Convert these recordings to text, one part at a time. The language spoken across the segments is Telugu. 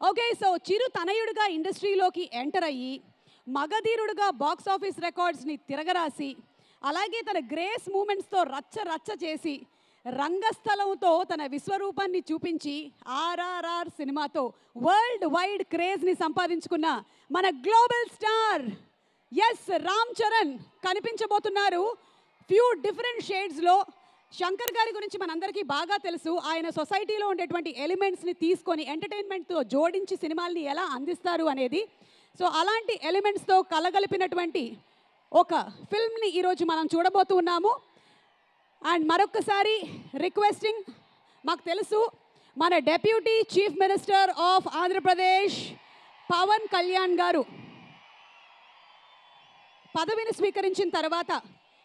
ఓకే, సో చిరు తనయుడిగా ఇండస్ట్రీలోకి ఎంటర్ అయ్యి మగధీరుడుగా బాక్స్ ఆఫీస్ రికార్డ్స్ని తిరగరాసి అలాగే తన గ్రేస్ మూమెంట్స్తో రచ్చ రచ్చ చేసి రంగస్థలంతో తన విశ్వరూపాన్ని చూపించి ఆర్ఆర్ఆర్ సినిమాతో వరల్డ్ వైడ్ క్రేజ్ని సంపాదించుకున్న మన గ్లోబల్ స్టార్ ఎస్ రామ్ చరణ్ కనిపించబోతున్నారు ఫ్యూ డిఫరెంట్ షేడ్స్లో. శంకర్ గారి గురించి మనందరికీ బాగా తెలుసు. ఆయన సొసైటీలో ఉండేటువంటి ఎలిమెంట్స్ని తీసుకొని ఎంటర్టైన్మెంట్తో జోడించి సినిమాల్ని ఎలా అందిస్తారు అనేది. సో అలాంటి ఎలిమెంట్స్తో కలగలిపినటువంటి ఒక ఫిల్మ్ని ఈరోజు మనం చూడబోతున్నాము. అండ్ మరొకసారి రిక్వెస్టింగ్, మాకు తెలుసు మన deputy chief minister of Andhra Pradesh Pawan Kalyan garu పదవిని స్వీకరించిన తర్వాత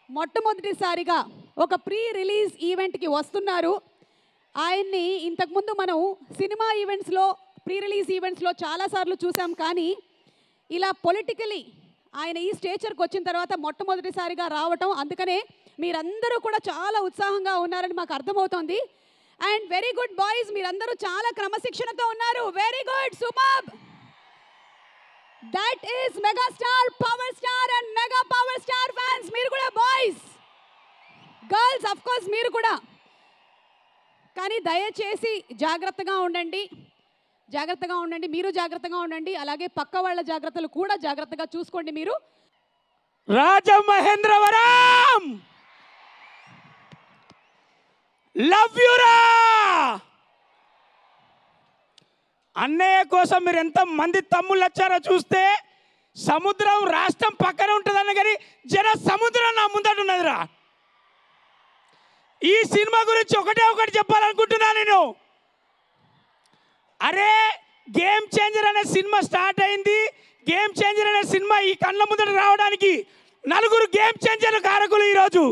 మొట్టమొదటిసారిగా ఒక ప్రీ రిలీజ్ ఈవెంట్కి వస్తున్నారు. ఆయన్ని ఇంతకుముందు మనం సినిమా ఈవెంట్స్లో ప్రీ రిలీజ్ ఈవెంట్స్లో చాలాసార్లు చూసాం, కానీ ఇలా పొలిటికలీ ఆయన ఈ స్టేచర్కి వచ్చిన తర్వాత మొట్టమొదటిసారిగా రావటం, అందుకనే మీరందరూ కూడా చాలా ఉత్సాహంగా ఉన్నారని మాకు అర్థమవుతోంది. అండ్ వెరీ గుడ్ బాయ్స్, మీరందరూ చాలా క్రమశిక్షణతో ఉన్నారు. Very good, superb. That is megastar power star and mega power star fans. మీరు కూడా బాయ్స్, గర్ల్స్ ఆఫ్ కోర్స్ మీరు కూడా, కానీ దయచేసి జాగ్రత్తగా ఉండండి, జాగ్రత్తగా ఉండండి, మీరు జాగ్రత్తగా ఉండండి, అలాగే పక్క వాళ్ళ జాగ్రత్తలు కూడా జాగ్రత్తగా చూసుకోండి. మీరు రాజమహేంద్రవరం లవ్ యు రా అన్నయ్య కోసం మీరు ఎంత మంది తమ్ముళ్ళు వచ్చారో చూస్తే సముద్రం రాష్ట్రం పక్కన ఉంటుందన్న కానీ జన సముద్రం నా ముందట ఉన్నదిరా. ఈ సినిమా గురించి ఒకటి చెప్పాలనుకుంటున్నా నేను. అరే గేమ్ చేంజర్ అనే సినిమా స్టార్ట్ అయింది. గేమ్ చేంజర్ అనే సినిమా ఈ కళ్ళ ముందట రావడానికి నలుగురు గేమ్ చేంజర్ కారకులు ఈరోజు.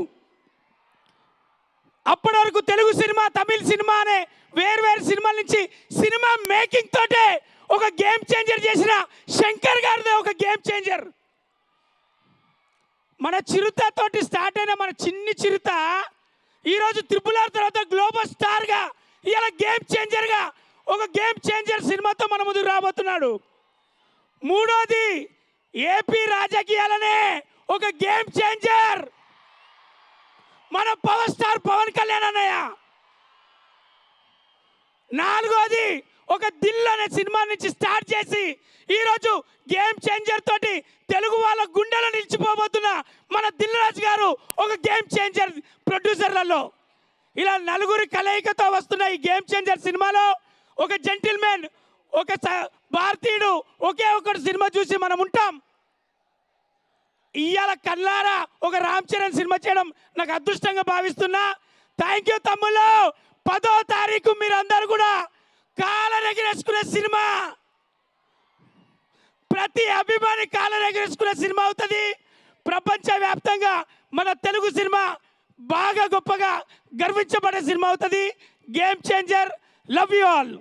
అప్పటి వరకు తెలుగు సినిమా, తమిళ సినిమా అనే వేరు సినిమాల నుంచి సినిమా మేకింగ్ తోటే ఒక గేమ్ చేంజర్ చేసిన శంకర్ గారిదే ఒక గేమ్ చేంజర్. మన చిరుత తోటి స్టార్ట్ అయిన మన చిన్ని చిరుత ఈరోజు RRR తర్వాత గ్లోబల్ స్టార్గా ఇలా గేమ్ చేంజర్గా ఒక గేమ్ చేంజర్ సినిమాతో మన ముందుకు రాబోతున్నాడు. మూడోది ఏపీ రాజకీయాలనే ఒక గేమ్ చేంజర్ మన పవర్ స్టార్ పవన్ కళ్యాణ్ అన్నయ్య. నాలుగోది ఒక దిల్ అనే సినిమా నుంచి స్టార్ట్ చేసి ఈరోజు గేమ్ చేంజర్ తోటి తెలుగు వాళ్ళ గుండెలో నిలిచిపోబోతున్న మన దిల్ రాజు గారు ఒక గేమ్ చేంజర్ ప్రొడ్యూసర్లలో. ఇలా నలుగురి కలయికతో వస్తున్న ఈ గేమ్ చేంజర్ సినిమాలో ఒక జెంటిల్మెన్, ఒక భారతీయుడు ఒకే ఒకటి సినిమా చూసి మనం ఉంటాం. ఇవాళ కళ్ళారా ఒక రామ్ చరణ్ సినిమా చేయడం నాకు అదృష్టంగా భావిస్తున్నా. థ్యాంక్ యూ తమ్ముళ్ళు. 10వ తారీఖు మీరు అందరూ కూడా కాలరెగరేసుకునే సినిమా, ప్రతి అభిమాని కాలరెగరేసుకునే సినిమా అవుతుంది. ప్రపంచవ్యాప్తంగా మన తెలుగు సినిమా బాగా గొప్పగా గర్వించబడే సినిమా అవుతుంది. Game Changer. Love you all.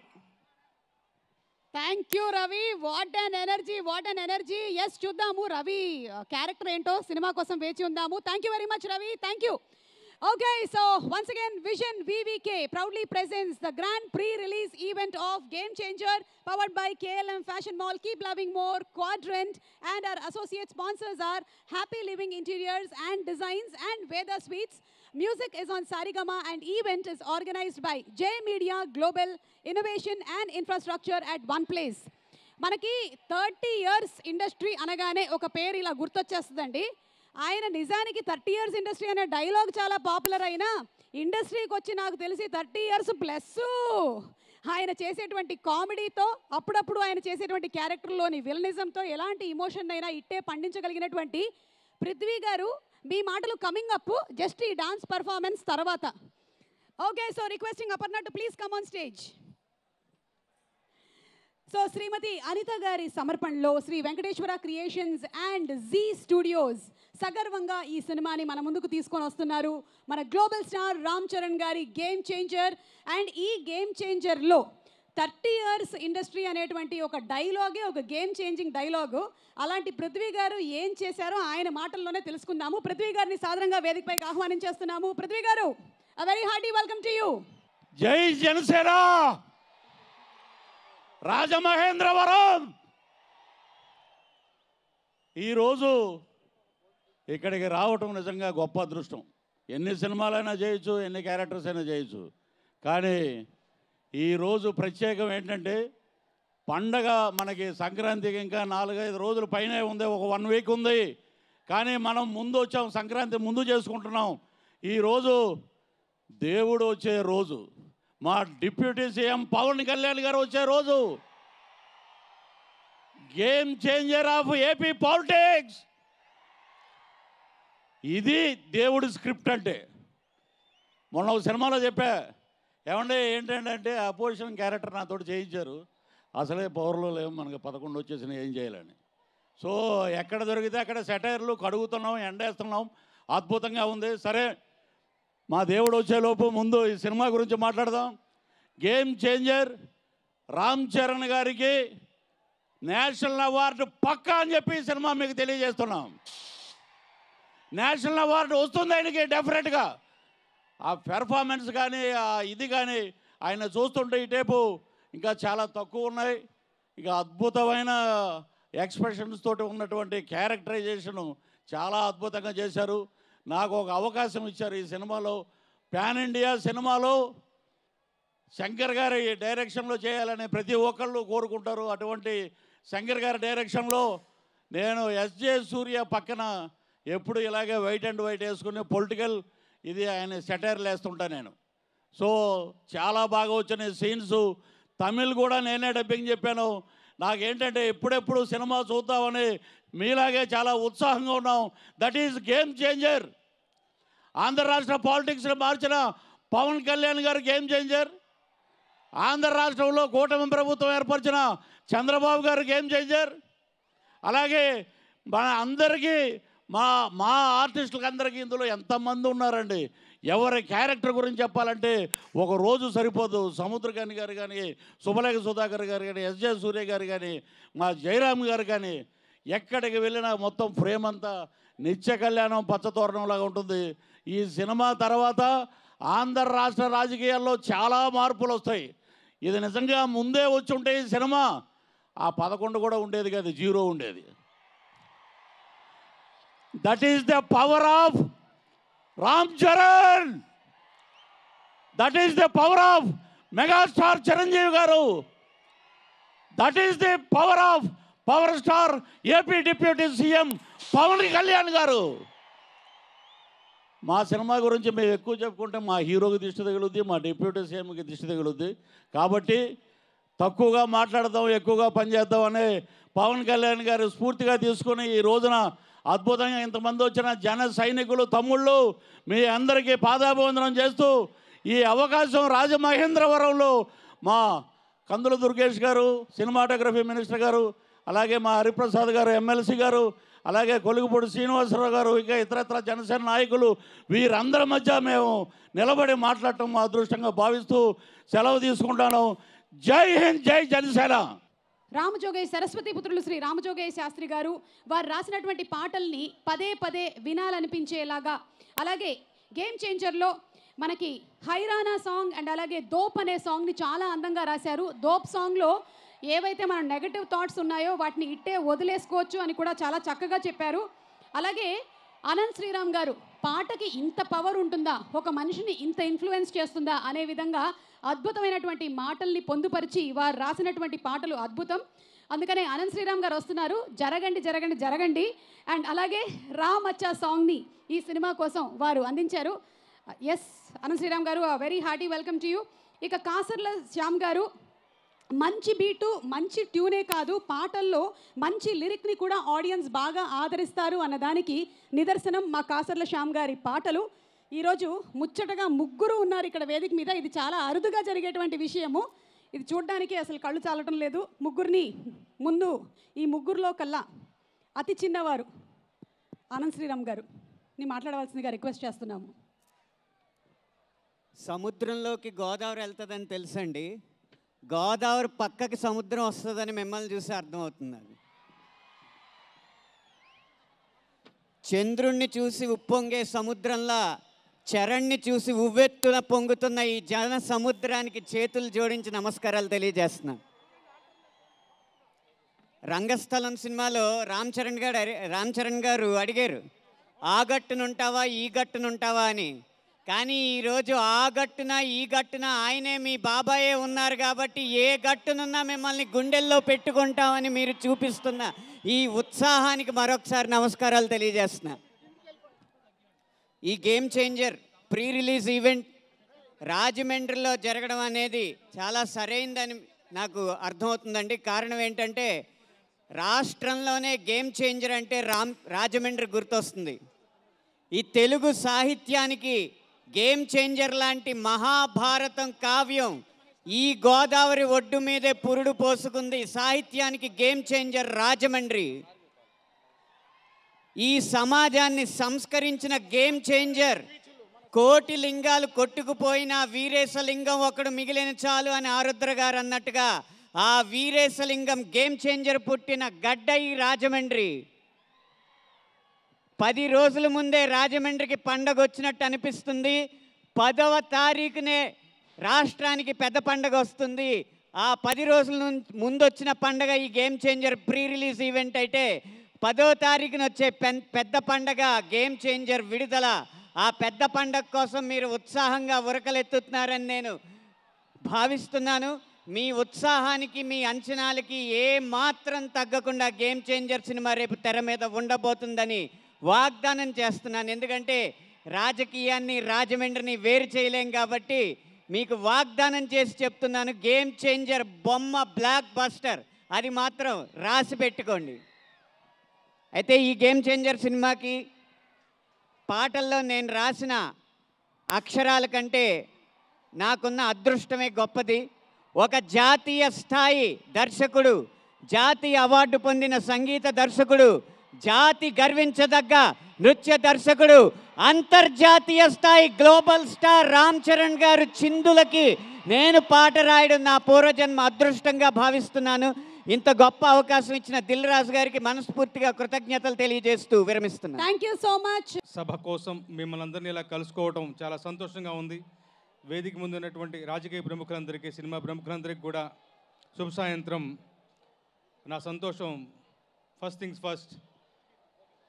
Thank you Ravi. What an energy, what an energy. Yes, చూద్దాము రవి క్యారెక్టర్ ఏంటో, సినిమా కోసం వేచి ఉందాము. Thank you very much Ravi, thank you. Okay, so once again Vision VVK proudly presents the grand pre-release event of Game Changer powered by KLM Fashion Mall, Keep Loving More, Quadrant, and our associate sponsors are Happy Living Interiors and Designs and Veda Sweets. Music is on Sarigama and event is organized by J Media Global Innovation and Infrastructure at one place. మనకి 30 years ఇండస్ట్రీ అనగానే ఒక పేరు ఇలా గుర్తొచ్చేస్తుందండి. ఆయన నిజానికి 30 years ఇండస్ట్రీ అనే డైలాగ్ చాలా పాపులర్ అయినా ఇండస్ట్రీకి వచ్చి నాకు తెలిసి 30 years ప్లస్ ఆయన చేసేటువంటి కామెడీతో, అప్పుడప్పుడు ఆయన చేసేటువంటి క్యారెక్టర్లోని విలనిజంతో ఎలాంటి ఇమోషన్ అయినా ఇట్టే పండించగలిగినటువంటి పృథ్వీ గారు, మీ మాటలు కమింగ్ అప్ జస్ట్ ఈ డాన్స్ పర్ఫార్మెన్స్ తర్వాత. Okay, so requesting Aparna to please come on stage. So Shrimati Anitha గారి సమర్పణలో Shri Venkateswara creations and Zee studios సగర్వంగా ఈ సినిమాని మన ముందుకు తీసుకొని వస్తున్నారు. మన గ్లోబల్ స్టార్ రామ్ చరణ్ గారి గేమ్ చేంజర్. అండ్ ఈ గేమ్ చేంజర్లో 30 years ఇండస్ట్రీ అనేటువంటి ఒక డైలాగే ఒక గేమ్ చేంజింగ్ డైలాగు. అలాంటి పృథ్వీ గారు ఏం చేశారో ఆయన మాటల్లోనే తెలుసుకుందాము. పృథ్వీ గారిని సాదరంగా వేదికపైకి ఆహ్వానించేస్తున్నాము. పృథ్వీ గారు, a very hearty welcome to you. జై జనసేన. రాజమహేంద్రవరం ఈరోజు ఇక్కడికి రావటం నిజంగా గొప్ప అదృష్టం. ఎన్ని సినిమాలైనా చేయొచ్చు, ఎన్ని క్యారెక్టర్స్ అయినా చేయొచ్చు, కానీ ఈరోజు ప్రత్యేకం ఏంటంటే పండగ మనకి సంక్రాంతికి ఇంకా 4-5 రోజుల పైనే ఉంది, ఒక 1 వీక్ ఉంది. కానీ మనం ముందు వచ్చాం, సంక్రాంతి ముందు చేసుకుంటున్నాం. ఈరోజు దేవుడు వచ్చే రోజు, మా డిప్యూటీ సీఎం పవన్ కళ్యాణ్ గారు వచ్చే రోజు, game changer of AP politics. ఇది దేవుడి స్క్రిప్ట్ అంటే. మొన్న ఒక సినిమాలో చెప్పా, ఏమంటే ఏంటంటే అపోజిషన్ క్యారెక్టర్ నాతోటి చేయించారు, అసలే పవర్లో లేవు, మనకు 11 వచ్చేసినాయి, ఏం చేయాలని. సో ఎక్కడ దొరికితే అక్కడ సెటైర్లు కడుగుతున్నాం, ఎండేస్తున్నాం, అద్భుతంగా ఉంది. సరే, మా దేవుడు వచ్చేలోపు ముందు ఈ సినిమా గురించి మాట్లాడదాం. గేమ్ చేంజర్ రామ్ చరణ్ గారికి నేషనల్ అవార్డు పక్కా అని చెప్పి ఈ సినిమా మీకు తెలియజేస్తున్నాం. నేషనల్ అవార్డు వస్తుంది ఆయనకి డెఫినెట్గా. ఆ పెర్ఫార్మెన్స్ కానీ ఆ ఇది కానీ ఆయన చూస్తుంటే ఈ టేపు ఇంకా చాలా తక్కువ ఉన్నాయి. ఇక అద్భుతమైన ఎక్స్ప్రెషన్స్ తోటి ఉన్నటువంటి క్యారెక్టరైజేషను చాలా అద్భుతంగా చేశారు. నాకు ఒక అవకాశం ఇచ్చారు ఈ సినిమాలో. పాన్ ఇండియా సినిమాలో శంకర్ గారి డైరెక్షన్లో చేయాలని ప్రతి ఒక్కళ్ళు కోరుకుంటారు. అటువంటి శంకర్ గారి డైరెక్షన్లో నేను ఎస్జే సూర్య పక్కన ఎప్పుడు ఇలాగే వైట్ అండ్ వైట్ వేసుకుని పొలిటికల్ ఇది ఆయన సెటైర్లు వేస్తుంటా నేను. సో చాలా బాగా వచ్చిన సీన్స్. తమిళ్ కూడా నేనే డబ్బింగ్ చెప్పాను. నాకేంటంటే ఎప్పుడెప్పుడు సినిమా చూద్దామని మీలాగే చాలా ఉత్సాహంగా ఉన్నాం. That is game changer. Andhra రాష్ట్ర పాలిటిక్స్ని మార్చిన పవన్ కళ్యాణ్ గారు గేమ్ చేంజర్. ఆంధ్ర రాష్ట్రంలో కూటమి ప్రభుత్వం ఏర్పరిచిన చంద్రబాబు గారు గేమ్ చేంజర్. అలాగే మన అందరికీ మా ఆర్టిస్టులకు అందరికీ ఇందులో ఎంతమంది ఉన్నారండి. ఎవరి క్యారెక్టర్ గురించి చెప్పాలంటే ఒక రోజు సరిపోదు. సముద్రకాని గారు కానీ, శుభలేఖ సుధాకర్ గారు కానీ, ఎస్జే సూర్య గారు కానీ, మా జయరామ్ గారు కానీ, ఎక్కడికి వెళ్ళినా మొత్తం ఫ్రేమ్ అంతా నిత్య కళ్యాణం పచ్చతోరణంలాగా ఉంటుంది. ఈ సినిమా తర్వాత ఆంధ్ర రాష్ట్ర రాజకీయాల్లో చాలా మార్పులు వస్తాయి. ఇది నిజంగా ముందే వచ్చి ఉంటే ఈ సినిమా ఆ 11 కూడా ఉండేది కాదు, 0 ఉండేది. That is the power of Ram Charan. That is the power of megastar Chiranjeevi గారు. That is the power of power star AP deputy CM Pawan Kalyan గారు. మా సినిమా గురించి మేము ఎక్కువ చెప్పుకుంటే మా హీరోకి దిష్టి తగులుద్ది, మా డిప్యూటీ సీఎంకి దిష్టి తగులుద్ది. కాబట్టి తక్కువగా మాట్లాడదాం, ఎక్కువగా పనిచేద్దాం అనే పవన్ కళ్యాణ్ గారు స్ఫూర్తిగా తీసుకుని ఈ రోజున అద్భుతంగా ఇంతమంది వచ్చిన జన సైనికులు తమ్ముళ్ళు మీ అందరికీ పాదాభివందనం చేస్తూ ఈ అవకాశం రాజమహేంద్రవరంలో మా కందుల దుర్గేష్ గారు సినిమాటోగ్రఫీ మినిస్టర్ గారు, అలాగే మా హరిప్రసాద్ గారు ఎమ్మెల్సీ గారు, అలాగే కొలుగుపూడి శ్రీనివాసరావు గారు, ఇంకా ఇతరత్ర జనసేన నాయకులు, వీరందరి మధ్య మేము నిలబడి మాట్లాడటం మా అదృష్టంగా భావిస్తూ సెలవు తీసుకుంటాను. జై హింద్, జై జనసేన. రామజోగయ్య సరస్వతి పుత్రులు శ్రీ రామజోగయ్య శాస్త్రి గారు వారు రాసినటువంటి పాటల్ని పదే పదే వినాలనిపించేలాగా, అలాగే గేమ్ చేంజర్లో మనకి హైరానా సాంగ్ అండ్ అలాగే దోప్ అనే సాంగ్ని చాలా అందంగా రాశారు. దోప్ సాంగ్లో ఏవైతే మన నెగటివ్ థాట్స్ ఉన్నాయో వాటిని ఇట్టే వదిలేసుకోవచ్చు అని కూడా చాలా చక్కగా చెప్పారు. అలాగే అనంత్ శ్రీరామ్ గారు పాటకి ఇంత పవర్ ఉంటుందా, ఒక మనిషిని ఇంత ఇన్ఫ్లుయెన్స్ చేస్తుందా అనే విధంగా అద్భుతమైనటువంటి మాటల్ని పొందుపరిచి వారు రాసినటువంటి పాటలు అద్భుతం. అందుకనే అనంత్ శ్రీరామ్ గారు వస్తున్నారు. జరగండి జరగండి జరగండి. అండ్ అలాగే రామ్ అచ్చా సాంగ్ని ఈ సినిమా కోసం వారు అందించారు. ఎస్ అనంత్ శ్రీరామ్ గారు, very hearty welcome to you. ఇక కాసర్ల శ్యామ్ గారు మంచి బీటు మంచి ట్యూనే కాదు, పాటల్లో మంచి లిరిక్ని కూడా ఆడియన్స్ బాగా ఆదరిస్తారు అన్నదానికి నిదర్శనం మా కాసర్ల శ్యామ్ గారి పాటలు. ఈరోజు ముచ్చటగా ముగ్గురు ఉన్నారు ఇక్కడ వేదిక మీద. ఇది చాలా అరుదుగా జరిగేటువంటి విషయము. ఇది చూడడానికి అసలు కళ్ళు చాలటం లేదు. ముగ్గురిని ముందు ఈ ముగ్గురులో కల్లా అతి చిన్నవారు అనంత్ శ్రీరామ్ గారు ని మాట్లాడవలసిందిగా రిక్వెస్ట్ చేస్తున్నాము. సముద్రంలోకి గోదావరి వెళ్తుందని తెలుసండి, గోదావరి పక్కకి సముద్రం వస్తుందని మిమ్మల్ని చూసి అర్థమవుతుంది. చంద్రుణ్ణి చూసి ఉప్పొంగే సముద్రంలా చరణ్ని చూసి ఉవ్వెత్తున పొంగుతున్న ఈ జన సముద్రానికి చేతులు జోడించి నమస్కారాలు తెలియజేస్తున్నాను. రంగస్థలం సినిమాలో రామ్ చరణ్ గారు అడిగారు, ఆ గట్టునుంటావా ఈ గట్టునుంటావా అని. కానీ ఈరోజు ఆ గట్టున ఈ గట్టున ఆయనే మీ బాబాయే ఉన్నారు కాబట్టి ఏ గట్టునున్నా మిమ్మల్ని గుండెల్లో పెట్టుకుంటామని మీరు చూపిస్తున్న ఈ ఉత్సాహానికి మరొకసారి నమస్కారాలు తెలియజేస్తున్నా. ఈ game changer pre release event రాజమండ్రిలో జరగడం అనేది చాలా సరైందని నాకు అర్థమవుతుందండి. కారణం ఏంటంటే రాష్ట్రంలోనే గేమ్ చేంజర్ అంటే రాజమండ్రి గుర్తొస్తుంది. ఈ తెలుగు సాహిత్యానికి గేమ్ చేంజర్ లాంటి మహాభారతం కావ్యం ఈ గోదావరి ఒడ్డు మీదే పురుడు పోసుకుంది. సాహిత్యానికి గేమ్ చేంజర్ రాజమండ్రి. ఈ సమాజాన్ని సంస్కరించిన గేమ్ చేంజర్. కోటి లింగాలు కొట్టుకుపోయిన వీరేశలింగం ఒకడు మిగిలిన చాలు అని ఆరుద్ర గారు అన్నట్టుగా ఆ వీరేశలింగం గేమ్ చేంజర్ పుట్టిన గడ్డ ఈ రాజమండ్రి. 10 రోజుల ముందే రాజమండ్రికి పండగ వచ్చినట్టు అనిపిస్తుంది. 10వ తారీఖునే రాష్ట్రానికి పెద్ద పండగ వస్తుంది. ఆ 10 రోజుల ముందు వచ్చిన పండగ ఈ game changer pre release event అయితే 10వ తారీఖున వచ్చే పెద్ద పండగ గేమ్ చేంజర్ విడుదల. ఆ పెద్ద పండగ కోసం మీరు ఉత్సాహంగా ఉరకలెత్తుతున్నారని నేను భావిస్తున్నాను. మీ ఉత్సాహానికి మీ అంచనాలకి ఏ మాత్రం తగ్గకుండా గేమ్ చేంజర్ సినిమా రేపు తెర మీద ఉండబోతుందని వాగ్దానం చేస్తున్నాను. ఎందుకంటే రాజకీయాన్ని రాజమండ్రిని వేరు చేయలేం కాబట్టి మీకు వాగ్దానం చేసి చెప్తున్నాను, గేమ్ చేంజర్ బొమ్మ బ్లాక్ బస్టర్, అది మాత్రం రాసి పెట్టుకోండి. అయితే ఈ గేమ్ చేంజర్ సినిమాకి పాటల్లో నేను రాసిన అక్షరాల కంటే నాకున్న అదృష్టమే గొప్పది. ఒక జాతీయ స్థాయి దర్శకుడు, జాతీయ అవార్డు పొందిన సంగీత దర్శకుడు, జాతి గర్వించదగ్గ నృత్య దర్శకుడు, అంతర్జాతీయ స్థాయి గ్లోబల్ స్టార్ రామ్ చరణ్ గారు చిందులకి నేను పాట రాయడం నా పూర్వజన్మ అదృష్టంగా భావిస్తున్నాను. ఇంత గొప్ప అవకాశం ఇచ్చిన దిల్ రాజు గారికి మనస్ఫూర్తిగా కృతజ్ఞతలు తెలియజేస్తూ విరమిస్తున్నాను. Thank you so much. సభ కోసం మిమ్మల్ని అందరినీ ఇలా కలుసుకోవడం చాలా సంతోషంగా ఉంది. వేదిక ముందు ఉన్నటువంటి రాజకీయ ప్రముఖులందరికీ, సినిమా ప్రముఖులందరికీ కూడా శుభ సాయంత్రం. నా సంతోషం, ఫస్ట్ థింగ్స్ ఫస్ట్,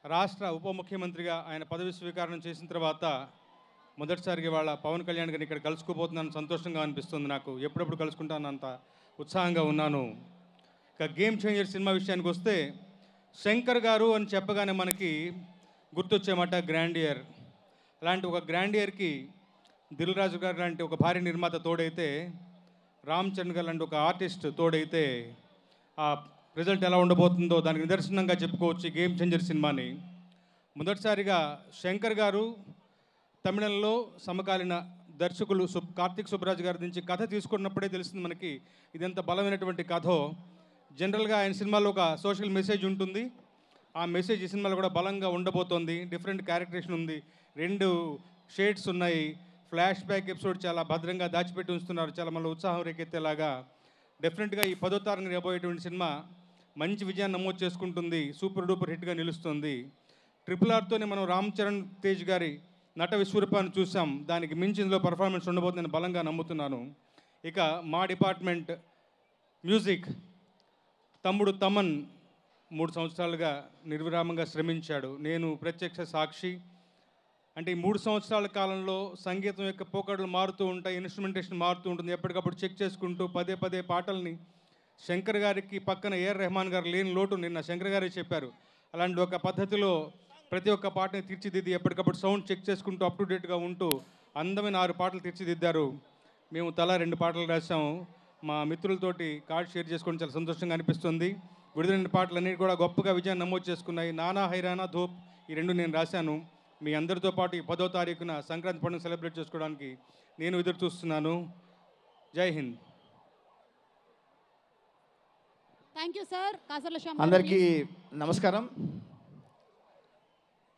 రాష్ట్ర ఉప ముఖ్యమంత్రిగా ఆయన పదవి స్వీకారం చేసిన తర్వాత మొదటిసారిగా వాళ్ళ పవన్ కళ్యాణ్ గారిని ఇక్కడ కలుసుకోబోతున్నాను. సంతోషంగా అనిపిస్తుంది నాకు. ఎప్పుడెప్పుడు కలుసుకుంటాను అంత ఉత్సాహంగా ఉన్నాను. ఇక గేమ్ చేంజర్ సినిమా విషయానికి వస్తే, శంకర్ గారు అని చెప్పగానే మనకి గుర్తొచ్చేమాట గ్రాండియర్. అలాంటి ఒక గ్రాండియర్కి దిల్ రాజు గారు లాంటి ఒక భారీ నిర్మాత తోడైతే, రామ్ చరణ్ గారు లాంటి ఒక ఆర్టిస్ట్ తోడైతే ఆ రిజల్ట్ ఎలా ఉండబోతుందో దానికి నిదర్శనంగా చెప్పుకోవచ్చు గేమ్ చేంజర్ సినిమాని. మొదటిసారిగా శంకర్ గారు తమిళంలో సమకాలీన దర్శకులు కార్తిక్ సుబ్బరాజ్ గారి నుంచి కథ తీసుకున్నప్పుడే తెలుస్తుంది మనకి ఇదెంత బలమైనటువంటి కథో. జనరల్గా ఆయన సినిమాలో ఒక సోషల్ మెసేజ్ ఉంటుంది. ఆ మెసేజ్ ఈ సినిమాలో కూడా బలంగా ఉండబోతోంది. డిఫరెంట్ క్యారెక్టరేషన్ ఉంది, 2 షేడ్స్ ఉన్నాయి. ఫ్లాష్ బ్యాక్ ఎపిసోడ్ చాలా భద్రంగా దాచిపెట్టి ఉంచుతున్నారు, చాలా మళ్ళీ ఉత్సాహం రేకెత్తేలాగా. డెఫినెట్గా ఈ 10వ తారీఖున రాబోయేటువంటి సినిమా మంచి విజయాన్ని నమోదు చేసుకుంటుంది, సూపర్ డూపర్ హిట్గా నిలుస్తుంది. RRRతోనే మనం రామ్ చరణ్ తేజ్ గారి నట విశ్వరూపాన్ని చూసాం. దానికి మించి ఇందులో పర్ఫార్మెన్స్ ఉండబోతుందని బలంగా నమ్ముతున్నాను. ఇక మా డిపార్ట్మెంట్ మ్యూజిక్, తమ్ముడు తమన్ 3 సంవత్సరాలుగా నిర్విరామంగా శ్రమించాడు. నేను ప్రత్యక్ష సాక్షి. అంటే ఈ 3 సంవత్సరాల కాలంలో సంగీతం యొక్క పోకడలు మారుతూ ఉంటాయి, ఇన్స్ట్రుమెంటేషన్ మారుతూ ఉంటుంది. ఎప్పటికప్పుడు చెక్ చేసుకుంటూ పదే పాటల్ని, శంకర్ గారికి పక్కన ఏఆర్ రెహమాన్ గారు లేని లోటు నిన్న శంకర్ గారే చెప్పారు. అలాంటి ఒక పద్ధతిలో ప్రతి ఒక్క పాటని తీర్చిదిద్ది ఎప్పటికప్పుడు సౌండ్ చెక్ చేసుకుంటూ అప్ టు డేట్గా ఉంటూ అందమైన 6 పాటలు తీర్చిదిద్దారు. మేము తలా 2 పాటలు రాసాము. మా మిత్రులతోటి కార్డ్ షేర్ చేసుకోవడం చాలా సంతోషంగా అనిపిస్తుంది. విడుదలైన పాటలన్నీ కూడా గొప్పగా విజయాన్ని నమోదు చేసుకున్నాయి. నానా హైరానా ధూప్ ఈ 2 నేను రాశాను. మీ అందరితో పాటు ఈ 10వ తారీఖున సంక్రాంతి పండుగ సెలబ్రేట్ చేసుకోవడానికి నేను ఎదురు చూస్తున్నాను. జై Hind. Thank you sir. Kasarla Shyam అందరికీ నమస్కారం.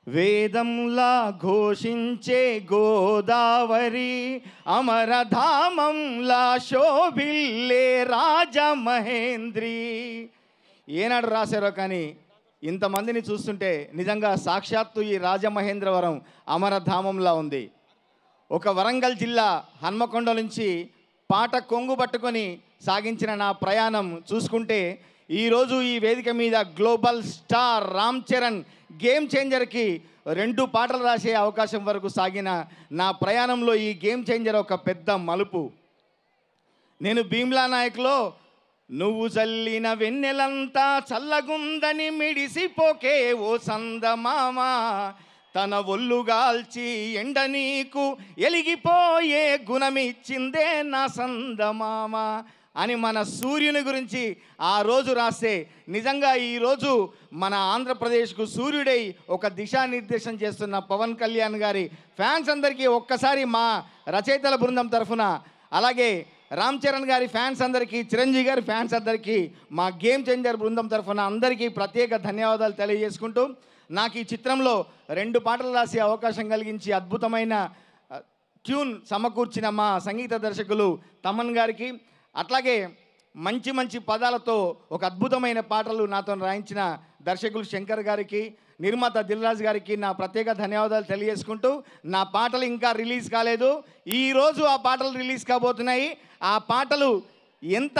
వేదంలా ఘోషించే గోదావరి, అమరధామంలా శోభిల్లే రాజమహేంద్రి. ఏనాడు రాశారో కానీ ఇంతమందిని చూస్తుంటే నిజంగా సాక్షాత్తు ఈ రాజమహేంద్రవరం అమరధామంలా ఉంది. ఒక వరంగల్ జిల్లా హన్మకొండ నుంచి పాట కొంగు పట్టుకొని సాగించిన నా ప్రయాణం చూసుకుంటే ఈరోజు ఈ వేదిక మీద global star Ram Charan game చేంజర్కి 2 పాటలు రాసే అవకాశం వరకు సాగిన నా ప్రయాణంలో ఈ గేమ్ చేంజర్ ఒక పెద్ద మలుపు. నేను భీమ్లా నాయక్లో నువ్వు చల్లిన వెన్నెలంతా చల్లగుందని మిడిసిపోకే ఓ సందమామ, తన ఒళ్ళుగాల్చి ఎండ నీకు ఎలిగిపోయే గుణమిచ్చిందే నా సందమామ అని మన సూర్యుని గురించి ఆ రోజు రాస్తే నిజంగా ఈరోజు మన ఆంధ్రప్రదేశ్కు సూర్యుడై ఒక దిశానిర్దేశం చేస్తున్న పవన్ కళ్యాణ్ గారి ఫ్యాన్స్ అందరికీ ఒక్కసారి మా రచయితల బృందం తరఫున, అలాగే రామ్ చరణ్ గారి ఫ్యాన్స్ అందరికీ, చిరంజీవి గారి ఫ్యాన్స్ అందరికీ, మా గేమ్ చేంజర్ బృందం తరఫున అందరికీ ప్రత్యేక ధన్యవాదాలు తెలియజేసుకుంటూ, నాకు ఈ చిత్రంలో 2 పాటలు రాసే అవకాశం కలిగించి అద్భుతమైన ట్యూన్ సమకూర్చిన మా సంగీత దర్శకులు తమన్ గారికి, అట్లాగే మంచి మంచి పదాలతో ఒక అద్భుతమైన పాటలు నాతో రాయించిన దర్శకులు శంకర్ గారికి, నిర్మాత దిల్రాజ్ గారికి నా ప్రత్యేక ధన్యవాదాలు తెలియజేసుకుంటూ, నా పాటలు ఇంకా రిలీజ్ కాలేదు, ఈరోజు ఆ పాటలు రిలీజ్ కాబోతున్నాయి. ఆ పాటలు ఎంత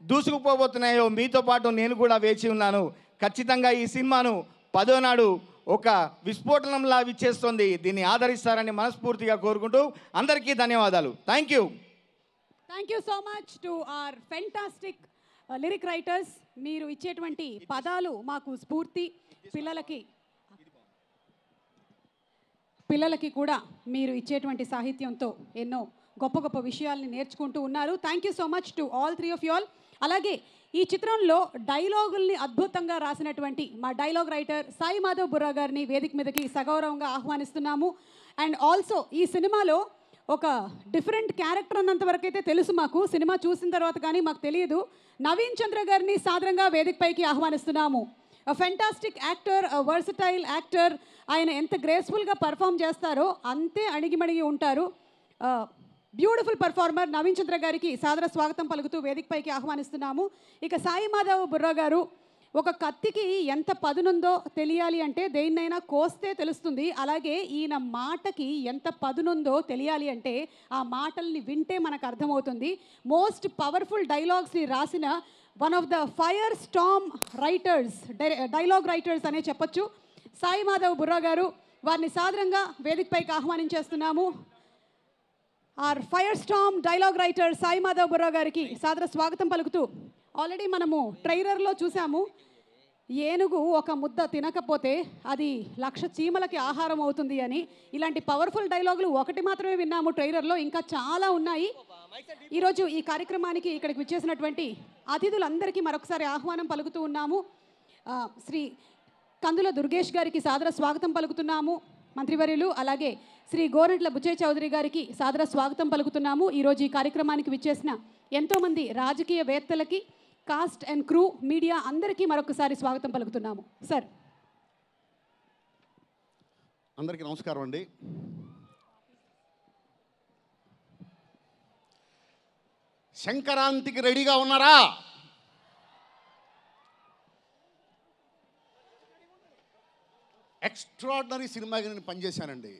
దూసుకుపోబోతున్నాయో మీతో పాటు నేను కూడా వేచి ఉన్నాను. ఖచ్చితంగా ఈ సినిమాను 10వ నాడు ఒక విస్ఫోటనంలా విచ్చేస్తుంది. దీన్ని ఆదరిస్తారని మనస్ఫూర్తిగా కోరుకుంటూ అందరికీ ధన్యవాదాలు. Thank you so much to our fantastic lyric writers. మీరు ఇచ్చేటువంటి పదాలు మాకు స్ఫూర్తి, పిల్లలకి కూడా మీరు ఇచ్చేటువంటి సాహిత్యంతో ఎన్నో గొప్ప గొప్ప విషయాల్ని నేర్చుకుంటూ ఉన్నారు. Thank you so much to all 3 of you all. అలాగే ఈ చిత్రంలో డైలాగుల్ని అద్భుతంగా రాసినటువంటి మా డైలాగ్ రైటర్ సాయి మాధవ్ బుర్రా గారిని వేదిక మీదకి సగౌరవంగా ఆహ్వానిస్తున్నాము. అండ్ ఆల్సో ఈ సినిమాలో ఒక డిఫరెంట్ క్యారెక్టర్ అన్నంత వరకు అయితే తెలుసు మాకు, సినిమా చూసిన తర్వాత కానీ మాకు తెలియదు. నవీన్ చంద్ర గారిని సాదరంగా వేదికపైకి ఆహ్వానిస్తున్నాము. Fantastic actor, versatile actor. ఆయన ఎంత గ్రేస్ఫుల్గా పర్ఫామ్ చేస్తారో అంతే అణిగిమణిగి ఉంటారు. బ్యూటిఫుల్ పర్ఫార్మర్ నవీన్ చంద్ర గారికి సాదర స్వాగతం పలుకుతూ వేదికపైకి ఆహ్వానిస్తున్నాము. ఇక సాయి మాధవ్ బుర్రా గారు, ఒక కత్తికి ఎంత పదునుందో తెలియాలి అంటే దేన్నైనా కోస్తే తెలుస్తుంది, అలాగే ఈయన మాటకి ఎంత పదునుందో తెలియాలి అంటే ఆ మాటల్ని వింటే మనకు అర్థమవుతుంది. మోస్ట్ పవర్ఫుల్ డైలాగ్స్ని రాసిన one of the fire storm writers, dialogue writers అనే చెప్పొచ్చు సాయి మాధవ్ బుర్రా గారు. వారిని సాదరంగా వేదికపైకి ఆహ్వానించేస్తున్నాము. Our fire storm dialogue writer Sai Madhav Burra గారికి సాదర స్వాగతం పలుకుతూ, ఆల్రెడీ మనము ట్రైలర్లో చూసాము, ఏనుగు ఒక ముద్ద తినకపోతే అది 1,00,000 చీమలకి ఆహారం అవుతుంది అని. ఇలాంటి పవర్ఫుల్ డైలాగులు ఒకటి మాత్రమే విన్నాము ట్రైలర్లో, ఇంకా చాలా ఉన్నాయి. ఈరోజు ఈ కార్యక్రమానికి ఇక్కడికి విచ్చేసినటువంటి అతిథులందరికీ మరొకసారి ఆహ్వానం పలుకుతూ ఉన్నాము. శ్రీ కందుల దుర్గేష్ గారికి సాదర స్వాగతం పలుకుతున్నాము మంత్రివర్యులు. అలాగే శ్రీ గోరంట్ల బుచ్చయ్య చౌదరి గారికి సాదర స్వాగతం పలుకుతున్నాము. ఈరోజు ఈ కార్యక్రమానికి విచ్చేసిన ఎంతోమంది రాజకీయవేత్తలకి, కాస్ట్ అండ్ క్రూ, మీడియా అందరికీ మరొకసారి స్వాగతం పలుకుతున్నాము. సార్, అందరికీ నమస్కారం అండి. సంక్రాంతికి రెడీగా ఉన్నారా? ఎక్స్ట్రాడినరీ సినిమాకి నేను పనిచేశానండి,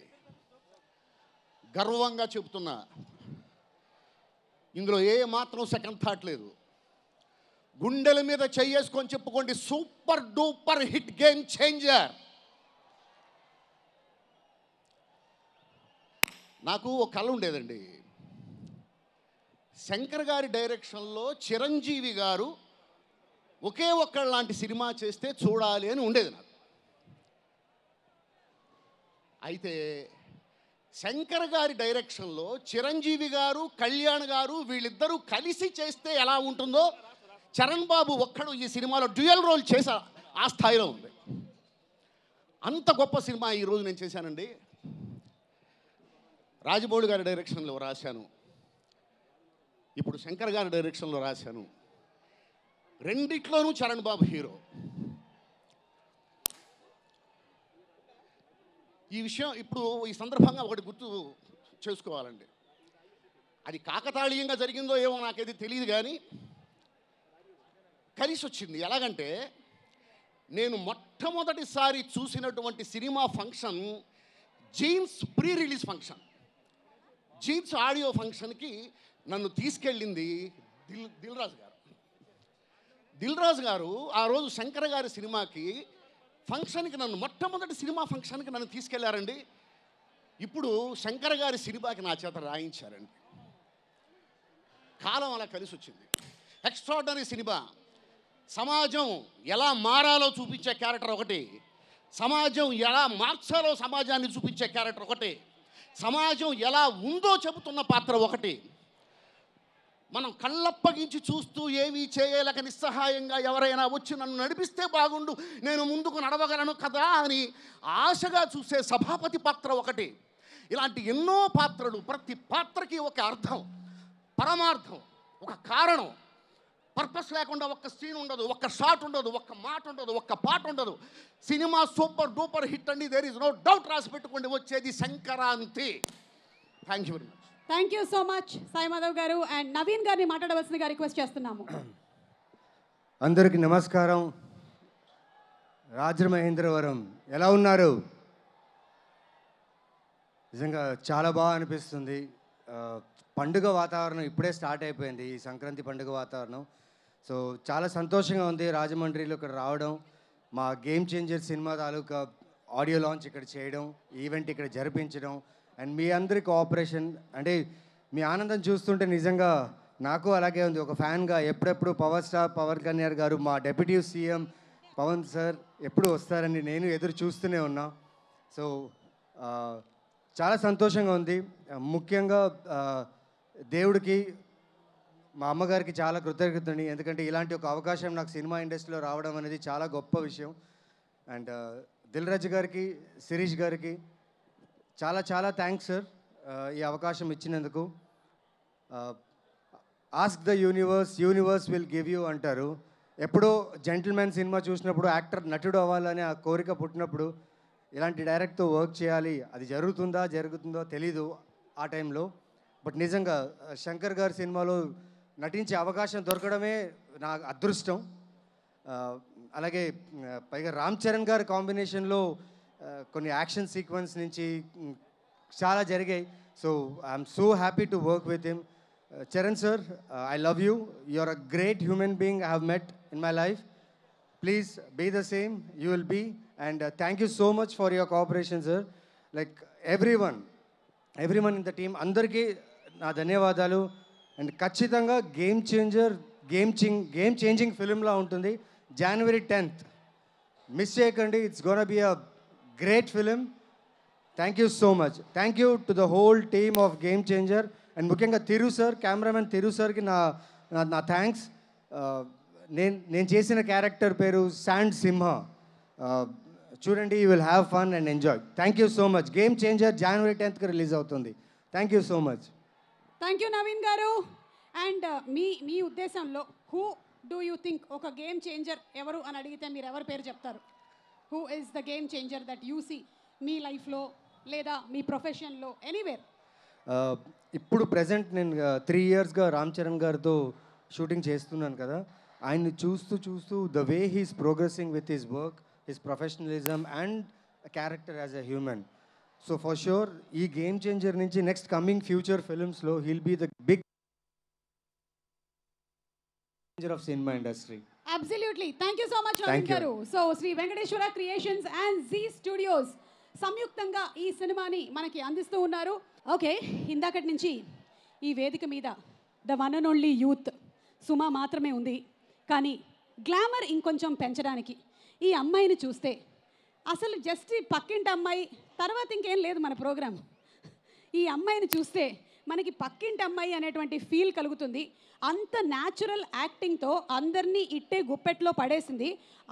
గర్వంగా చెబుతున్నా. ఇందులో ఏ మాత్రం సెకండ్ థాట్ లేదు. గుండెల మీద చెయ్యేసుకొని చెప్పుకోండి, super duper hit game changer. నాకు ఒక కళ ఉండేదండి, శంకర్ గారి డైరెక్షన్లో చిరంజీవి గారు ఒకే ఒక్కళ్ళ లాంటి సినిమా చేస్తే చూడాలి అని ఉండేది నాకు. అయితే శంకర్ గారి డైరెక్షన్లో చిరంజీవి గారు, కళ్యాణ్ గారు వీళ్ళిద్దరూ కలిసి చేస్తే ఎలా ఉంటుందో, చరణ్ బాబు ఒక్కడు ఈ సినిమాలో డ్యూయల్ రోల్ చేసా ఆ స్థాయిలో ఉంది. అంత గొప్ప సినిమా ఈరోజు నేను చేశానండి. రాజమౌళి గారి డైరెక్షన్లో రాశాను, ఇప్పుడు శంకర్ గారి డైరెక్షన్లో రాశాను. రెండిట్లోనూ చరణ్ బాబు హీరో. ఈ విషయం ఇప్పుడు ఈ సందర్భంగా ఒకటి గుర్తు చేసుకోవాలండి. అది కాకతాళీయంగా జరిగిందో ఏమో నాకైతే తెలియదు, కానీ కలిసి వచ్చింది. ఎలాగంటే, నేను మొట్టమొదటిసారి చూసినటువంటి cinema function jeans pre release function. Jeans audio ఫంక్షన్కి నన్ను తీసుకెళ్ళింది దిల్రాజు గారు. దిల్ రాజు గారు ఆ రోజు శంకర్ గారి సినిమాకి ఫంక్షన్కి నన్ను మొట్టమొదటి సినిమా ఫంక్షన్కి నన్ను తీసుకెళ్లారండి. ఇప్పుడు శంకర్ గారి సినిమాకి నా చేత రాయించారండి. కాలం అలా కలిసి వచ్చింది. Extraordinary cinema. సమాజం ఎలా మారాలో చూపించే క్యారెక్టర్ ఒకటి, సమాజం ఎలా మార్చాలో సమాజాన్ని చూపించే క్యారెక్టర్ ఒకటి, సమాజం ఎలా ఉందో చెబుతున్న పాత్ర ఒకటి. మనం కళ్ళప్పగించి చూస్తూ ఏమీ చేయలేక నిస్సహాయంగా ఎవరైనా వచ్చి నన్ను నడిపిస్తే బాగుండు, నేను ముందుకు నడవగలను కదా అని ఆశగా చూసే సభాపతి పాత్ర ఒకటి. ఇలాంటి ఎన్నో పాత్రలు, ప్రతి పాత్రకి ఒక అర్థం, పరమార్థం, ఒక కారణం. పర్పస్ లేకుండా ఒక్క సీన్ ఉండదు, ఒక్క షాట్ ఉండదు, ఒక్క మాట ఉండదు, ఒక్క పాట ఉండదు. సినిమా సూపర్ డూపర్ హిట్ అండి, దేర్ ఇస్ నో డౌట్. రాసి పెట్టుకోండి, వచ్చేది Sankranti. Thank you very much. Thank you so much Sai Madhav గారు. అండ్ నవీన్ గారిని మాట్లాడవలసిందిగా రిక్వెస్ట్ చేస్తున్నాము. అందరికీ నమస్కారం. రాజమహేంద్రవరం ఎలా ఉన్నారు? నిజంగా చాలా బాగా అనిపిస్తుంది. పండుగ వాతావరణం ఇప్పుడే స్టార్ట్ అయిపోయింది, ఈ సంక్రాంతి పండుగ వాతావరణం. సో చాలా సంతోషంగా ఉంది రాజమండ్రిలో ఇక్కడ రావడం, మా గేమ్ చేంజర్ సినిమా తాలూకా ఆడియో లాంచ్ ఇక్కడ చేయడం, ఈవెంట్ ఇక్కడ జరిపించడం, అండ్ మీ అందరి కోఆపరేషన్. అంటే మీ ఆనందం చూస్తుంటే నిజంగా నాకు అలాగే ఉంది. ఒక ఫ్యాన్గా ఎప్పుడెప్పుడు పవర్ స్టార్ పవన్ కళ్యాణ్ గారు, మా డెప్యూటీ సీఎం పవన్ సార్ ఎప్పుడు వస్తారని నేను ఎదురు చూస్తూనే ఉన్నా. సో చాలా సంతోషంగా ఉంది. ముఖ్యంగా దేవుడికి, మా అమ్మగారికి చాలా కృతజ్ఞతని, ఎందుకంటే ఇలాంటి ఒక అవకాశం నాకు సినిమా ఇండస్ట్రీలో రావడం అనేది చాలా గొప్ప విషయం. అండ్ దిల్ రాజు గారికి, శిరీష్ గారికి చాలా చాలా థ్యాంక్స్ సార్ ఈ అవకాశం ఇచ్చినందుకు. Ask the universe, universe will give you అంటారు. ఎప్పుడో జెంటిల్మెన్ సినిమా చూసినప్పుడు యాక్టర్ నటుడు అవ్వాలని ఆ కోరిక పుట్టినప్పుడు ఇలాంటి డైరెక్ట్తో వర్క్ చేయాలి, అది జరుగుతుందో తెలీదు ఆ టైంలో. బట్ నిజంగా శంకర్ గారి సినిమాలో నటించే అవకాశం దొరకడమే నా అదృష్టం. అలాగే పైగా రామ్ చరణ్ గారి కాంబినేషన్లో కొన్ని యాక్షన్ సీక్వెన్స్ నుంచి చాలా జరిగాయి. So I'm so happy to work with him. Charan sir, I love you. You are a great human being I have met in my life. Please be the same, you will be. And thank you so much for your cooperation sir. Like everyone in the team, అందరికీ నా ధన్యవాదాలు. అండ్ ఖచ్చితంగా గేమ్ చేంజింగ్ ఫిలింలా ఉంటుంది. January 10th మిస్ చేయకండి. It's gonna be a great film. Thank you so much. Thank you to the whole team of game changer. And ముఖ్యంగా తిరు సార్, కెమెరామెన్ తిరు సార్కి నా థ్యాంక్స్. నేను చేసిన క్యారెక్టర్ పేరు శాండ్ సింహ. చూడండి, you will have fun and enjoy. Thank you so much. Game changer January 10th release అవుతుంది. Thank you so much. Thank you Naveen గారు. అండ్ మీ ఉద్దేశంలో హూ డూ యూ థింక్ ఒక గేమ్ చేంజర్ ఎవరు అని అడిగితే మీరు ఎవరి పేరు చెప్తారు? Who is the game changer that you see మీ లైఫ్లో లేదా మీ ప్రొఫెషన్లో ఎనీవేర్? ఇప్పుడు ప్రజెంట్ నేను 3 yearsగా రామ్ చరణ్ గారితో షూటింగ్ చేస్తున్నాను కదా, ఆయన్ని చూస్తూ the way he's progressing with his work, his professionalism and character as a human. So for sure ఈ గేమ్ చేంజర్ నుంచి నెక్స్ట్ కమింగ్ ఫ్యూచర్ ఫిల్మ్స్లో he'll be the big of cinema industry. Absolutely. Thank you so much Naveen garu. So Sri Venkateshwara Creations and Z Studios సంయుక్తంగా ఈ సినిమాని మనకి అందిస్తూ ఉన్నారు. ఓకే, ఇందాకటి నుంచి ఈ వేదిక మీద the one and only youth Suma మాత్రమే ఉంది. కానీ గ్లామర్ ఇంకొంచెం పెంచడానికి ఈ అమ్మాయిని చూస్తే అసలు జస్ట్ పక్కింటి అమ్మాయి తర్వాత ఇంకేం లేదు మన ప్రోగ్రామ్. ఈ అమ్మాయిని చూస్తే మనకి పక్కింటి అమ్మాయి అనేటువంటి ఫీల్ కలుగుతుంది. అంత న్యాచురల్ యాక్టింగ్తో అందరినీ ఇట్టే గుప్పెట్లో పడేసింది.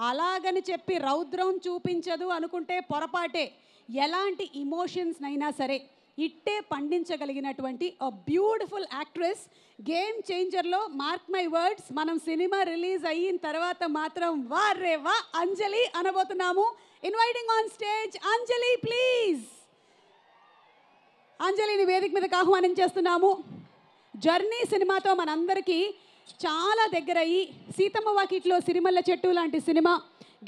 అలాగని చెప్పి రౌద్రం చూపించదు అనుకుంటే పొరపాటే. ఎలాంటి ఇమోషన్స్నైనా సరే ఇట్టే పండించగలిగినటువంటి అ బ్యూటిఫుల్ యాక్ట్రెస్. గేమ్ చేంజర్లో మార్క్ మై వర్డ్స్, మనం సినిమా రిలీజ్ అయిన తర్వాత మాత్రం వారే వా అంజలి అనబోతున్నాము. Inviting on stage Anjali, please. అంజలిని వేదిక మీదకి ఆహ్వానం చేస్తున్నాము. జర్నీ సినిమాతో మనందరికీ చాలా దగ్గరయ్యి సీతమ్మ వాకిట్లో సిరిమల్ల చెట్టు లాంటి సినిమా,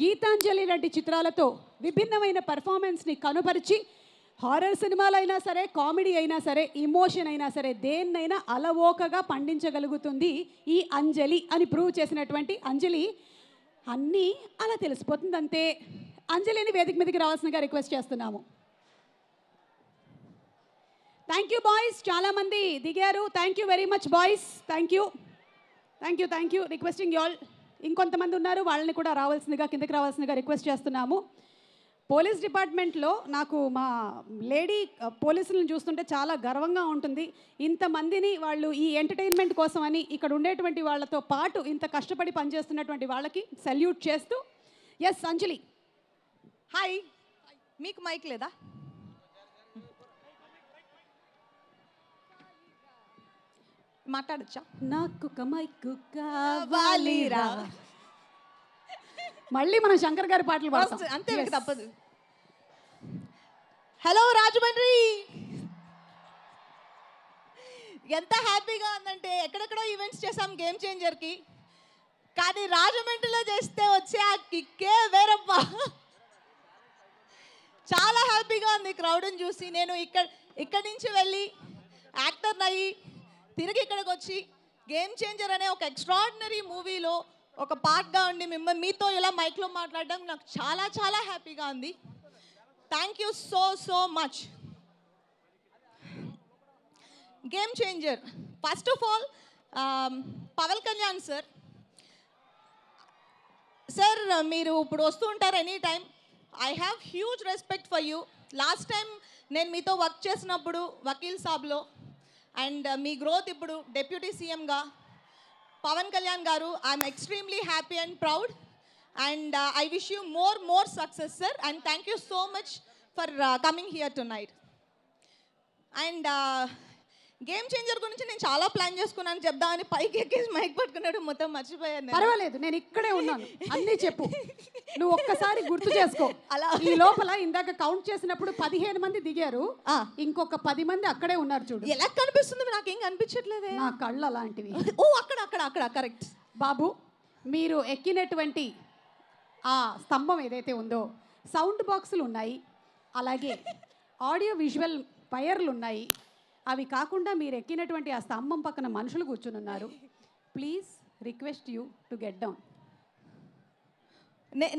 గీతాంజలి లాంటి చిత్రాలతో విభిన్నమైన పర్ఫార్మెన్స్ని కనుపరిచి హారర్ సినిమాలు అయినా సరే, కామెడీ అయినా సరే, ఇమోషన్ అయినా సరే, దేన్నైనా అలవోకగా పండించగలుగుతుంది ఈ అంజలి అని ప్రూవ్ చేసినటువంటి అంజలి. అన్నీ అలా తెలిసిపోతుంది అంతే. అంజలిని వేదిక మీదకి రావాల్సిందిగా రిక్వెస్ట్ చేస్తున్నాము. థ్యాంక్ యూ బాయ్స్, చాలామంది దిగారు. Thank you very much boys, thank you thank you thank you. Requesting all, ఇంకొంతమంది ఉన్నారు, వాళ్ళని కూడా రావాల్సిందిగా, కిందకి రావాల్సిందిగా రిక్వెస్ట్ చేస్తున్నాము. పోలీస్ డిపార్ట్మెంట్లో నాకు మా లేడీ పోలీసులను చూస్తుంటే చాలా గర్వంగా ఉంటుంది. ఇంతమందిని వాళ్ళు ఈ ఎంటర్టైన్మెంట్ కోసం అని ఇక్కడ ఉండేటువంటి వాళ్ళతో పాటు ఇంత కష్టపడి పనిచేస్తున్నటువంటి వాళ్ళకి సెల్యూట్ చేస్తూ. ఎస్ అంజలి. హాయ్, మీకు మైక్ లేదా? మాట్లాడచ్చా? నాకు ఒక మైక్ కావాలిరా. మళ్ళీ మనం శంకర్ గారి పాటలు పాడతాం, అంతే, మీకు తప్పదు. హలో రాజమండ్రి, ఎంత హ్యాపీగా ఉందంటే ఎక్కడెక్కడో ఈవెంట్స్ చేసాం గేమ్ చేంజర్కి, కానీ రాజమండ్రిలో చేస్తే వచ్చే ఆ కిక్కే వేరప్ప. చాలా హ్యాపీగా ఉంది క్రౌడ్ని చూసి. నేను ఇక్కడి నుంచి వెళ్ళి యాక్టర్ని అయ్యి తిరిగి ఇక్కడికి వచ్చి గేమ్ చేంజర్ అనే ఒక ఎక్స్ట్రాడినరీ మూవీలో ఒక పార్ట్గా ఉండి మీతో ఇలా మైక్లో మాట్లాడడం నాకు చాలా చాలా హ్యాపీగా ఉంది. Thank you so so much. Game changer, first of all Pawan Kalyan sir, sir మీరు ఇప్పుడు వస్తూ ఉంటారు any time. I have huge respect for you. Last time నేను మీతో వర్క్ చేసినప్పుడు వకీల్ సాబ్లో, అండ్ మీ గ్రోత్ ఇప్పుడు డెప్యూటీ సీఎంగా. Pawan Kalyan garu, I'm extremely happy and proud, and I wish you more success, sir, and thank you so much for coming here tonight. And game changer గురించి నేను చాలా ప్లాన్ చేసుకున్నాను చెప్దామని, పైకి ఎక్కేసి మైక్ పట్టుకున్నాడు, మొత్తం మర్చిపోయాను. పర్వాలేదు, నేను ఇక్కడే ఉన్నాను, అన్నీ చెప్పు. నువ్వు ఒక్కసారి గుర్తు చేసుకో. అలా ఈ లోపల ఇందాక కౌంట్ చేసినప్పుడు 15 మంది దిగారు, ఇంకొక 10 మంది అక్కడే ఉన్నారు చూడు. ఎలా కనిపిస్తుంది? నాకేం కనిపించట్లేదే. నా కళ్ళు అలాంటివి. ఓ అక్కడ అక్కడ అక్కడ కరెక్ట్. బాబు, మీరు ఎక్కినటువంటి ఆ స్తంభం ఏదైతే ఉందో, సౌండ్ బాక్సులు ఉన్నాయి, అలాగే ఆడియో విజువల్ వైర్లు ఉన్నాయి. అవి కాకుండా మీరు ఎక్కినటువంటి ఆ స్తంభం పక్కన మనుషులు కూర్చుని ఉన్నారు. Please request you to get down.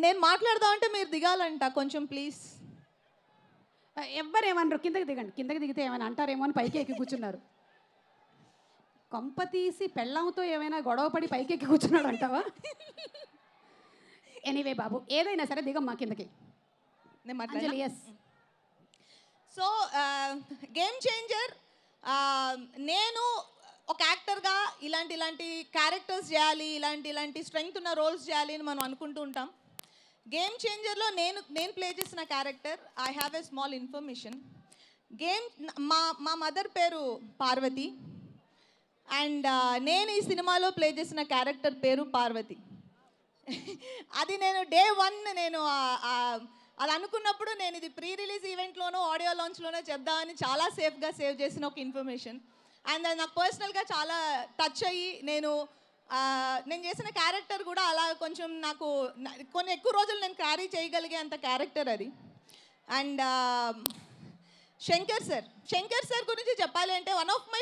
నేను మాట్లాడదామంటే మీరు దిగాలంట కొంచెం, ప్లీజ్. ఎవ్వరేమన్నారు, కిందకి దిగండి. కిందకి దిగితే ఏమైనా అంటారేమో అని పైకి ఎక్కి కూర్చున్నారు. కొంప తీసి పెళ్ళంతో ఏమైనా గొడవ పడి పైకి ఎక్కి కూర్చున్నాడు అంటావా? ఎనీవే బాబు, ఏదైనా సరే దిగమ్మా కిందకి. అంజలి, ఎస్. సో గేమ్ చేంజర్, నేను ఒక యాక్టర్గా ఇలాంటి క్యారెక్టర్స్ చేయాలి, ఇలాంటి స్ట్రెంగ్త్ ఉన్న రోల్స్ చేయాలి అని మనం అనుకుంటూ ఉంటాం. గేమ్ చేంజర్లో నేను ప్లే చేసిన character, I have a small information. మా మదర్ పేరు పార్వతి, అండ్ నేను ఈ సినిమాలో ప్లే చేసిన క్యారెక్టర్ పేరు పార్వతి. అది నేను డే 1 నేను అది అనుకున్నప్పుడు నేను ఇది ప్రీ రిలీజ్ ఈవెంట్లోనో ఆడియో లాంచ్లోనో చెప్దామని చాలా సేఫ్గా సేవ్ చేసిన ఒక ఇన్ఫర్మేషన్. అండ్ అది నాకు పర్సనల్గా చాలా టచ్ అయ్యి నేను చేసిన క్యారెక్టర్ కూడా అలా కొంచెం నాకు కొన్ని ఎక్కువ రోజులు నేను క్యారీ చేయగలిగే అంత క్యారెక్టర్ అది. అండ్ శంకర్ సార్ గురించి చెప్పాలి అంటే వన్ ఆఫ్ మై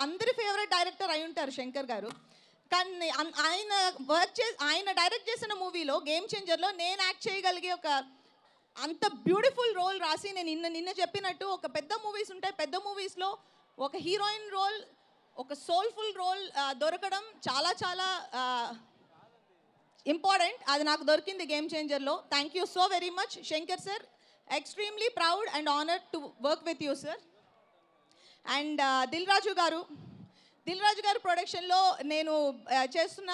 అందరి ఫేవరెట్ డైరెక్టర్ అయి ఉంటారు శంకర్ గారు. కానీ ఆయన డైరెక్ట్ చేసిన మూవీలో గేమ్ చేంజర్లో నేను యాక్ట్ చేయగలిగే ఒక అంత బ్యూటిఫుల్ రోల్ రాసి, నేను నిన్న చెప్పినట్టు ఒక పెద్ద మూవీస్ ఉంటాయి, పెద్ద మూవీస్లో ఒక హీరోయిన్ రోల్, ఒక సోల్ఫుల్ రోల్ దొరకడం చాలా చాలా ఇంపార్టెంట్. అది నాకు దొరికింది గేమ్ చేంజర్లో. Thank you so very much Shankar sir. Extremely proud and honoured to work with you sir. And Dil Raju గారు ప్రొడక్షన్లో నేను చేస్తున్న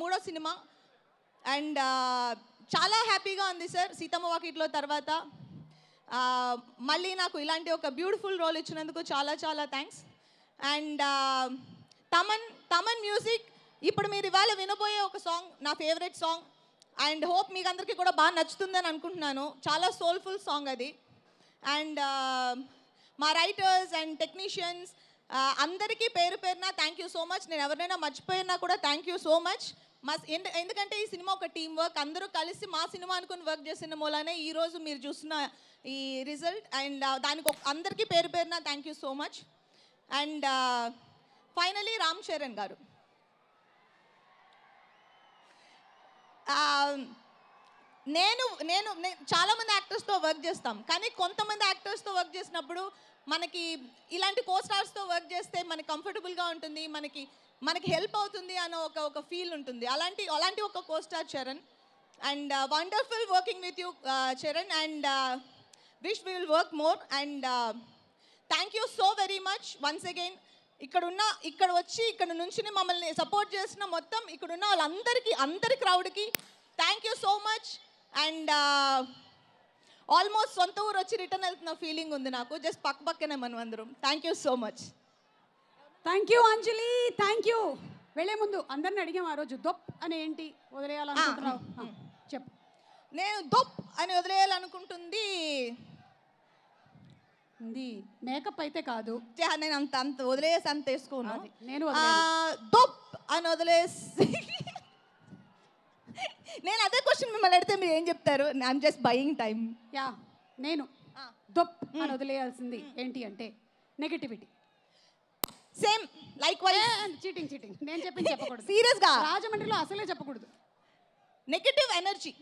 మూడో సినిమా, అండ్ చాలా హ్యాపీగా ఉంది సార్. సీతమ్మ వాకిట్లో తర్వాత మళ్ళీ నాకు ఇలాంటి ఒక బ్యూటిఫుల్ రోల్ ఇచ్చినందుకు చాలా చాలా థ్యాంక్స్. అండ్ తమన్ మ్యూజిక్, ఇప్పుడు మీరు ఇవాళ వినబోయే ఒక సాంగ్ నా ఫేవరెట్ సాంగ్, అండ్ హోప్ మీకు అందరికీ కూడా బాగా నచ్చుతుందని అనుకుంటున్నాను. చాలా సోల్ఫుల్ సాంగ్ అది. అండ్ మా రైటర్స్ అండ్ టెక్నీషియన్స్ అందరికీ పేరు పేరున థ్యాంక్ యూ సో మచ్. నేను ఎవరినైనా మర్చిపోయినా కూడా థ్యాంక్ యూ సో మచ్. ఎందుకంటే ఈ సినిమా ఒక టీం వర్క్, అందరూ కలిసి మా సినిమా అనుకుని వర్క్ చేసిన మూలానే ఈరోజు మీరు చూస్తున్న ఈ రిజల్ట్. అండ్ దానికి అందరికీ పేరు పేరున thank you so much. And finally Ram Charan గారు, నేను చాలామంది యాక్టర్స్తో వర్క్ చేస్తాం, కానీ కొంతమంది యాక్టర్స్తో వర్క్ చేసినప్పుడు మనకి ఇలాంటి కో స్టార్స్తో వర్క్ చేస్తే మనకి కంఫర్టబుల్గా ఉంటుంది, మనకి హెల్ప్ అవుతుంది అన్న ఒక ఫీల్ ఉంటుంది. అలాంటి ఒక co star Charan. And wonderful working with you Charan, and wish we will work more. And thank you so very much once again. ఇక్కడ వచ్చి ఇక్కడ నుంచి మమ్మల్ని సపోర్ట్ చేసిన మొత్తం ఇక్కడున్న వాళ్ళందరికీ, అందరి క్రౌడ్కి thank you so much. And almost సొంత ఊరు వచ్చి రిటర్న్ వెళ్తున్న ఫీలింగ్ ఉంది నాకు. జస్ట్ పక్కనే మనం అందరం. Thank you so much. Thank you Anjali, thank you. వెళ్ళే ముందు అందరిని అడిగాం ఆ రోజు దొప్ అని ఏంటి వదిలేయాలనుకుంటున్నావు చెప్పు. నేను దొప్ అని వదిలేయాలనుకుంటుంది మేకప్ అయితే కాదు, నేను అంత వదిలేసి అంత వేసుకున్నాను. నేను దొప్ అని వదిలేసి నేను అదే క్వశ్చన్ మిమ్మల్ని అడిగితే మీరు ఏం చెప్తారు? I'm just buying time. Yeah, నేను దొప్ అని వదిలేయాల్సింది ఏంటి అంటే negativity. Same like wise cheating నేను చెప్పకూడదు. సీరియస్గా రాజమండ్రిలో అసలే చెప్పకూడదు. Negative energy.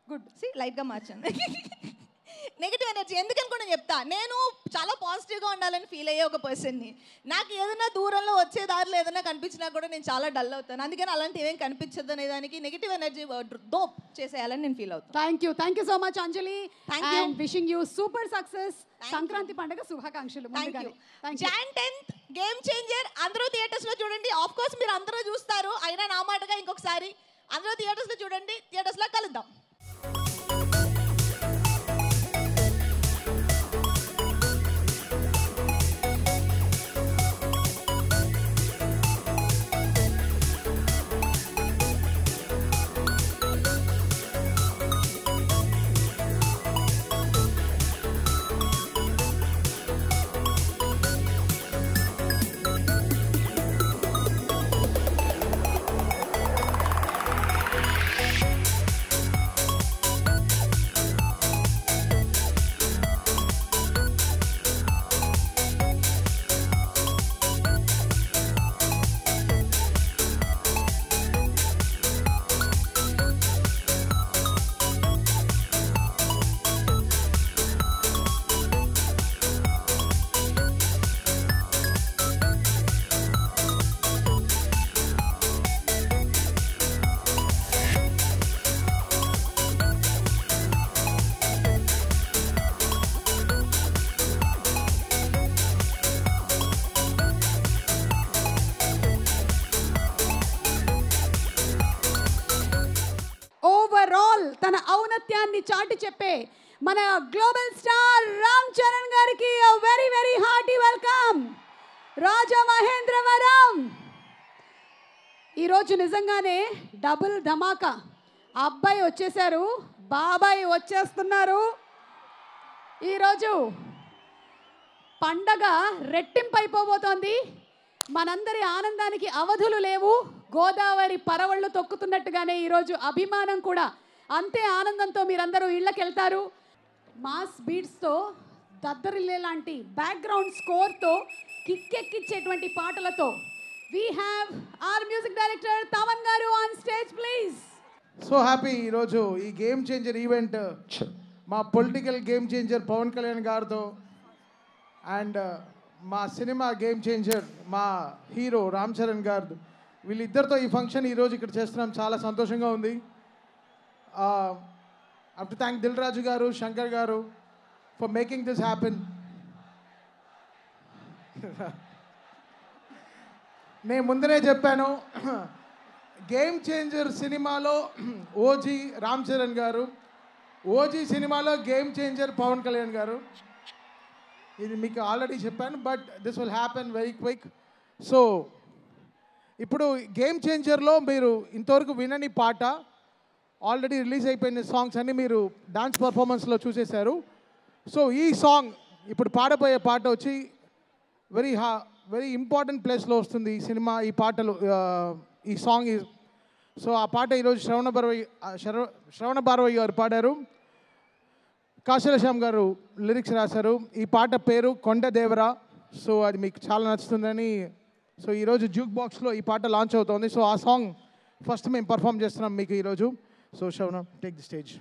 గుడ్, లైట్గా మార్చాను. నెగిటివ్ ఎనర్జీ ఎందుకని కూడా చెప్తా. నేను చాలా పాజిటివ్గా ఉండాలని ఫీల్ అయ్యే ఒక పర్సన్ని. నాకు ఏదైనా దూరంలో వచ్చే దారిలో ఏదైనా కనిపించినా కూడా నేను చాలా డల్ అవుతాను. అందుకని అలాంటివి ఏం కనిపించదు అనే దానికి నెగిటివ్ ఎనర్జీ దోప్ చేసేయాలని నేను ఫీల్ అవుతాను. Thank you so much Anjali. Wishing you super success. Sankranti పండుగ శుభాకాంక్షలు. జాన్ 10th గేమ్ చేంజర్ అందరూ థియేటర్స్లో చూడండి. ఆఫ్ కోర్స్ మీరు అందరూ చూస్తారు, అయినా నా మాటగా ఇంకొకసారి అందరూ థియేటర్స్లో చూడండి. థియేటర్స్లో కలుద్దాం. తన ఔన్నత్యాన్ని చాటి చెప్పే మన గ్లోబల్ స్టార్ రామ్ చరణ్ గారికి very very hearty welcome. Rajamahendravaram ఈరోజు నిజంగానే డబుల్ ధమాకా. అబ్బాయి వచ్చేసారు, బాబాయ్ వచ్చేస్తున్నారు. ఈరోజు పండగ రెట్టింపైపోబోతోంది. మనందరి ఆనందానికి అవధులు లేవు. గోదావరి పరవళ్ళు తొక్కుతున్నట్టుగానే ఈరోజు అభిమానం కూడా అంతే ఆనందంతో మీరందరూ ఇళ్ళకి వెళ్తారు. మాస్ బీట్స్తో దద్దరిల్లే లాంటి బ్యాక్గ్రౌండ్ స్కోర్తో కిక్కెక్కిచ్చేటువంటి పాటలతో we have our music director Thaman గారు on stage please. So happy ఈరోజు ఈ గేమ్ చేంజర్ ఈవెంట్ మా political game changer Pawan Kalyan గారితో అండ్ మా సినిమా గేమ్ చేంజర్ మా హీరో రామ్ చరణ్ గారు వీళ్ళిద్దరితో ఈ ఫంక్షన్ ఈరోజు ఇక్కడ చేస్తున్నాం. చాలా సంతోషంగా ఉంది. I have to thank Dil Raju garu, Shankar garu for making this happen. నేను ముందరే చెప్పాను, గేమ్ చేంజర్ సినిమాలో ఓజీ రామ్ చరణ్ గారు, ఓజీ సినిమాలో గేమ్ చేంజర్ పవన్ కళ్యాణ్ గారు. ఇది మీకు ఆల్రెడీ చెప్పాను, but this will happen very quick. So ఇప్పుడు గేమ్ చేంజర్లో మీరు ఇంతవరకు వినని పాట, ఆల్రెడీ రిలీజ్ అయిపోయిన సాంగ్స్ అన్నీ మీరు డాన్స్ పర్ఫార్మెన్స్లో చూసేశారు. సో ఈ సాంగ్ ఇప్పుడు పాడబోయే పాట వచ్చి వెరీ ఇంపార్టెంట్ ప్లేస్లో వస్తుంది ఈ సినిమా. ఈ పాటలు ఈ సాంగ్ సో ఆ పాట ఈరోజు శ్రవణ భారవయ్య గారు పాడారు. కాశల శ్యామ్ గారు లిరిక్స్ రాశారు. ఈ పాట పేరు కొండదేవరా. సో అది మీకు చాలా నచ్చుతుందని సో ఈరోజు జ్యూక్ బాక్స్లో ఈ పాట లాంచ్ అవుతోంది. సో ఆ సాంగ్ ఫస్ట్ మేము పర్ఫామ్ చేస్తున్నాం మీకు ఈరోజు. సో శ్రవణ, take the stage.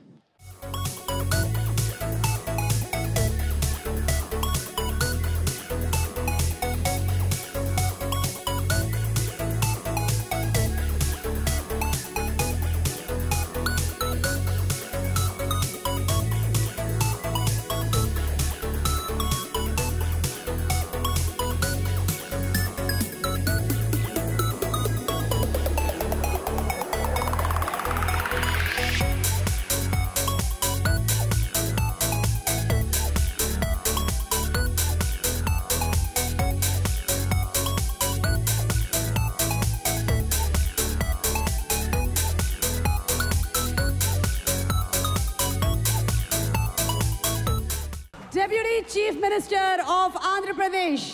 Deputy Chief Minister of Andhra Pradesh,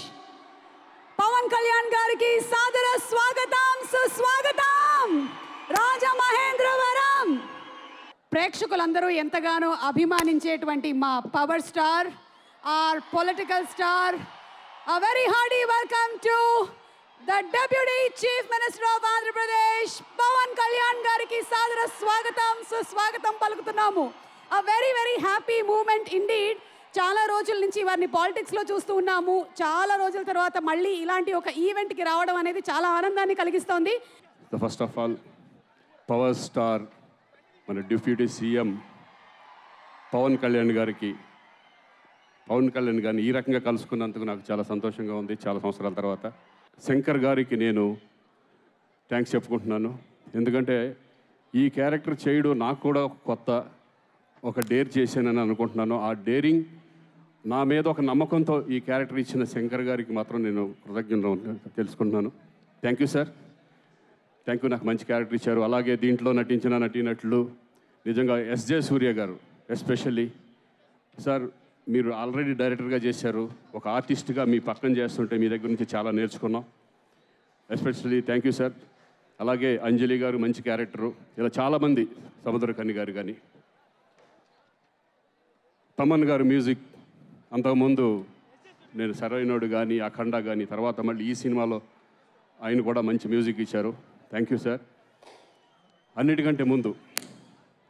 Pawan Kalyan gariki sadara swagatam suswagatam Rajamahendravaram. ప్రేక్షకులందరూ ఎంతగానో అభిమానించేటువంటి మా power star, our political star, a very hearty welcome to the Deputy Chief Minister of Andhra Pradesh, Pawan Kalyan gariki sadara swagatam suswagatam పలుకుతున్నాము. A very very happy moment indeed. చాలా రోజుల నుంచి వారిని పాలిటిక్స్లో చూస్తూ ఉన్నాము. చాలా రోజుల తర్వాత మళ్ళీ ఇలాంటి ఒక ఈవెంట్కి రావడం అనేది చాలా ఆనందాన్ని కలిగిస్తోంది. First of all power star మన డిప్యూటీ సీఎం పవన్ కళ్యాణ్ గారిని ఈ రకంగా కలుసుకున్నందుకు నాకు చాలా సంతోషంగా ఉంది. చాలా సంవత్సరాల తర్వాత శంకర్ గారికి నేను థ్యాంక్స్ చెప్పుకుంటున్నాను. ఎందుకంటే ఈ క్యారెక్టర్ చేయడం నాకు కూడా కొత్త, ఒక డేర్ చేశానని అనుకుంటున్నాను. ఆ డేరింగ్ నా మీద ఒక నమ్మకంతో ఈ క్యారెక్టర్ ఇచ్చిన శంకర్ గారికి మాత్రం నేను కృతజ్ఞత తెలుసుకుంటున్నాను. Thank you sir, thank you. నాకు మంచి క్యారెక్టర్ ఇచ్చారు. అలాగే దీంట్లో నటించిన నటీనటులు నిజంగా ఎస్జే సూర్య గారు ఎస్పెషల్లీ సార్, మీరు ఆల్రెడీ డైరెక్టర్గా చేశారు, ఒక ఆర్టిస్ట్గా మీ పక్కన చేస్తుంటే మీ దగ్గర నుంచి చాలా నేర్చుకున్నాం. Especially thank you sir. అలాగే అంజలి గారు మంచి క్యారెక్టరు, ఇలా చాలామంది, సముద్రకని గారు కానీ, తమన్ గారు మ్యూజిక్, అంతకుముందు నేను సరైనోడు కానీ అఖండ కానీ, తర్వాత మళ్ళీ ఈ సినిమాలో ఆయన కూడా మంచి మ్యూజిక్ ఇచ్చారు. Thank you sir. అన్నిటికంటే ముందు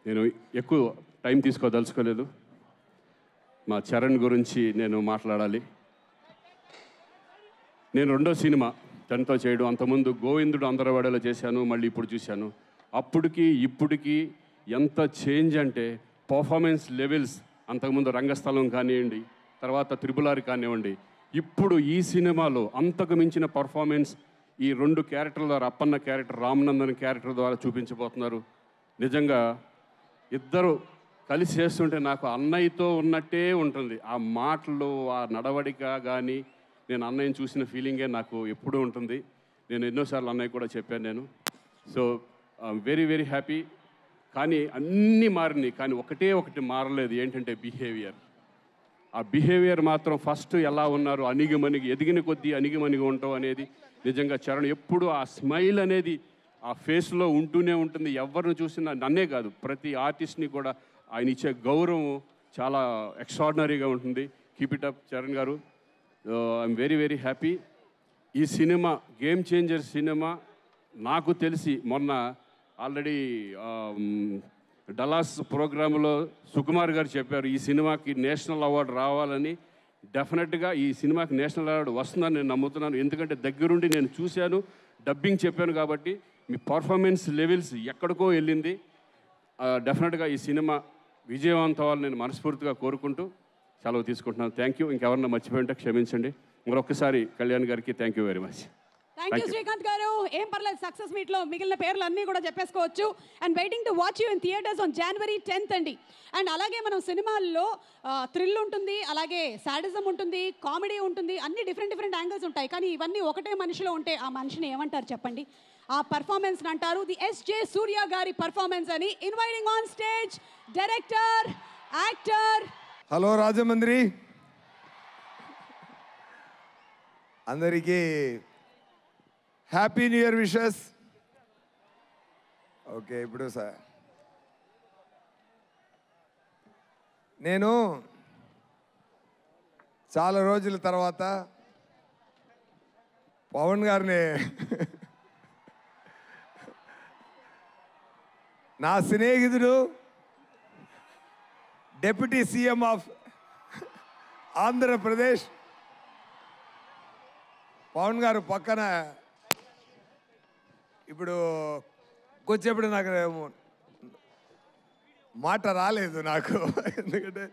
నేను ఎక్కువ టైం తీసుకోదలుచుకోలేదు, మా చరణ్ గురించి నేను మాట్లాడాలి. నేను రెండో సినిమా తనతో చేయడం, అంతకుముందు గోవిందుడు అందరవాడలో చేశాను, మళ్ళీ ఇప్పుడు చూశాను. అప్పటికి ఇప్పటికీ ఎంత చేంజ్ అంటే పర్ఫార్మెన్స్ లెవెల్స్, అంతకుముందు రంగస్థలం కానివ్వండి, తర్వాత త్రిపులారి కానివ్వండి, ఇప్పుడు ఈ సినిమాలో అంతకు మించిన పర్ఫార్మెన్స్ ఈ రెండు క్యారెక్టర్ల ద్వారా, అప్పన్న క్యారెక్టర్, రామనందన్ క్యారెక్టర్ ద్వారా చూపించబోతున్నారు. నిజంగా ఇద్దరు కలిసి చేస్తుంటే నాకు అన్నయ్యతో ఉన్నట్టే ఉంటుంది. ఆ మాటలు, ఆ నడవడిక కానీ, నేను అన్నయ్యని చూసిన ఫీలింగే నాకు ఎప్పుడూ ఉంటుంది. నేను ఎన్నోసార్లు అన్నయ్య కూడా చెప్పాను నేను. So very very happy. కానీ అన్నీ మారినాయి, కానీ ఒకటి మారలేదు. ఏంటంటే బిహేవియర్. ఆ బిహేవియర్ మాత్రం ఫస్ట్ ఎలా ఉన్నారు, అణిగిమణిగి, ఎదిగిన కొద్దీ అణిగిమణిగి ఉంటాం అనేది నిజంగా చరణ్ ఎప్పుడు ఆ స్మైల్ అనేది ఆ ఫేస్లో ఉంటూనే ఉంటుంది. ఎవరిని చూసినా, నన్నే కాదు ప్రతి ఆర్టిస్ట్ని కూడా ఆయన ఇచ్చే గౌరవం చాలా ఎక్స్ట్రాడినరీగా ఉంటుంది. కీప్ ఇట్ అప్ చరణ్ గారు. I'm very very happy. ఈ సినిమా గేమ్ చేంజర్ సినిమా. నాకు తెలిసి మొన్న ఆల్రెడీ డలాస్ ప్రోగ్రాంలో సుకుమార్ గారు చెప్పారు ఈ సినిమాకి నేషనల్ అవార్డు రావాలని. డెఫినెట్గా ఈ సినిమాకి నేషనల్ అవార్డు వస్తుందని నేను నమ్ముతున్నాను. ఎందుకంటే దగ్గరుండి నేను చూశాను, డబ్బింగ్ చెప్పాను కాబట్టి. మీ పర్ఫార్మెన్స్ లెవెల్స్ ఎక్కడికో వెళ్ళింది. డెఫినెట్గా ఈ సినిమా విజయవంతం అవ్వాలని నేను మనస్ఫూర్తిగా కోరుకుంటూ సెలవు తీసుకుంటున్నాను. Thank you. ఇంకెవరన్నా మర్చిపోయింటే క్షమించండి. మరొకసారి కళ్యాణ్ గారికి thank you very much. Thank you Srikanth గారు. ఏం పర్లేదు, సక్సెస్ మీట్లో మిగిలిన పేర్లు అన్నీ కూడా చెప్పేసుకోవచ్చు. And waiting to watch you in theatres on January 10th అండి. అండ్ అలాగే మనం సినిమాల్లో థ్రిల్ ఉంటుంది, అలాగే సాడిజం ఉంటుంది, కామెడీ ఉంటుంది, అన్ని డిఫరెంట్ యాంగిల్స్ ఉంటాయి. కానీ ఇవన్నీ ఒకటే మనిషిలో ఉంటే ఆ మనిషిని ఏమంటారు చెప్పండి? ఆ పర్ఫార్మెన్స్ అంటారు ది ఎస్జే సూర్య గారి పర్ఫార్మెన్స్ అని. Inviting on stage director, actor. Hello Rajahmundry అందరికీ happy new year wishes. Okay ఇప్పుడు సార్ నేను చాలా రోజుల తర్వాత పవన్ గారిని నా స్నేహితుడు deputy CM of Andhra Pradesh Pawan గారు పక్కన ఇప్పుడు కొంచెప్పుడు నాకు మాట రాలేదు నాకు, ఎందుకంటే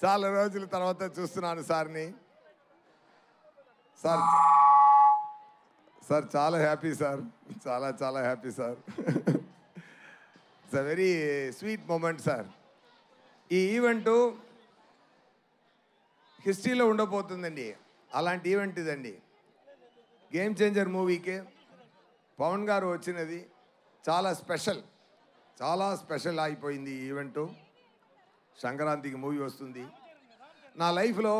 చాలా రోజుల తర్వాత చూస్తున్నాను సార్ని. సార్ సార్ చాలా హ్యాపీ సార్, చాలా చాలా happy sir. It's a very sweet moment sir. ఈ ఈవెంటు హిస్టరీలో ఉండబోతుందండి. అలాంటి ఈవెంట్ ఇదండి. గేమ్ చేంజర్ మూవీకి పవన్ గారు వచ్చినది చాలా స్పెషల్, చాలా స్పెషల్ అయిపోయింది ఈ ఈవెంటు. సంక్రాంతికి మూవీ వస్తుంది. నా లైఫ్లో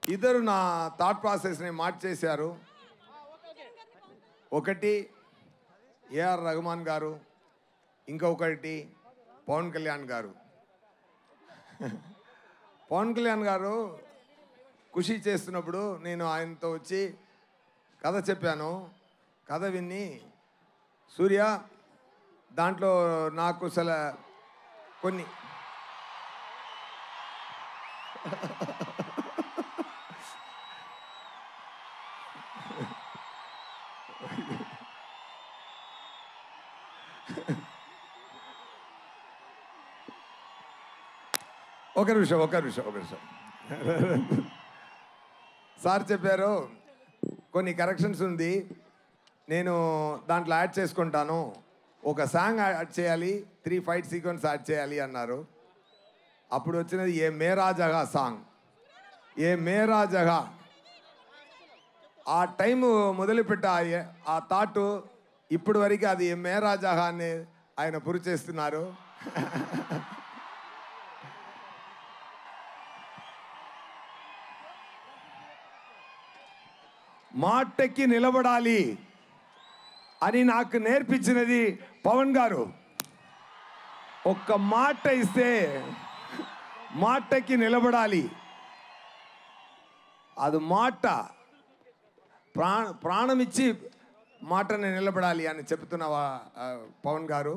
ఇద్దరు నా థాట్ ప్రాసెస్ని మార్చేశారు. ఒకటి ఏఆర్ రెహమాన్ గారు, ఇంకొకటి పవన్ కళ్యాణ్ గారు. పవన్ కళ్యాణ్ గారు ఖుషి చేస్తున్నప్పుడు నేను ఆయనతో వచ్చి కథ చెప్పాను. కథ విని సూర్య దాంట్లో నాకు అసలు కొన్ని ఒక నిమిషం సార్ చెప్పారు కొన్ని కరెక్షన్స్ ఉంది, నేను దాంట్లో యాడ్ చేసుకుంటాను, ఒక సాంగ్ యాడ్ చేయాలి, 3 ఫైట్ సీక్వెన్స్ యాడ్ చేయాలి అన్నారు. అప్పుడు వచ్చినది ఏ మేరా జగా సాంగ్. ఏ మేరా జగా ఆ టైము మొదలుపెట్ట ఆ థాట్ ఇప్పుడు వరకు అది ఏ మేరా జగా అని ఆయన పురి చేస్తున్నారు. మాటకి నిలబడాలి అని నాకు నేర్పించినది పవన్ గారు. ఒక్క మాట ఇస్తే మాటకి నిలబడాలి. అది మాట ప్రాణమిచ్చి మాటని నిలబడాలి అని చెప్తున్న పవన్ గారు.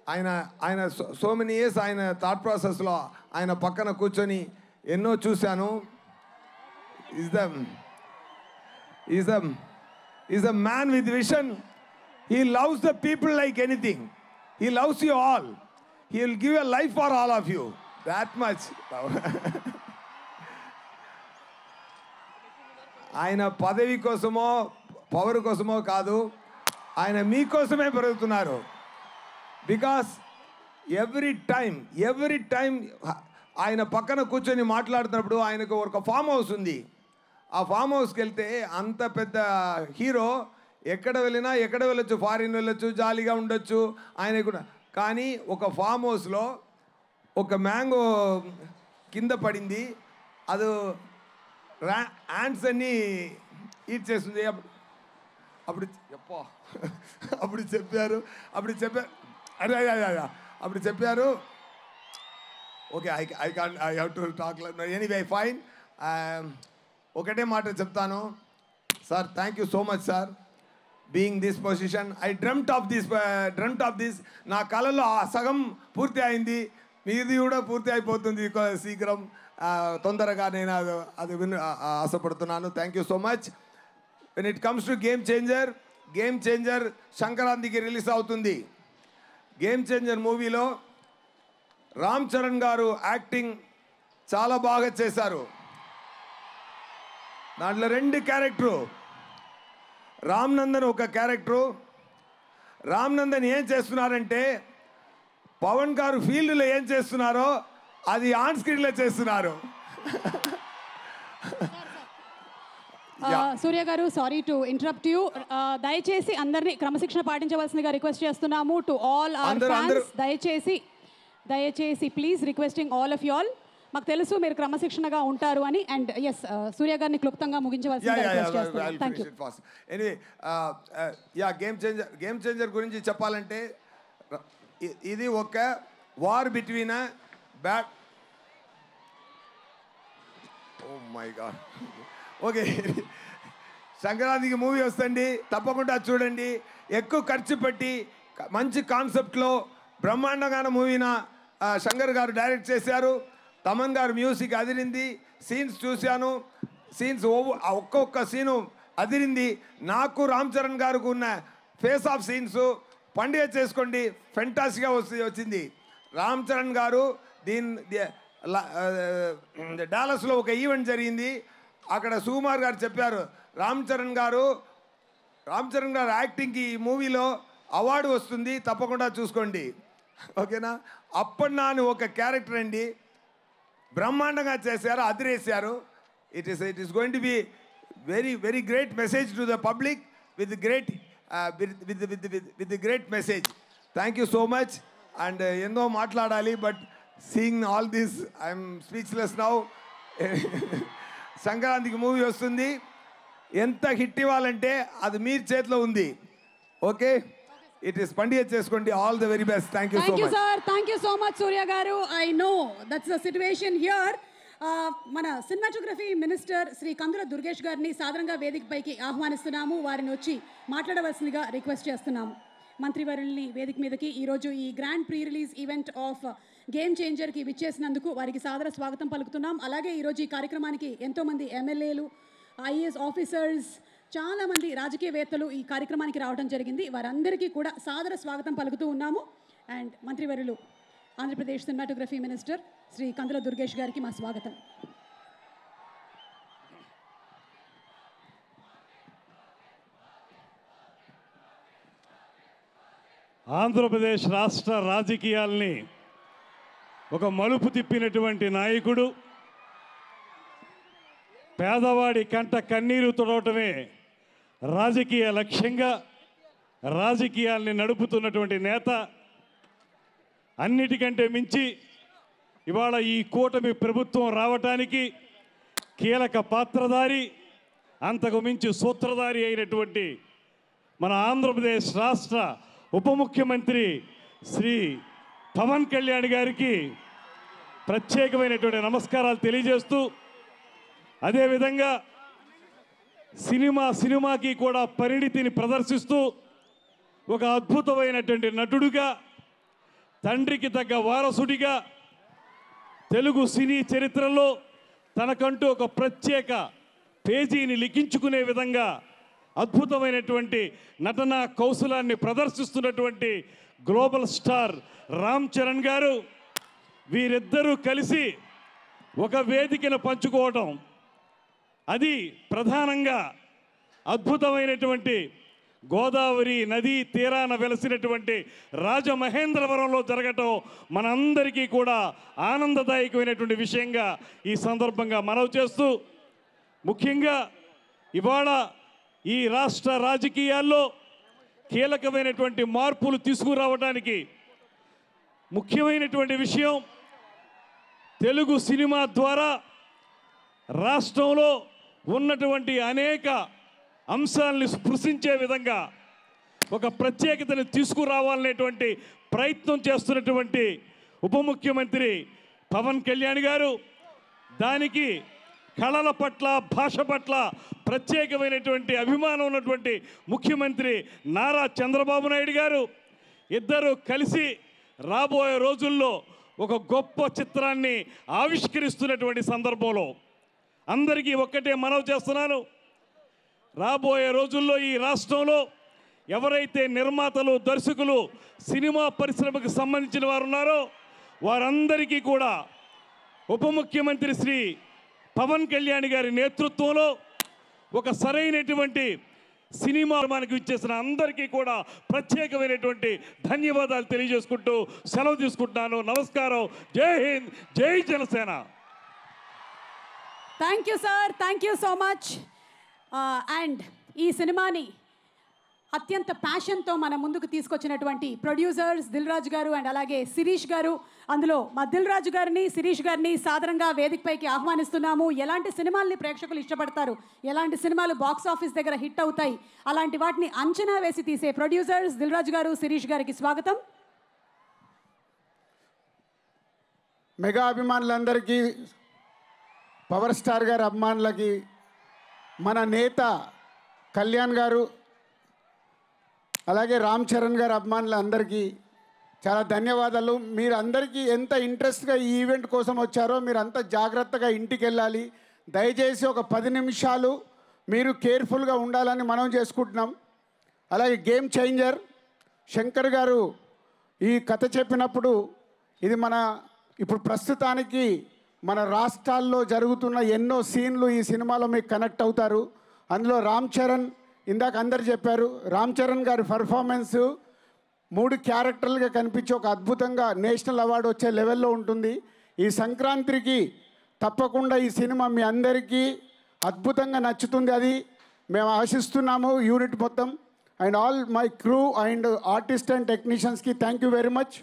ఆయన సో మెనీ ఇయర్స్ ఆయన థాట్ ప్రాసెస్లో ఆయన పక్కన కూర్చొని ఎన్నో చూశాను. He's a man with vision. He loves the people like anything. He loves you all. He will give a life for all of you. That much. ఆయన పదవి కోసమో పవర్ కోసమో కాదు, ఆయన మీకోసమే పెరుగుతున్నారు. బికాస్ ఎవ్రీ టైం ఆయన పక్కన కూర్చొని మాట్లాడుతున్నప్పుడు ఆయనకు ఒక ఫామ్ హౌస్ ఉంది. ఆ ఫామ్ హౌస్కి వెళ్తే అంత పెద్ద హీరో ఎక్కడ వెళ్ళొచ్చు, ఫారిన్ వెళ్ళొచ్చు, జాలీగా ఉండొచ్చు ఆయనకు. కానీ ఒక ఫామ్ హౌస్లో ఒక మ్యాంగో కింద పడింది, అది యాంట్స్ అన్నీ ఈట్ చేస్తుంది. అప్పుడు చెప్పారు okay I have to talk anyway fine. ఒకటే మాట చెప్తాను sir, thank you so much sir being this position. I dreamt of this. నా కళలో ఆ సగం పూర్తి అయింది, మీది కూడా పూర్తి అయిపోతుంది శీఘ్రం, తొందరగా. నేను అది ఆశపడుతున్నాను. Thank you so much. When it comes to game changer సంక్రాంతికి రిలీజ్ అవుతుంది. గేమ్ చేంజర్ మూవీలో రామ్ చరణ్ గారు యాక్టింగ్ చాలా బాగా చేశారు. దాంట్లో 2 క్యారెక్టరు. రామ్ నందన్ ఒక క్యారెక్టరు. రామ్ నందన్ ఏం చేస్తున్నారంటే పవన్ గారు ఫీల్డ్లో ఏం చేస్తున్నారో అది ఆన్ స్క్రీన్లో చేస్తున్నారు. సూర్య గారు, సారీ టు ఇంటరప్ట్ యూ. దయచేసి అందరినీ క్రమశిక్షణ పాటించవలసిందిగా రిక్వెస్ట్ చేస్తున్నాము. టు ఆల్ అవర్ ఫ్యాన్స్, దయచేసి please requesting all of you all మాకు తెలుసు మీరు క్రమశిక్షణగా ఉంటారు అని. అండ్ ఎస్, సూర్య గారిని క్లుప్తంగా ముగించవలసిందిగా రిక్వెస్ట్ చేస్తున్నాను. Thank you. Anyway game changer గురించి చెప్పాలంటే ఇది ఒక war between bat. Oh my God. Okay, సంక్రాంతికి మూవీ వస్తుంది, తప్పకుండా చూడండి. ఎక్కువ ఖర్చు పెట్టి మంచి కాన్సెప్ట్లో బ్రహ్మాండంగా మూవీన శంకర్ గారు డైరెక్ట్ చేశారు. తమన్ గారు మ్యూజిక్ అదిరింది. సీన్స్ చూశాను, సీన్స్ ఒక్కొక్క సీను అదిరింది. నాకు రామ్ చరణ్ గారికి ఉన్న ఫేస్ ఆఫ్ సీన్స్ పండుగ చేసుకోండి, ఫెంటాస్టిక్గా వచ్చింది. రామ్ చరణ్ గారు డాలస్లో ఒక ఈవెంట్ జరిగింది. అక్కడ సుకుమార్ గారు చెప్పారు, రామ్ చరణ్ గారు యాక్టింగ్కి ఈ మూవీలో అవార్డు వస్తుంది, తప్పకుండా చూసుకోండి. ఓకేనా? అప్పటి నాని ఒక క్యారెక్టర్ అండి, బ్రహ్మాండంగా చేశారు, అదిరేశారు. It is going to be very great message to the public with great message. Thank you so much. And ఎన్నో మాట్లాడాలి, but seeing all this I'm speechless now. సంక్రాంతికి మూవీ వస్తుంది, ఎంత హిట్ ఇవ్వాలంటే అది మీ చేతిలో ఉంది. ఓకే, ఇట్ ఈస్ పండుగ చేసుకోండి. All the very best. Thank you so much sir. Thank you so much Surya గారు. I know that's the situation here. మన సినిమాటోగ్రఫీ మినిస్టర్ శ్రీ కందుల దుర్గేష్ గారిని సాధారణంగా వేదికపైకి ఆహ్వానిస్తున్నాము. వారిని వచ్చి మాట్లాడవలసిందిగా రిక్వెస్ట్ చేస్తున్నాము. మంత్రివర్యుల్ని వేదిక మీదకి ఈరోజు ఈ grand pre release event of game చేంజర్కి విచ్చేసినందుకు వారికి సాదర స్వాగతం పలుకుతున్నాం. అలాగే ఈరోజు ఈ కార్యక్రమానికి ఎంతోమంది ఎమ్మెల్యేలు, ఐఏఎస్ ఆఫీసర్స్, చాలామంది రాజకీయవేత్తలు ఈ కార్యక్రమానికి రావడం జరిగింది. వారందరికీ కూడా సాదర స్వాగతం పలుకుతూ ఉన్నాము. అండ్ మంత్రివర్యులు ఆంధ్రప్రదేశ్ సినిమాటోగ్రఫీ మినిస్టర్ శ్రీ కందుల దుర్గేష్ గారికి మా స్వాగతం. ఆంధ్రప్రదేశ్ రాష్ట్ర రాజకీయాల్ని ఒక మలుపు తిప్పినటువంటి నాయకుడు, పేదవాడి కంట కన్నీరు తుడవటమే రాజకీయ లక్ష్యంగా రాజకీయాల్ని నడుపుతున్నటువంటి నేత, అన్నిటికంటే మించి ఇవాళ ఈ కూటమి ప్రభుత్వం రావటానికి కీలక పాత్రధారి, అంతకు మించి సూత్రధారి అయినటువంటి మన ఆంధ్రప్రదేశ్ రాష్ట్ర ఉప ముఖ్యమంత్రి శ్రీ పవన్ కళ్యాణ్ గారికి ప్రత్యేకమైనటువంటి నమస్కారాలు తెలియజేస్తూ, అదేవిధంగా సినిమాకి కూడా పరిణితిని ప్రదర్శిస్తూ ఒక అద్భుతమైనటువంటి నటుడుగా, తండ్రికి తగ్గ వారసుడిగా తెలుగు సినీ చరిత్రలో తనకంటూ ఒక ప్రత్యేక పేజీని లిఖించుకునే విధంగా అద్భుతమైనటువంటి నటనా కౌశలాన్ని ప్రదర్శిస్తున్నటువంటి గ్లోబల్ స్టార్ రామ్ చరణ్ గారు, వీరిద్దరూ కలిసి ఒక వేదికను పంచుకోవటం, అది ప్రధానంగా అద్భుతమైనటువంటి గోదావరి నదీ తీరాన వెలసినటువంటి రాజమహేంద్రవరంలో జరగటం మనందరికీ కూడా ఆనందదాయకమైనటువంటి విషయంగా ఈ సందర్భంగా మనవి చేస్తూ, ముఖ్యంగా ఇవాళ ఈ రాష్ట్ర రాజకీయాల్లో కీలకమైనటువంటి మార్పులు తీసుకురావడానికి ముఖ్యమైనటువంటి విషయం, తెలుగు సినిమా ద్వారా రాష్ట్రంలో ఉన్నటువంటి అనేక అంశాలని స్పృశించే విధంగా ఒక ప్రత్యేకతను తీసుకురావాలనేటువంటి ప్రయత్నం చేస్తున్నటువంటి ఉప ముఖ్యమంత్రి పవన్ కళ్యాణ్ గారు, దానికి కళల పట్ల, భాష పట్ల ప్రత్యేకమైనటువంటి అభిమానం ఉన్నటువంటి ముఖ్యమంత్రి నారా చంద్రబాబు నాయుడు గారు, ఇద్దరు కలిసి రాబోయే రోజుల్లో ఒక గొప్ప చిత్రాన్ని ఆవిష్కరిస్తున్నటువంటి సందర్భంలో అందరికీ ఒక్కటే మనవి చేస్తున్నాను. రాబోయే రోజుల్లో ఈ రాష్ట్రంలో ఎవరైతే నిర్మాతలు, దర్శకులు, సినిమా పరిశ్రమకు సంబంధించిన వారు ఉన్నారో వారందరికీ కూడా ఉప ముఖ్యమంత్రి శ్రీ పవన్ కళ్యాణ్ గారి నేతృత్వంలో ఒక సరైనటువంటి సినిమా మనకు ఇచ్చేసిన అందరికీ కూడా ప్రత్యేకమైనటువంటి ధన్యవాదాలు తెలియజేసుకుంటూ సెలవు తీసుకుంటున్నాను. నమస్కారం. జై హింద్, జై Janasena. Thank you sir, thank you so much. And ఈ సినిమాని అత్యంత ప్యాషన్తో మన ముందుకు తీసుకొచ్చినటువంటి ప్రొడ్యూసర్స్ దిల్ రాజు గారు అండ్ అలాగే శిరీష్ గారు. అందులో మా దిల్ రాజు గారిని, శిరీష్ గారిని సాదరంగా వేదికపైకి ఆహ్వానిస్తున్నాము. ఎలాంటి సినిమాల్ని ప్రేక్షకులు ఇష్టపడతారు, ఎలాంటి సినిమాలు బాక్స్ ఆఫీస్ దగ్గర హిట్ అవుతాయి, అలాంటి వాటిని అంచనా వేసి తీసే ప్రొడ్యూసర్స్ దిల్ రాజు గారు, శిరీష్ గారికి స్వాగతం. మెగా అభిమానులందరికీ, పవర్ స్టార్ గారి అభిమానులకి, మన నేత కళ్యాణ్ గారు అలాగే రామ్ చరణ్ గారి అభిమానులందరికీ చాలా ధన్యవాదాలు. మీరు అందరికీ ఎంత ఇంట్రెస్ట్గా ఈ ఈవెంట్ కోసం వచ్చారో మీరు అంత జాగ్రత్తగా ఇంటికి వెళ్ళాలి. దయచేసి ఒక 10 నిమిషాలు మీరు కేర్ఫుల్గా ఉండాలని మనం చేసుకుంటున్నాం. అలాగే గేమ్ చేంజర్ శంకర్ గారు ఈ కథ చెప్పినప్పుడు ఇది ఇప్పుడు ప్రస్తుతానికి మన రాష్ట్రాల్లో జరుగుతున్న ఎన్నో సీన్లు ఈ సినిమాలో మీకు కనెక్ట్ అవుతారు. అందులో రామ్ చరణ్, ఇందాక అందరు చెప్పారు, రామ్ చరణ్ గారి పర్ఫార్మెన్స్ 3 క్యారెక్టర్లుగా కనిపించి ఒక అద్భుతంగా నేషనల్ అవార్డు వచ్చే లెవెల్లో ఉంటుంది. ఈ సంక్రాంతికి తప్పకుండా ఈ సినిమా మీ అందరికీ అద్భుతంగా నచ్చుతుంది, అది మేము ఆశిస్తున్నాము. యూనిట్ మొత్తం and all my crew and artist and టెక్నీషియన్స్కి థ్యాంక్ యూ వెరీ మచ్.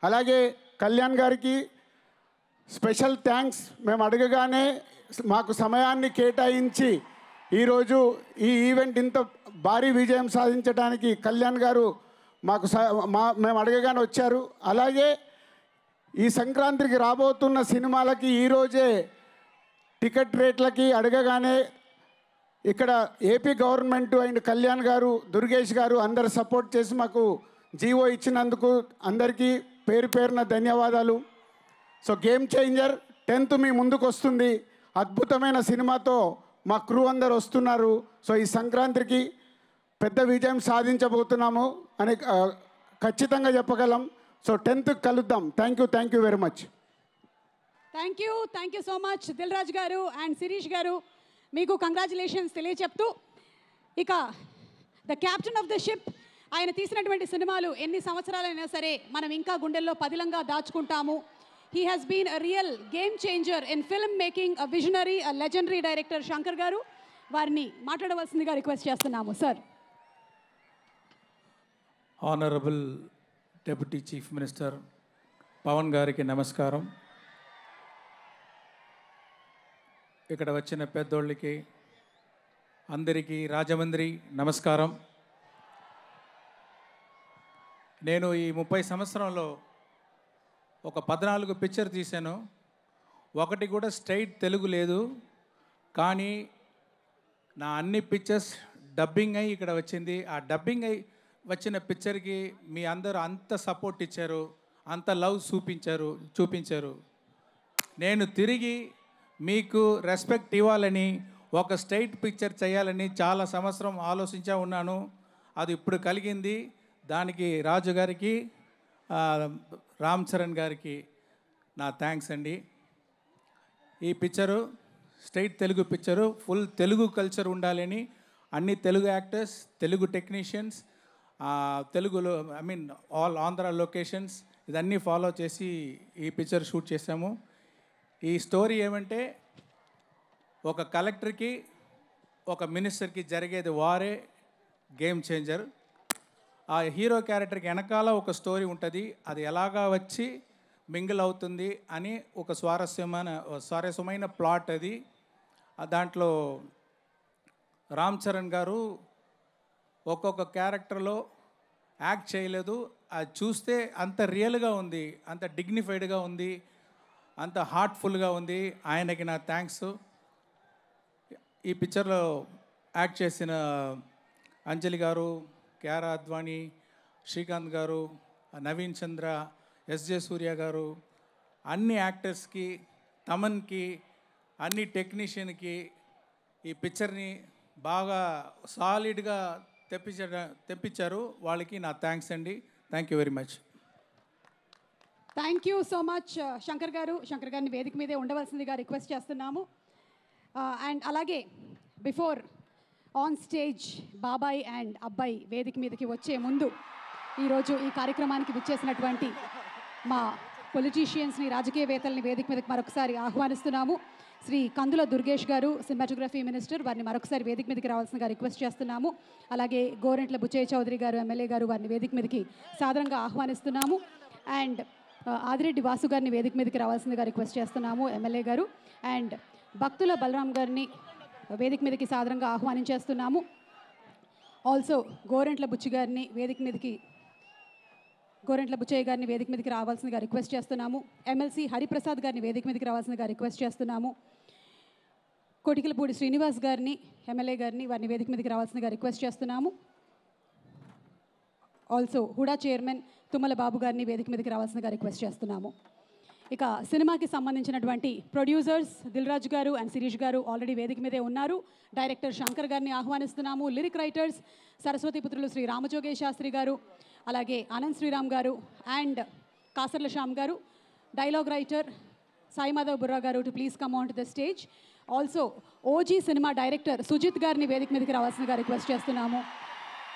అలాగే కళ్యాణ్ గారికి స్పెషల్ థ్యాంక్స్. మేము అడగగానే మాకు సమయాన్ని కేటాయించి ఈరోజు ఈ ఈవెంట్ ఇంత భారీ విజయం సాధించడానికి కళ్యాణ్ గారు మేము అడగగానే వచ్చారు. అలాగే ఈ సంక్రాంతికి రాబోతున్న సినిమాలకి ఈరోజే టికెట్ రేట్లకి అడగగానే ఇక్కడ ఏపీ గవర్నమెంట్ అండ్ కళ్యాణ్ గారు, దుర్గేష్ గారు అందరు సపోర్ట్ చేసి మాకు జీవో ఇచ్చినందుకు అందరికీ పేరు పేరున ధన్యవాదాలు. సో గేమ్ చేంజర్ 10th మీ ముందుకు వస్తుంది. అద్భుతమైన సినిమాతో మా క్రూ అందరు వస్తున్నారు. సో ఈ సంక్రాంతికి పెద్ద విజయం సాధించబోతున్నాము అని ఖచ్చితంగా చెప్పగలం. సో 10th కలుద్దాం. Thank you very much. Thank you so much Dil Raju గారు అండ్ శిరీష్ గారు, మీకు కంగ్రాచులేషన్స్ తెలియచెప్తూ, ఇక the captain of the ship ఆయన తీసినటువంటి సినిమాలు ఎన్ని సంవత్సరాలైనా సరే మనం ఇంకా గుండెల్లో పదిలంగా దాచుకుంటాము. He has been a real game changer in film making, a visionary, a legendary director Shankar గారు. వారిని మాట్లాడవలసిందిగా రిక్వెస్ట్ చేస్తున్నాము sir. Honourable deputy chief minister Pawan గారికి నమస్కారం. ఇక్కడ వచ్చిన పెద్దోళ్ళకి అందరికీ రాజమండ్రి నమస్కారం. నేను ఈ 30 సంవత్సరంలో ఒక 14 పిక్చర్ తీశాను. ఒకటి కూడా స్ట్రైట్ తెలుగు లేదు, కానీ నా అన్ని పిక్చర్స్ డబ్బింగ్ అయ్యి ఇక్కడ వచ్చింది. ఆ డబ్బింగ్ అయ్యి వచ్చిన పిక్చర్కి మీ అందరూ అంత సపోర్ట్ ఇచ్చారు, అంత లవ్ చూపించారు. నేను తిరిగి మీకు రెస్పెక్ట్ ఇవ్వాలని, ఒక స్ట్రైట్ పిక్చర్ చేయాలని చాలా సంవత్సరం ఆలోచించా ఉన్నాను. అది ఇప్పుడు కలిగింది. దానికి రాజు గారికి, రామ్ చరణ్ గారికి నా థ్యాంక్స్ అండి. ఈ picture straight Telugu picture, full Telugu culture ఉండాలని అన్ని తెలుగు యాక్టర్స్, తెలుగు టెక్నీషియన్స్, తెలుగులో ఆల్ ఆంధ్ర లొకేషన్స్ ఇదన్నీ ఫాలో చేసి ఈ పిక్చర్ షూట్ చేశాము. ఈ స్టోరీ ఏమంటే, ఒక కలెక్టర్కి ఒక మినిస్టర్కి జరిగేది వారే గేమ్ చేంజర్. ఆ హీరో క్యారెక్టర్కి వెనకాల ఒక స్టోరీ ఉంటుంది, అది ఎలాగా వచ్చి మింగిల్ అవుతుంది అని ఒక స్వారస్యమైన ప్లాట్ అది. దాంట్లో రామ్ చరణ్ గారు ఒక్కొక్క క్యారెక్టర్లో యాక్ట్ చేయలేదు. అది చూస్తే అంత రియల్గా ఉంది, అంత డిగ్నిఫైడ్గా ఉంది, అంత హార్ట్ఫుల్గా ఉంది. ఆయనకి నా థ్యాంక్స్. ఈ పిక్చర్లో యాక్ట్ చేసిన అంజలి గారు, క్యారా అద్వానీ, శ్రీకాంత్ గారు, నవీన్ చంద్ర, ఎస్జే సూర్య గారు, అన్ని యాక్టర్స్కి, తమన్కి, అన్ని టెక్నీషియన్కి ఈ పిక్చర్ని బాగా సాలిడ్గా తెప్పించారు. వాళ్ళకి నా థ్యాంక్స్ అండి. Thank you very much. Thank you so much Shankar గారిని వేదిక మీదే ఉండవలసిందిగా రిక్వెస్ట్ చేస్తున్నాము. అండ్ అలాగే బిఫోర్ ఆన్ స్టేజ్ బాబాయ్ అండ్ అబ్బాయి వేదిక మీదకి వచ్చే ముందు ఈరోజు ఈ కార్యక్రమానికి విచ్చేసినటువంటి మా పొలిటీషియన్స్ని, రాజకీయవేత్తల్ని వేదిక మీదకి మరొకసారి ఆహ్వానిస్తున్నాము. శ్రీ కందుల దుర్గేష్ గారు, సినిమాటోగ్రఫీ మినిస్టర్, వారిని మరొకసారి వేదిక మీదకి రావాల్సిందిగా రిక్వెస్ట్ చేస్తున్నాము. అలాగే గోరెంట్ల బుచ్చయ్య చౌదరి గారు, ఎమ్మెల్యే గారు, వారిని వేదిక మీదకి సాదరంగా ఆహ్వానిస్తున్నాము. అండ్ ఆదిరెడ్డి వాసు గారిని వేదిక మీదకి రావాల్సిందిగా రిక్వెస్ట్ చేస్తున్నాము, ఎమ్మెల్యే గారు. అండ్ భక్తుల బలరాం గారిని వేదిక మీదకి సాదరంగా ఆహ్వానించేస్తున్నాము. ఆల్సో గోరెంట్ల బుచ్చయ్య గారిని వేదిక మీదకి రావాల్సిందిగా రిక్వెస్ట్ చేస్తున్నాము. ఎమ్మెల్సీ హరిప్రసాద్ గారిని వేదిక మీదకి రావాల్సిందిగా రిక్వెస్ట్ చేస్తున్నాము. కోటికలపూడి శ్రీనివాస్ గారిని, ఎమ్మెల్యే గారిని, వారిని వేదిక మీదకి రావాల్సిందిగా రిక్వెస్ట్ చేస్తున్నాము. ఆల్సో హుడా చైర్మన్ తుమ్మల బాబు గారిని వేదిక మీదకి రావాల్సిందిగా రిక్వెస్ట్ చేస్తున్నాము. ఇక సినిమాకి సంబంధించినటువంటి ప్రొడ్యూసర్స్ దిల్ రాజు గారు అండ్ శిరీష్ గారు ఆల్రెడీ వేదిక మీదే ఉన్నారు. డైరెక్టర్ శంకర్ గారిని ఆహ్వానిస్తున్నాము. లిరిక్ రైటర్స్ సరస్వతి పుత్రులు శ్రీ రామజోగేష్ శాస్త్రి గారు, అలాగే ఆనంద్ శ్రీరామ్ గారు and Kasarla Shyam garu. Dialogue writer Sai Madhav Burra garu to please come on to the stage. Also OG cinema director Sujeeth గారిని వేదిక మీదకి రావాల్సిందిగా రిక్వెస్ట్ చేస్తున్నాము.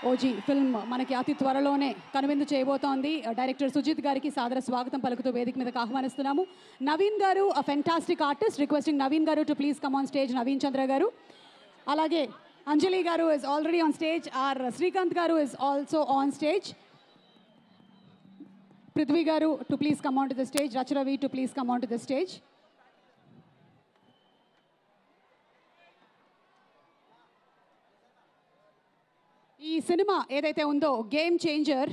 ఓజీ ఫిల్మ్ మనకి అతి త్వరలోనే కనువిందు చేయబోతోంది. డైరెక్టర్ సుజిత్ గారికి సాదర స్వాగతం పలుకుతూ వేదిక మీదకి ఆహ్వానిస్తున్నాము. నవీన్ గారు, a fantastic artist, requesting Naveen గారు to please come on stage. Naveen Chandra గారు, అలాగే అంజలి గారు is already on stage. R Srikanth గారు is also on stage. Prithvi గారు to please come on to the stage. Racha Ravi to please come on to the stage. ఈ సినిమా ఏదైతే ఉందో game changer,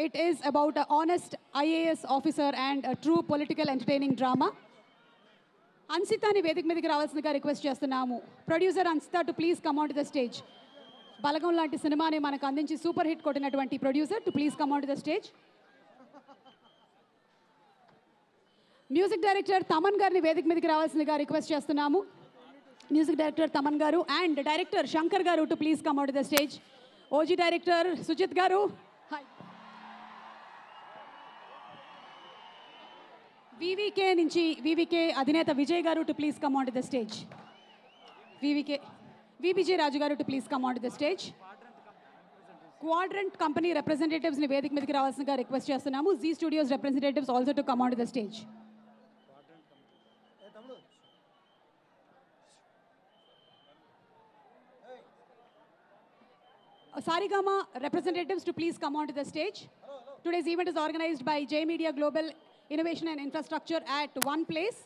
it is about a honest IAS officer and true political entertaining drama. అన్సితాని వేదిక మీదకి రావాల్సిందిగా రిక్వెస్ట్ చేస్తున్నాము. ప్రొడ్యూసర్ అన్సిత to please come on to the stage. Balagam లాంటి సినిమాని మనకు అందించి సూపర్ హిట్ కొట్టినటువంటి producer to please come on to the stage. Music director Thaman గారిని వేదిక మీదకి రావాల్సిందిగా రిక్వెస్ట్ చేస్తున్నాము. మ్యూజిక్ డైరెక్టర్ తమన్ గారు అండ్ డైరెక్టర్ శంకర్ గారు to please come on to the stage. OG director Sujeeth గారు, వివికే నుంచి వివికే అధినేత విజయ్ గారు to please come on to the stage. వివిజే రాజు గారు to please come on to the stage. Quadrant company రిప్రజెంటేటివ్స్ని వేదిక మీదకి రావాల్సిందిగా రిక్వెస్ట్ చేస్తున్నాము. Zee studios representatives also to come on to the stage. Sarigama representatives to please come on to the stage. Today's event is organized by J Media Global Innovation and Infrastructure at one place.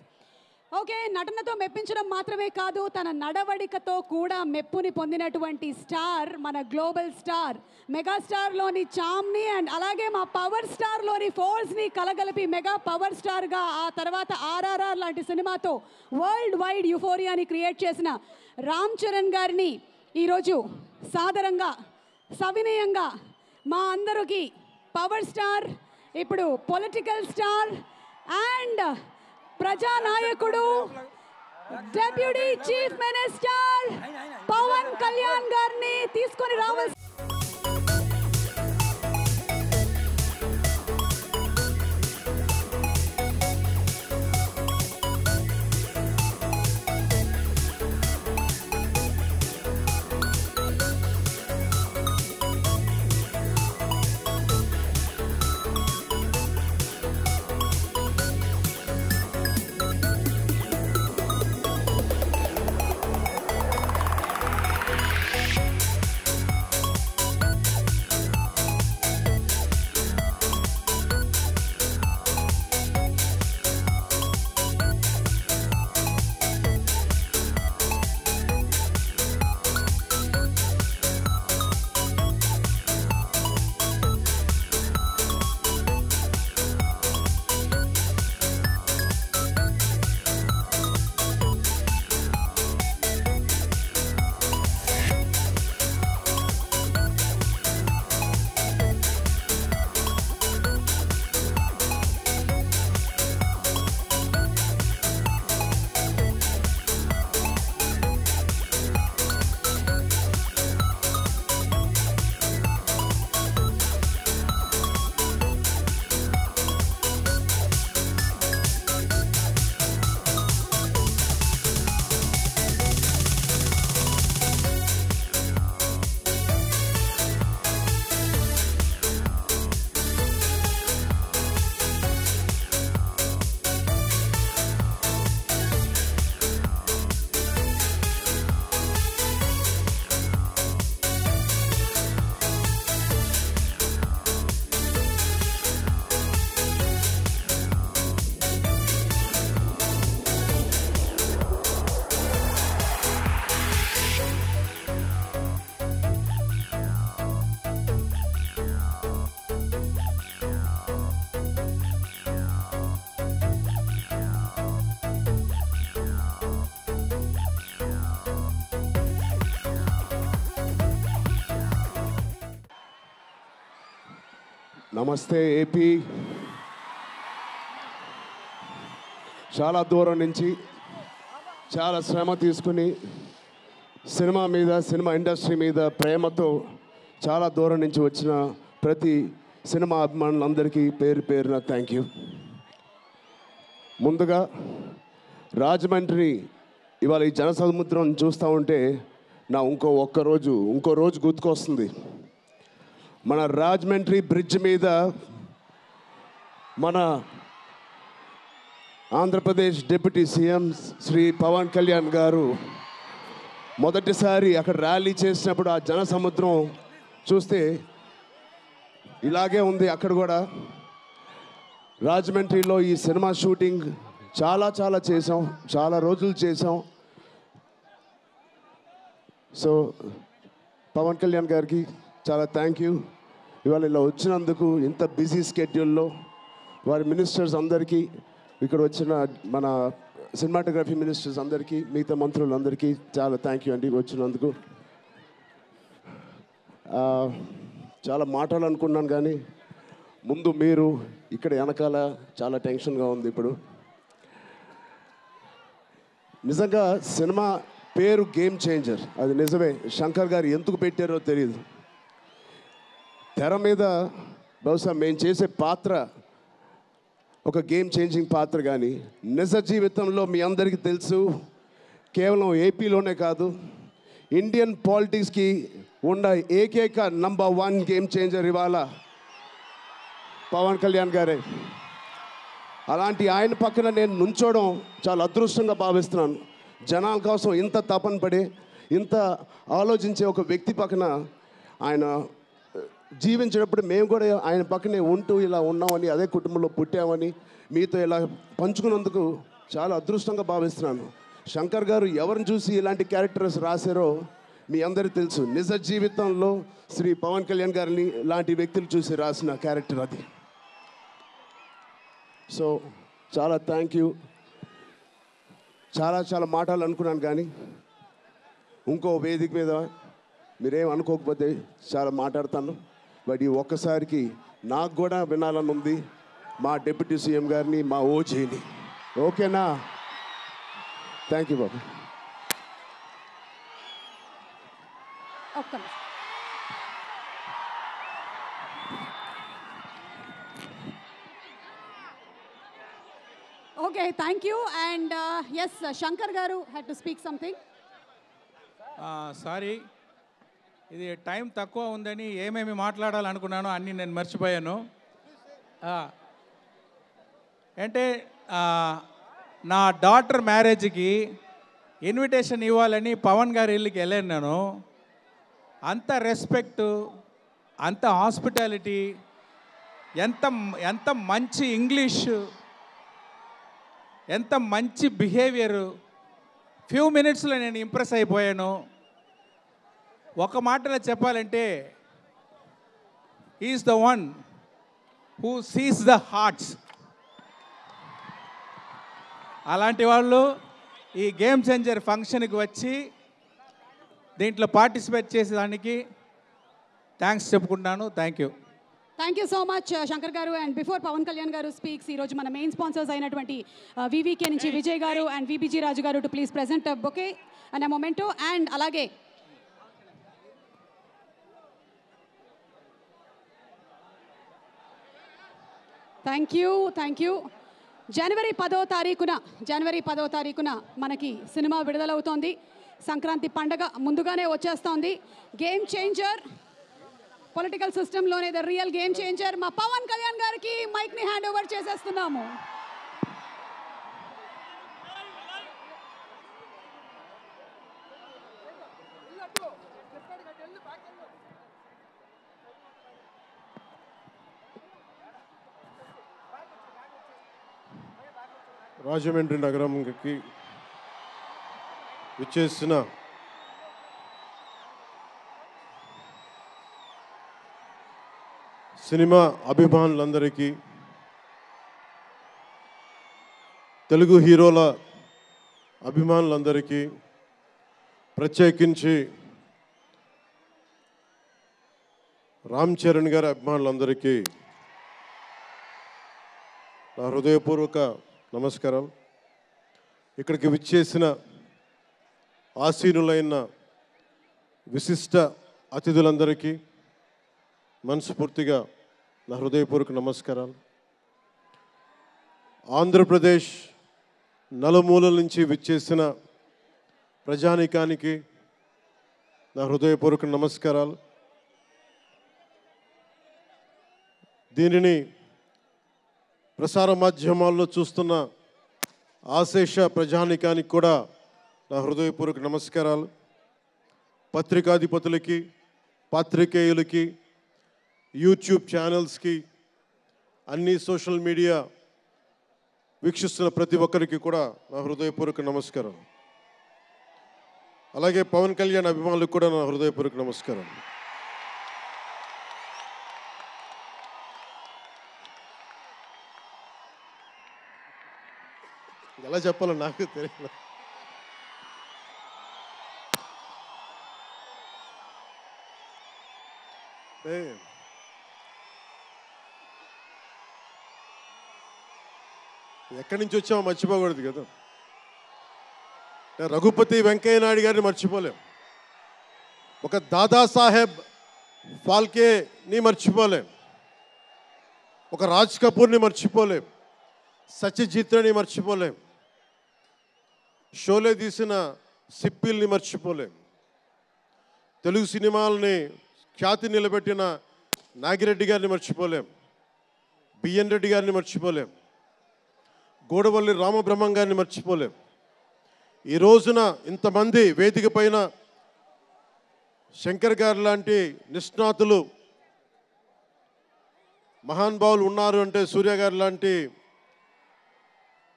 Okay, నటనతో మెప్పించడం మాత్రమే కాదు, తన నడవడికతో కూడా మెప్పుని పొందినటువంటి స్టార్, మన గ్లోబల్ స్టార్, మెగాస్టార్లోని చామ్ని అండ్ అలాగే మా పవర్ స్టార్లోని ఫోర్స్ని కలగలిపి మెగా పవర్ స్టార్గా ఆ తర్వాత ఆర్ఆర్ఆర్ లాంటి సినిమాతో వరల్డ్ వైడ్ యుఫోరియాని క్రియేట్ చేసిన రామ్ చరణ్ గారిని ఈరోజు సాదరంగా, సవినయంగా మా అందరికీ పవర్ స్టార్, ఇప్పుడు పొలిటికల్ స్టార్ అండ్ ప్రజానాయకుడు, deputy chief minister Pawan Kalyan గారిని తీసుకొని రావాల్సి నమస్తే ఏపీ. చాలా దూరం నుంచి చాలా శ్రమ తీసుకుని సినిమా మీద, సినిమా ఇండస్ట్రీ మీద ప్రేమతో చాలా దూరం నుంచి వచ్చిన ప్రతి సినిమా అభిమానులందరికీ పేరు పేరున థ్యాంక్ యూ. ముందుగా రాజమండ్రి ఇవాళ ఈ జనసముద్రం చూస్తూ ఉంటే నా ఇంకో రోజు గుర్తుకొస్తుంది. మన రాజమండ్రి బ్రిడ్జ్ మీద మన ఆంధ్రప్రదేశ్ డిప్యూటీ సీఎం శ్రీ పవన్ కళ్యాణ్ గారు మొదటిసారి అక్కడ ర్యాలీ చేసినప్పుడు ఆ జనసముద్రం చూస్తే ఇలాగే ఉంది. అక్కడ కూడా రాజమండ్రిలో ఈ సినిమా షూటింగ్ చాలా చేసాం, చాలా రోజులు చేసాం. సో పవన్ కళ్యాణ్ గారికి చాలా థ్యాంక్ యూ. ఇవాళ ఇలా వచ్చినందుకు ఇంత బిజీ స్కెడ్యూల్లో వారి మినిస్టర్స్ అందరికీ, ఇక్కడ వచ్చిన మన సినిమాటోగ్రఫీ మినిస్టర్స్ అందరికీ, మిగతా మంత్రులందరికీ చాలా థ్యాంక్ యూ అండి వచ్చినందుకు. చాలా మాట్లాడాలనుకున్నాను కానీ ముందు మీరు ఇక్కడ వెనకాల చాలా టెన్షన్గా ఉంది. ఇప్పుడు నిజంగా సినిమా పేరు గేమ్ చేంజర్, అది నిజమే. శంకర్ గారు ఎందుకు పెట్టారో తెలియదు. తెర మీద బహుశా మేము చేసే పాత్ర ఒక గేమ్ చేంజింగ్ పాత్ర, కానీ నిజ జీవితంలో మీ అందరికీ తెలుసు, కేవలం ఏపీలోనే కాదు ఇండియన్ పాలిటిక్స్కి ఉన్న ఏకైక నంబర్ 1 గేమ్ చేంజర్ ఇవాళ పవన్ కళ్యాణ్ గారే. అలాంటి ఆయన పక్కన నేను నుంచోవడం చాలా అదృష్టంగా భావిస్తున్నాను. జనాల కోసం ఇంత తపన పడే, ఇంత ఆలోచించే ఒక వ్యక్తి పక్కన ఆయన జీవించేటప్పుడు మేము కూడా ఆయన పక్కనే ఉంటూ ఇలా ఉన్నామని, అదే కుటుంబంలో పుట్టామని మీతో ఇలా పంచుకున్నందుకు చాలా అదృష్టంగా భావిస్తున్నాను. శంకర్ గారు ఎవరిని చూసి ఇలాంటి క్యారెక్టర్స్ రాశారో మీ అందరికీ తెలుసు. నిజ జీవితంలో శ్రీ పవన్ కళ్యాణ్ గారిని లాంటి వ్యక్తులు చూసి రాసిన క్యారెక్టర్ అది. సో చాలా థ్యాంక్ యూ. చాలా మాట్లాడాలనుకున్నాను కానీ ఇంకో వేదిక మీద మీరేం అనుకోకపోతే చాలా మాట్లాడతాను. బట్ ఈ ఒక్కసారికి నాకు కూడా వినాలని ఉంది మా డిప్యూటీ సీఎం గారిని, మా ఓజీని. ఓకేనా? థ్యాంక్ యూ బాబు. Okay, thank you. And yes, Shankar గారు had to speak something. Sorry, ఇది టైం తక్కువ ఉందని ఏమేమి మాట్లాడాలనుకున్నానో అన్నీ నేను మర్చిపోయాను. అంటే నా డాటర్ మ్యారేజ్కి ఇన్విటేషన్ ఇవ్వాలని పవన్ గారి ఇల్లుకి వెళ్ళాను నేను. అంత రెస్పెక్టు, అంత హాస్పిటాలిటీ, ఎంత మంచి ఇంగ్లీషు, ఎంత మంచి బిహేవియరు. ఫ్యూ మినిట్స్లో నేను ఇంప్రెస్ అయిపోయాను. ఒక మాటలో చెప్పాలంటే is the one who sees the hearts. అలాంటి వాళ్ళు ఈ గేమ్ చేంజర్ ఫంక్షన్కి వచ్చి దీంట్లో పార్టిసిపేట్ చేసేదానికి థ్యాంక్స్ చెప్పుకుంటున్నాను. Thank you. Thank you so much Shankar గారు. అండ్ బిఫోర్ పవన్ కళ్యాణ్ గారు స్పీక్స్, ఈరోజు మన మెయిన్ స్పాన్సర్స్ అయినటువంటి వివికే నుంచి విజయ్ గారు అండ్ విబిజీ రాజు గారు to please present bouquet and memento. And అలాగే థ్యాంక్ యూ. జనవరి 10వ తారీఖున మనకి సినిమా విడుదలవుతోంది. సంక్రాంతి పండగ ముందుగానే వచ్చేస్తోంది. గేమ్ చేంజర్, పొలిటికల్ సిస్టంలోనే ద రియల్ గేమ్ చేంజర్ మా పవన్ కళ్యాణ్ గారికి మైక్ని హ్యాండ్ ఓవర్ చేసేస్తున్నాము. రాజమండ్రి నగరంకి విచ్చేసిన సినిమా అభిమానులందరికీ, తెలుగు హీరోల అభిమానులందరికీ, ప్రత్యేకించి రామ్ చరణ్ గారి అభిమానులందరికీ నా హృదయపూర్వక నమస్కారం. ఇక్కడికి విచ్చేసిన ఆసీనులైన విశిష్ట అతిథులందరికీ మనస్ఫూర్తిగా నా హృదయపూర్వక నమస్కారాలు. ఆంధ్రప్రదేశ్ నలుమూలల నుంచి విచ్చేసిన ప్రజానీకానికి నా హృదయపూర్వక నమస్కారాలు. దీనిని ప్రసార మాధ్యమాల్లో చూస్తున్న ఆశేష ప్రజానీకానికి కూడా నా హృదయపూర్వక నమస్కారాలు. పత్రికాధిపతులకి, పాత్రికేయులకి, యూట్యూబ్ ఛానల్స్కి, అన్ని సోషల్ మీడియా వీక్షిస్తున్న ప్రతి ఒక్కరికి కూడా నా హృదయపూర్వక నమస్కారం. అలాగే పవన్ కళ్యాణ్ అభిమానులకు కూడా నా హృదయపూర్వక నమస్కారం. ఎలా చెప్పాలో నాకు తెలియదు. ఎక్కడి నుంచి వచ్చామో మర్చిపోకూడదు కదా. రఘుపతి వెంకయ్య నాయుడు గారిని మర్చిపోలేం, ఒక దాదాసాహెబ్ ఫాల్కేని మర్చిపోలేం, ఒక రాజ్ కపూర్ని మర్చిపోలేం, సత్యజిత్ని మర్చిపోలేం, షోలే తీసిన సిప్పిల్ని మర్చిపోలేం, తెలుగు సినిమాలని ఖ్యాతి నిలబెట్టిన నాగిరెడ్డి గారిని మర్చిపోలేం, బిఎన్ రెడ్డి గారిని మర్చిపోలేం, గోడవల్లి రామబ్రహ్మం గారిని మర్చిపోలేం. ఈ రోజున ఇంతమంది వేదిక పైన శంకర్ గారు లాంటి నిష్ణాతులు మహానుభావులు ఉన్నారు అంటే, సూర్య గారు లాంటి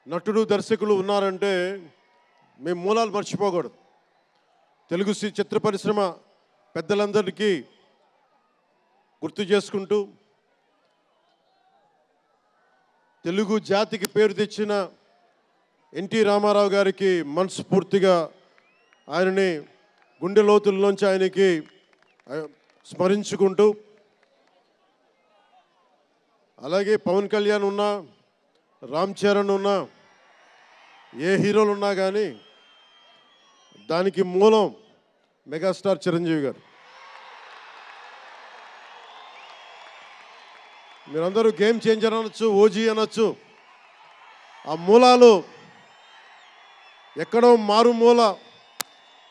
నటుడు దర్శకులు ఉన్నారంటే మేము మూలాలు మర్చిపోకూడదు. తెలుగు చిత్ర పరిశ్రమ పెద్దలందరికీ గుర్తు చేసుకుంటూ, తెలుగు జాతికి పేరు తెచ్చిన ఎన్టీ రామారావు గారికి మనస్ఫూర్తిగా ఆయనని గుండె లోతుల్లోంచి ఆయనకి స్మరించుకుంటూ, అలాగే పవన్ కళ్యాణ్ ఉన్నా, రామ్ చరణ్ ఉన్నా, ఏ హీరోలు ఉన్నా కానీ దానికి మూలం మెగాస్టార్ చిరంజీవి గారు. మీరందరూ గేమ్ చేంజర్ అనొచ్చు, ఓజీ అనొచ్చు. ఆ మూలాలు ఎక్కడో మారుమూల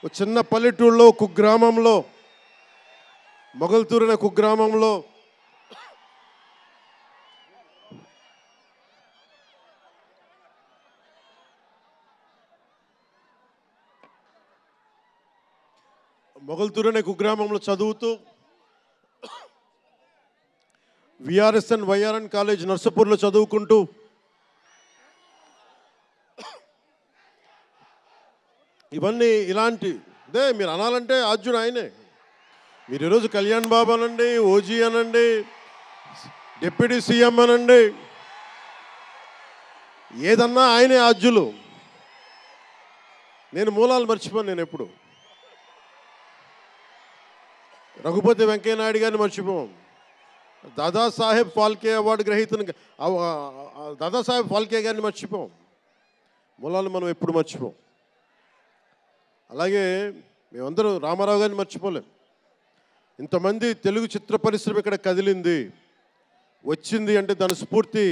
ఒక చిన్న పల్లెటూరులో, కుగ్రామంలో, మొగల్తూరు అనే కుగ్రామంలో కుగ్రామంలో చదువుతూ విఆర్ఎస్ఎన్ వైఆర్ఎన్ కాలేజ్ నర్సపూర్లో చదువుకుంటూ ఇవన్నీ ఇలాంటిదే మీరు అనాలంటే ఆద్యుడు ఆయనే. మీరు ఈరోజు కళ్యాణ్ బాబు అనండి, ఓజీ అనండి, డిప్యూటీ సీఎం అనండి, ఏదన్నా ఆయనే ఆద్యులు. నేను మూలాలు మర్చిపోను. నేను ఎప్పుడు రఘుపతి వెంకయ్య నాయుడు గారిని మర్చిపోం, దాదాసాహెబ్ ఫాల్కే అవార్డు గ్రహీతను దాదాసాహెబ్ ఫాల్కే గారిని మర్చిపోం. మూలాలు మనం ఎప్పుడు మర్చిపోం. అలాగే మేమందరం రామారావు గారిని మర్చిపోలేం. ఇంతమంది తెలుగు చిత్ర పరిశ్రమ ఇక్కడ కదిలింది, వచ్చింది అంటే దాని స్ఫూర్తి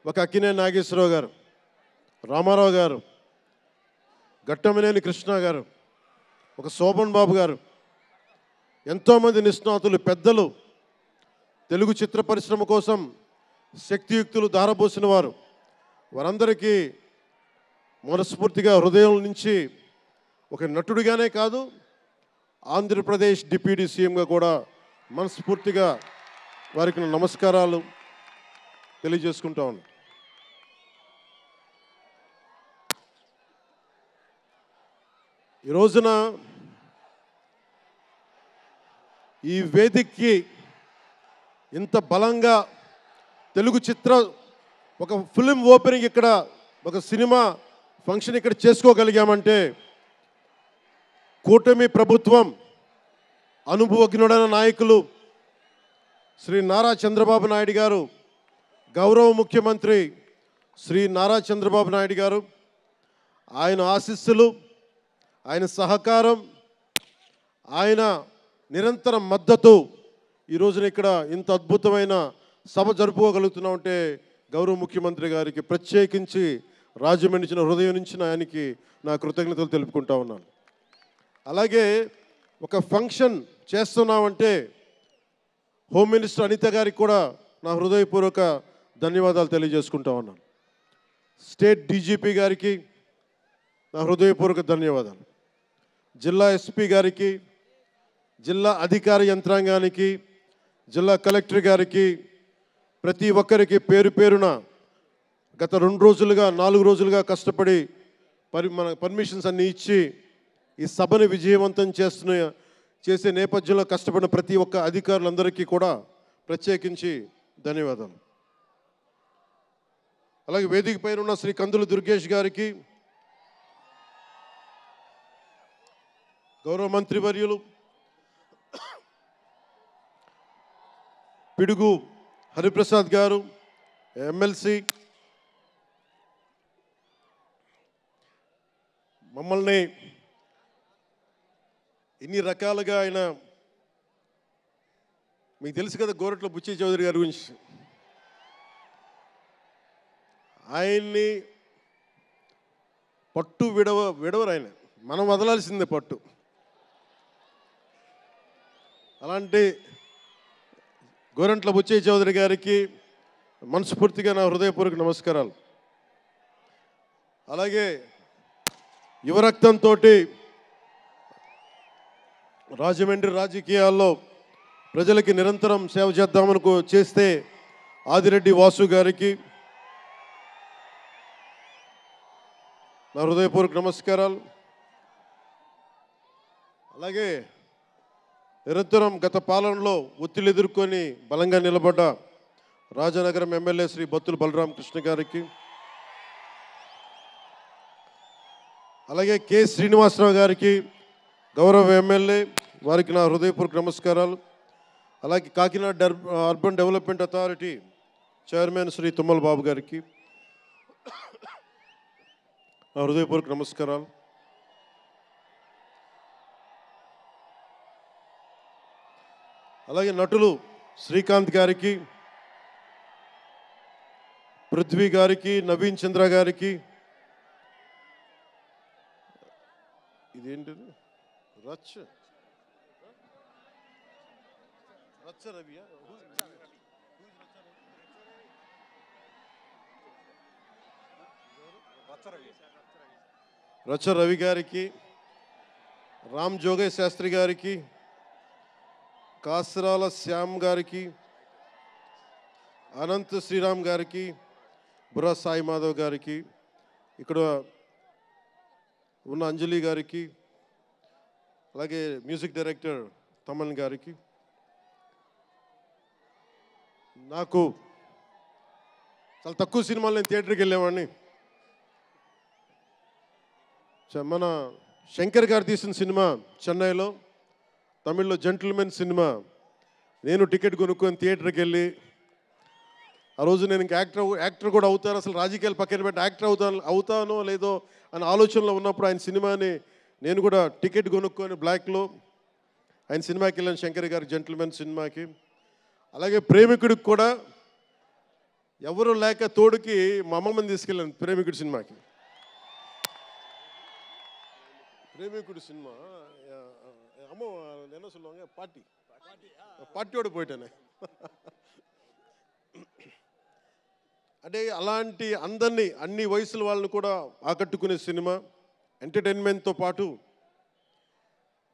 ఒక అక్కినే నాగేశ్వరరావు గారు, రామారావు గారు, ఘట్టమనేని కృష్ణ గారు, ఒక శోభన్ బాబు గారు, ఎంతోమంది నిష్ణాతులు పెద్దలు, తెలుగు చిత్ర పరిశ్రమ కోసం శక్తియుక్తులు ధారపోసిన వారు. వారందరికీ మనస్ఫూర్తిగా హృదయం నుంచి ఒక నటుడిగానే కాదు, ఆంధ్రప్రదేశ్ డిప్యూటీ సీఎంగా కూడా మనస్ఫూర్తిగా వారికి నమస్కారాలు తెలియజేసుకుంటా ఉన్నాను. ఈ రోజున ఈ వేదికకి ఇంత బలంగా తెలుగు చిత్ర ఒక ఫిలిం ఓపెనింగ్ ఇక్కడ, ఒక సినిమా ఫంక్షన్ ఇక్కడ చేసుకోగలిగామంటే కూటమి ప్రభుత్వం, అనుభవజ్ఞుడైన నాయకులు శ్రీ నారా చంద్రబాబు నాయుడు గారు, గౌరవ ముఖ్యమంత్రి శ్రీ నారా చంద్రబాబు నాయుడు గారు, ఆయన ఆశీస్సులు, ఆయన సహకారం, ఆయన నిరంతర మద్దతు ఈ రోజున ఇక్కడ ఇంత అద్భుతమైన సభ జరుపుకోగలుగుతున్నామంటే గౌరవ ముఖ్యమంత్రి గారికి ప్రత్యేకించి రాజమండ్రి హృదయం నుంచి ఆయనకి నా కృతజ్ఞతలు తెలుపుకుంటా ఉన్నాను. అలాగే ఒక ఫంక్షన్ చేస్తున్నామంటే హోమ్ మినిస్టర్ అనిత గారికి కూడా నా హృదయపూర్వక ధన్యవాదాలు తెలియజేసుకుంటా ఉన్నాను. స్టేట్ డీజీపీ గారికి నా హృదయపూర్వక ధన్యవాదాలు. జిల్లా ఎస్పీ గారికి, జిల్లా అధికార యంత్రాంగానికి, జిల్లా కలెక్టర్ గారికి, ప్రతి ఒక్కరికి పేరు పేరున గత 2 రోజులుగా 4 రోజులుగా కష్టపడి మన పర్మిషన్స్ అన్నీ ఇచ్చి ఈ సభని విజయవంతం చేసే నేపథ్యంలో కష్టపడిన ప్రతి ఒక్క అధికారులందరికీ కూడా ప్రత్యేకించి ధన్యవాదాలు. అలాగే వేదిక పైన ఉన్న శ్రీ కందుల దుర్గేష్ గారికి, గౌరవ మంత్రివర్యులు పిడుగు హరిప్రసాద్ గారు, ఎమ్మెల్సీ, మమ్మల్ని ఇన్ని రకాలుగా ఆయన, మీకు తెలుసు కదా గోరట్ల బుచ్చి చౌదరి గారి గురించి, ఆయన్ని పట్టు విడవరు ఆయన, మనం వదలాల్సిందే పట్టు. అలాంటి గోరంట్ల బుచ్చయ్య చౌదరి గారికి మనస్ఫూర్తిగా నా హృదయపూర్వక నమస్కారాలు. అలాగే యువరక్తంతో రాజమండ్రి రాజకీయాల్లో ప్రజలకి నిరంతరం సేవ చేద్దామని చేస్తే ఆదిరెడ్డి వాసు గారికి నా హృదయపూర్వక నమస్కారాలు. అలాగే నిరంతరం గత పాలనలో ఒత్తిళ్లు ఎదుర్కొని బలంగా నిలబడ్డ రాజనగరం ఎమ్మెల్యే శ్రీ బత్తుల బలరామకృష్ణ గారికి, అలాగే కె శ్రీనివాసరావు గారికి గౌరవ ఎమ్మెల్యే, వారికి నా హృదయపూర్వక నమస్కారాలు. అలాగే Kakinada urban development authority chairman Shri Tummala Babu గారికి నా హృదయపూర్వక నమస్కారాలు. అలాగే నటులు శ్రీకాంత్ గారికి, పృథ్వీ గారికి, నవీన్ చంద్ర గారికి, ఇదేంటిది రచ్చ రవియా, రచ్చ రవి గారికి, రామ్ జోగయ్య శాస్త్రి గారికి, కాసరాల శ్యామ్ గారికి, అనంత్ శ్రీరామ్ గారికి, బుర్రా సాయి మాధవ్ గారికి, ఇక్కడ ఉన్న అంజలి గారికి, అలాగే మ్యూజిక్ డైరెక్టర్ తమన్ గారికి, నాకు చాలా తక్కువ సినిమాలు నేను థియేటర్కి వెళ్ళేవాడిని. మన శంకర్ గారు తీసిన సినిమా చెన్నైలో, తమిళ్లో జెంటిల్మెన్ సినిమా, నేను టికెట్ కొనుక్కొని థియేటర్కి వెళ్ళి, ఆ రోజు నేను ఇంకా యాక్టర్ కూడా అవుతాను, అసలు రాజకీయాలు పక్కన పెట్టి యాక్టర్ అవుతానో లేదో అనే ఆలోచనలో ఉన్నప్పుడు ఆయన సినిమాని నేను కూడా టికెట్ కొనుక్కొని బ్లాక్లో ఆయన సినిమాకి వెళ్ళాను, శంకర్ గారి జెంటిల్మెన్ సినిమాకి. అలాగే ప్రేమికుడికి కూడా ఎవరు లేక తోడుకి మా అమ్మమ్మని తీసుకెళ్ళాను ప్రేమికుడి సినిమాకి. ప్రేమికుడి సినిమా అమ్మ என்ன சொல்லுவாங்க పార్టీயோடு పోయిటానే. అంటే అలాంటి అందరినీ, అన్ని వయసుల వాళ్ళని కూడా ఆకట్టుకునే సినిమా, ఎంటర్టైన్మెంట్తో పాటు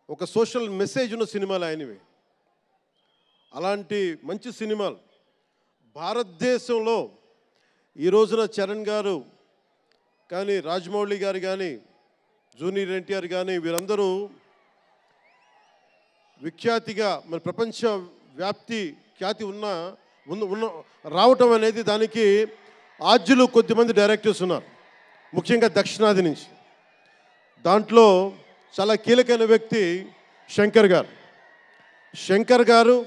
ఒక సోషల్ మెసేజ్ ఉన్న సినిమాలు ఆయనవి. అలాంటి మంచి సినిమాలు భారతదేశంలో ఈ రోజున చరణ్ గారు కానీ, రాజమౌళి గారు కానీ, జూనియర్ ఎన్టీఆర్ కానీ, వీరందరూ విఖ్యాతిగా మన ప్రపంచ వ్యాప్తి ఖ్యాతి ఉన్న రావటం అనేది, దానికి ఆద్యులు కొద్దిమంది డైరెక్టర్స్ ఉన్నారు, ముఖ్యంగా దక్షిణాది నుంచి. దాంట్లో చాలా కీలకమైన వ్యక్తి శంకర్ గారు. శంకర్ గారు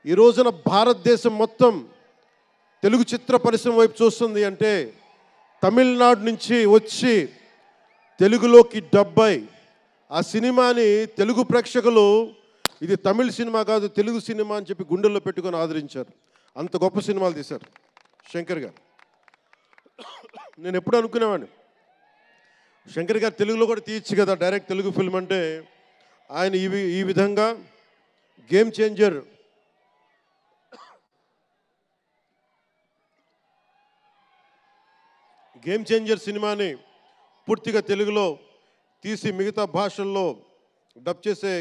ఈ రోజున భారతదేశం మొత్తం తెలుగు చిత్ర పరిశ్రమ వైపు చూస్తుంది అంటే తమిళనాడు నుంచి వచ్చి తెలుగులోకి డబ్బై ఆ సినిమాని తెలుగు ప్రేక్షకులు ఇది తమిళ సినిమా కాదు తెలుగు సినిమా అని చెప్పి గుండెల్లో పెట్టుకొని ఆదరించారు. అంత గొప్ప సినిమాలు తీశారు శంకర్ గారు. నేను ఎప్పుడు అనుకునేవాడిని శంకర్ గారు తెలుగులో కూడా తీయచ్చు కదా డైరెక్ట్ తెలుగు ఫిల్మ్ అంటే. ఆయన ఈ విధంగా గేమ్ చేంజర్ సినిమాని పూర్తిగా తెలుగులో తీసి మిగతా భాషల్లో డబ్ చేసే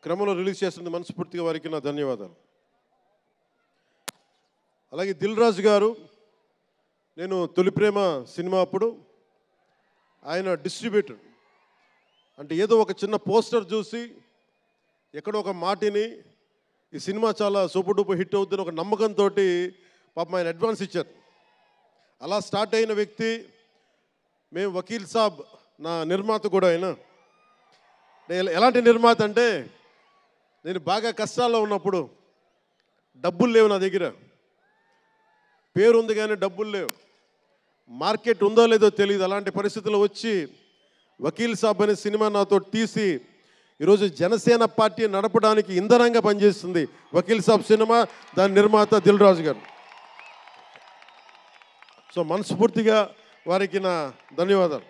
క్రమంలో రిలీజ్ చేస్తుంది. మనస్ఫూర్తిగా వారికి నా ధన్యవాదాలు. అలాగే దిల్ రాజు గారు, నేను తొలి ప్రేమ సినిమా అప్పుడు ఆయన డిస్ట్రిబ్యూటర్ అంటే ఏదో ఒక చిన్న పోస్టర్ చూసి ఎక్కడో ఒక మాటిని ఈ సినిమా చాలా సూపర్ డూపర్ హిట్ అవుతుందని ఒక నమ్మకంతో పాపం ఆయన అడ్వాన్స్ ఇచ్చారు. అలా స్టార్ట్ అయిన వ్యక్తి మేము వకీల్ సాబ్ నా నిర్మాత కూడా అయినా. ఎలాంటి నిర్మాత అంటే నేను బాగా కష్టాల్లో ఉన్నప్పుడు డబ్బులు లేవు నా దగ్గర, పేరు ఉంది కానీ డబ్బులు లేవు, మార్కెట్ ఉందో లేదో తెలియదు. అలాంటి పరిస్థితుల్లో వచ్చి వకీల్ సాబ్ అనే సినిమా నాతో తీసి ఈరోజు జనసేన పార్టీ నడపడానికి ఇంధనంగా పనిచేస్తుంది వకీల్ సాబ్ సినిమా, దాని నిర్మాత దిల్ రాజు గారు. సో మనస్ఫూర్తిగా వారికి నా ధన్యవాదాలు.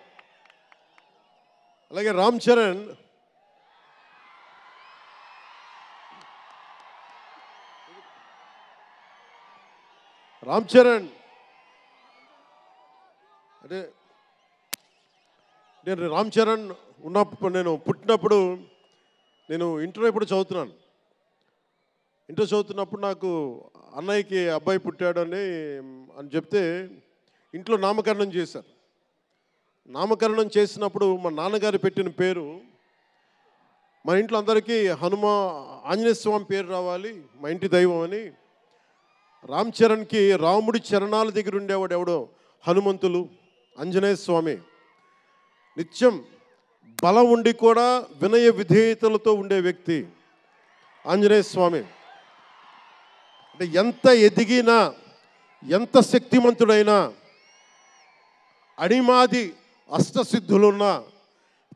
అలాగే రామ్ చరణ్ అంటే నేను రామ్ చరణ్ ఉన్నప్పుడు నేను పుట్టినప్పుడు నేను ఇంటర్ ఎప్పుడు చదువుతున్నాను. ఇంటర్ చదువుతున్నప్పుడు నాకు అన్నయ్యకి అబ్బాయి పుట్టాడని చెప్తే ఇంట్లో నామకరణం చేశారు. నామకరణం చేసినప్పుడు మా నాన్నగారు పెట్టిన పేరు మా ఇంట్లో అందరికీ ఆంజనేయ స్వామి పేరు రావాలి, మా ఇంటి దైవం అని. రామ్ చరణ్కి రాముడి చరణాల దగ్గర ఉండేవాడు ఎవడో హనుమంతులు, ఆంజనేయ స్వామి. నిత్యం బలం ఉండి కూడా వినయ విధేయతలతో ఉండే వ్యక్తి ఆంజనేయ స్వామి. అంటే ఎంత ఎదిగినా ఎంత శక్తిమంతుడైనా అడిమాది అష్టసిద్ధులున్నా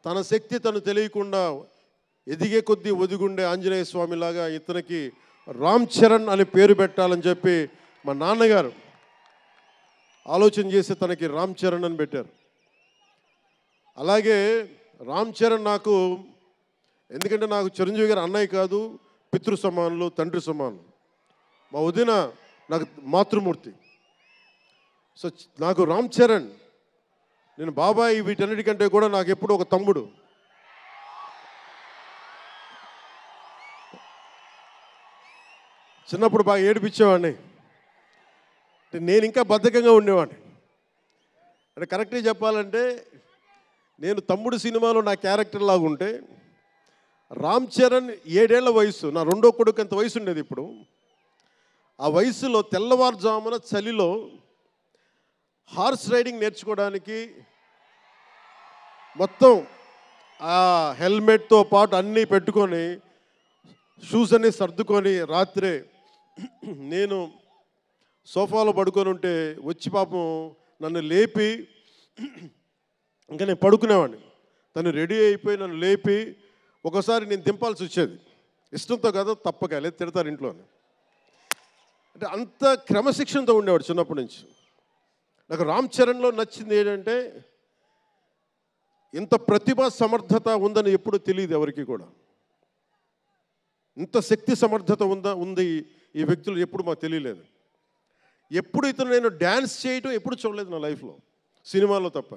తన శక్తి తను తెలియకుండా ఎదిగే కొద్దీ ఒదిగుండే ఆంజనేయ స్వామిలాగా ఇతనికి రామ్ చరణ్ అని పేరు పెట్టాలని చెప్పి మా నాన్నగారు ఆలోచన చేసి తనకి రామ్ చరణ్ అని పెట్టారు. అలాగే రామ్ చరణ్ నాకు ఎందుకంటే నాకు చిరంజీవి గారు అన్నయ్య కాదు, పితృ సమానులు, తండ్రి సమానులు. మా వదిన నాకు మాతృమూర్తి. సో నాకు రామ్ చరణ్, నేను బాబాయ్ వీటన్నిటికంటే కూడా నాకు ఎప్పుడు ఒక తమ్ముడు. చిన్నప్పుడు బాగా ఏడిపించేవాడిని, నేను ఇంకా బద్ధకంగా ఉండేవాడిని. అంటే కరెక్ట్గా చెప్పాలంటే నేను తమ్ముడు సినిమాలో నా క్యారెక్టర్ లాగా ఉంటే రామ్ చరణ్ 7 ఏళ్ల వయసు, నా రెండో కొడుకు అంత వయసు ఉండేది. ఇప్పుడు ఆ వయసులో తెల్లవారుజామున చలిలో హార్స్ రైడింగ్ నేర్చుకోవడానికి మొత్తం ఆ హెల్మెట్తో పాటు అన్నీ పెట్టుకొని షూస్ అన్నీ సర్దుకొని రాత్రే నేను సోఫాలో పడుకొని ఉంటే వచ్చి పాపం నన్ను లేపి ఇంకా నేను పడుకునేవాడిని. తను రెడీ అయిపోయి నన్ను లేపి ఒకసారి నేను దింపాల్సి వచ్చేది, ఇష్టంతో కాదు తప్పక, లేదు తిడతారు ఇంట్లో. అంటే అంత క్రమశిక్షణతో ఉండేవాడు చిన్నప్పటి నుంచి. నాకు రామ్ చరణ్లో నచ్చింది ఏంటంటే ఇంత ప్రతిభా సమర్థత ఉందని ఎప్పుడు తెలియదు ఎవరికి కూడా. ఇంత శక్తి సమర్థత ఉంది ఈ వ్యక్తులు ఎప్పుడు మాకు తెలియలేదు. ఎప్పుడు ఇతను నేను డ్యాన్స్ చేయటం ఎప్పుడు చూడలేదు నా లైఫ్లో, సినిమాలో తప్ప.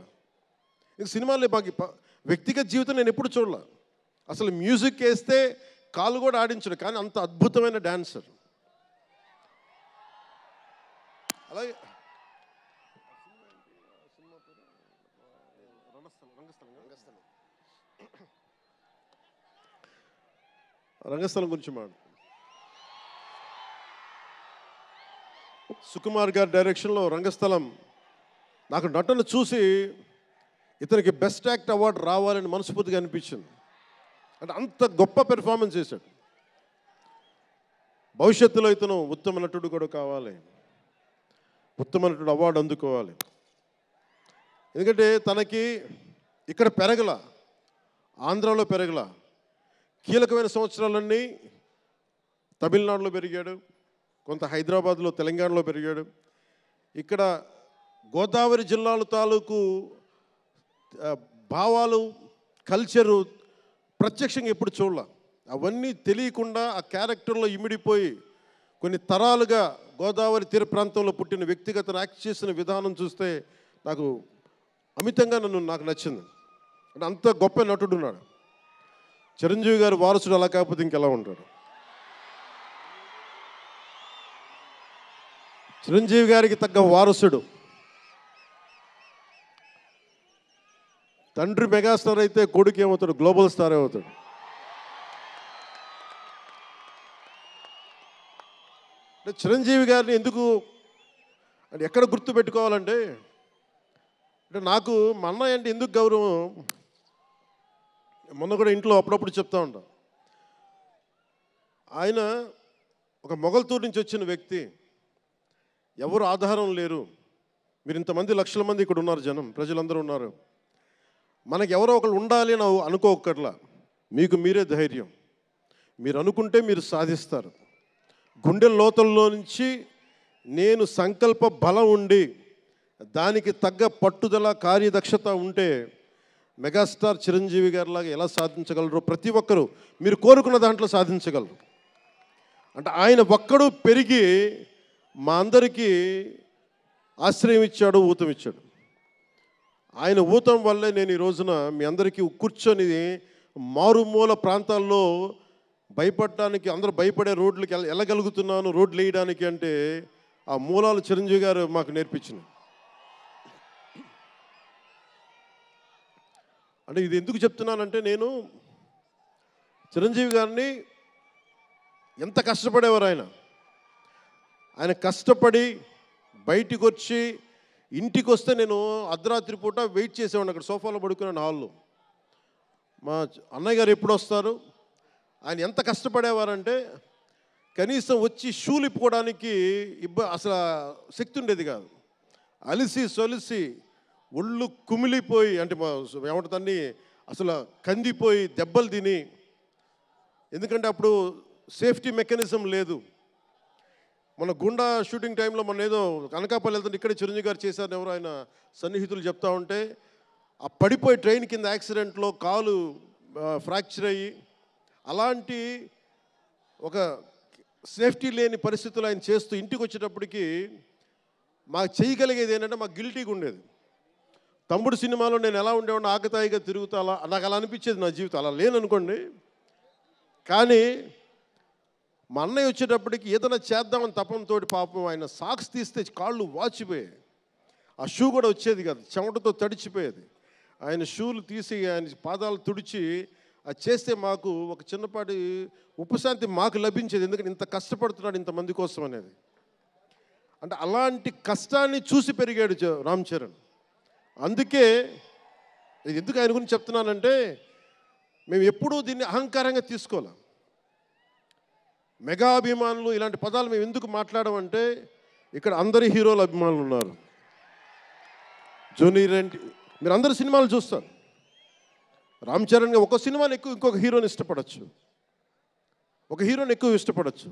ఇంక సినిమాలో మాకు వ్యక్తిగత జీవితం నేను ఎప్పుడు చూడలే. అసలు మ్యూజిక్ వేస్తే కాలు కూడా ఆడించడు, కానీ అంత అద్భుతమైన డాన్సర్. అలాగే రంగస్థలం గురించి సుకుమార్ గారి డైరెక్షన్లో రంగస్థలం నాకు నటన చూసి ఇతనికి బెస్ట్ యాక్ట్ అవార్డు రావాలని మనస్ఫూర్తిగా అనిపించింది. అంటే అంత గొప్ప పెర్ఫార్మెన్స్ చేశాడు. భవిష్యత్తులో ఇతను ఉత్తమ నటుడు కూడా కావాలి. ఉత్తమమైనటువంటి అవార్డు అందుకోవాలి. ఎందుకంటే తనకి ఇక్కడ పెరగల, ఆంధ్రాలో పెరగల, కీలకమైన సంవత్సరాలన్నీ తమిళనాడులో పెరిగాడు, కొంత హైదరాబాద్లో తెలంగాణలో పెరిగాడు. ఇక్కడ గోదావరి జిల్లాల తాలూకు భావాలు, కల్చరు ప్రత్యక్షంగా ఎప్పుడు చూడాల. అవన్నీ తెలియకుండా ఆ క్యారెక్టర్లో ఇమిడిపోయి కొన్ని తరాలుగా గోదావరి తీర ప్రాంతంలో పుట్టిన వ్యక్తిగత యాక్ట్ చేసిన విధానం చూస్తే నాకు అమితంగా నాకు నచ్చింది. అంటే అంత గొప్ప నటుడు ఉన్నాడు. చిరంజీవి గారు వారసుడు అలా కాకపోతే ఇంకెలా ఉంటాడు? చిరంజీవి గారికి తగ్గ వారసుడు. తండ్రి మెగాస్టార్ అయితే కొడుకు ఏమవుతాడు? గ్లోబల్ స్టార్ అవుతాడు. అంటే చిరంజీవి గారిని ఎందుకు అంటే ఎక్కడ గుర్తు పెట్టుకోవాలంటే, అంటే నాకు మా అన్నయ్య అంటే ఎందుకు గౌరవం, మొన్న కూడా ఇంట్లో అప్పుడప్పుడు చెప్తా ఉంటా. ఆయన ఒక మొగల్తూరు నుంచి వచ్చిన వ్యక్తి, ఎవరు ఆధారం లేరు. మీరు ఇంతమంది లక్షల మంది ఇక్కడ ఉన్నారు, జనం ప్రజలందరూ ఉన్నారు. మనకి ఎవరో ఒకరు ఉండాలి అని అనుకోకర్లా, మీకు మీరే ధైర్యం. మీరు అనుకుంటే మీరు సాధిస్తారు. గుండె లోతుల్లో నుంచి నేను సంకల్ప బలం ఉండి దానికి తగ్గ పట్టుదల, కార్యదక్షత ఉంటే మెగాస్టార్ చిరంజీవి గారిలాగా ఎలా సాధించగలరో ప్రతి ఒక్కరూ మీరు కోరుకున్న దాంట్లో సాధించగలరు. అంటే ఆయన ఒక్కడు పెరిగి మా అందరికీ ఆశ్రయం ఇచ్చాడు, ఊతం ఇచ్చాడు. ఆయన ఊతం వల్లే నేను ఈ రోజున మీ అందరికీ కూర్చొని మారుమూల ప్రాంతాల్లో భయపడటానికి, అందరూ భయపడే రోడ్లకి వెళ్ళగలుగుతున్నాను, రోడ్లు వేయడానికి అంటే ఆ మూలాలు చిరంజీవి గారు మాకు నేర్పించినాయి. అంటే ఇది ఎందుకు చెప్తున్నానంటే, నేను చిరంజీవి గారిని ఎంత కష్టపడేవారు ఆయన కష్టపడి బయటికి వచ్చి ఇంటికి వస్తే నేను అర్ధరాత్రి పూట వెయిట్ చేసేవాడిని అక్కడ సోఫాలో పడుకున్నాను హాల్లో. మా అన్నయ్య గారు ఎప్పుడు వస్తారు, ఆయన ఎంత కష్టపడేవారంటే కనీసం వచ్చి షూలు ఇప్పుకోవడానికి అసలు శక్తి ఉండేది కాదు. అలిసి సొలిసి ఒళ్ళు కుమిలిపోయి, అంటే ఏమంటుందని అసలు కందిపోయి దెబ్బలు తిని, ఎందుకంటే అప్పుడు సేఫ్టీ మెకానిజం లేదు. మన గుండా షూటింగ్ టైంలో మన ఏదో అనకాపల్లి వెళ్తుంటే ఇక్కడే చిరంజీవి గారు చేశారు ఎవరు ఆయన సన్నిహితులు చెప్తా ఉంటే, ఆ పడిపోయి ట్రైన్ కింద యాక్సిడెంట్లో కాలు ఫ్రాక్చర్ అయ్యి, అలాంటి ఒక సేఫ్టీ లేని పరిస్థితులు ఆయన చేస్తూ ఇంటికి వచ్చేటప్పటికి మాకు చేయగలిగేది ఏంటంటే, మాకు గిల్టీగా ఉండేది. తమ్ముడు సినిమాలో నేను ఎలా ఉండేవాడిని, ఆకతాయిగా తిరుగుతా, అలా నాకు అలా అనిపించేది నా జీవితం. అలా లేననుకోండి, కానీ మా అన్నయ్య వచ్చేటప్పటికి ఏదైనా చేద్దామని తపంతో పాపం ఆయన సాక్స్ తీస్తే కాళ్ళు వాచిపోయాయి. ఆ షూ కూడా వచ్చేది కాదు, చెమటతో తడిచిపోయేది. ఆయన షూలు తీసి ఆయన పాదాలు తుడిచి అది చేస్తే మాకు ఒక చిన్నపాటి ఉపశాంతి మాకు లభించేది. ఎందుకంటే ఇంత కష్టపడుతున్నాడు ఇంతమంది కోసం అనేది. అంటే అలాంటి కష్టాన్ని చూసి పెరిగాడు రామ్ చరణ్. అందుకే ఎందుకు ఆయన గురించి చెప్తున్నానంటే, మేము ఎప్పుడూ దీన్ని అహంకారంగా తీసుకోవాలి. మెగా అభిమానులు ఇలాంటి పదాలు మేము ఎందుకు మాట్లాడమంటే, ఇక్కడ అందరి హీరోల అభిమానులు ఉన్నారు. జూనియర్ ఎన్టీ, మీరు అందరు సినిమాలు చూస్తారు. రామ్ చరణ్ ఒక సినిమాని ఎక్కువ ఇంకొక హీరోని ఇష్టపడచ్చు, ఒక హీరోని ఎక్కువ ఇష్టపడచ్చు.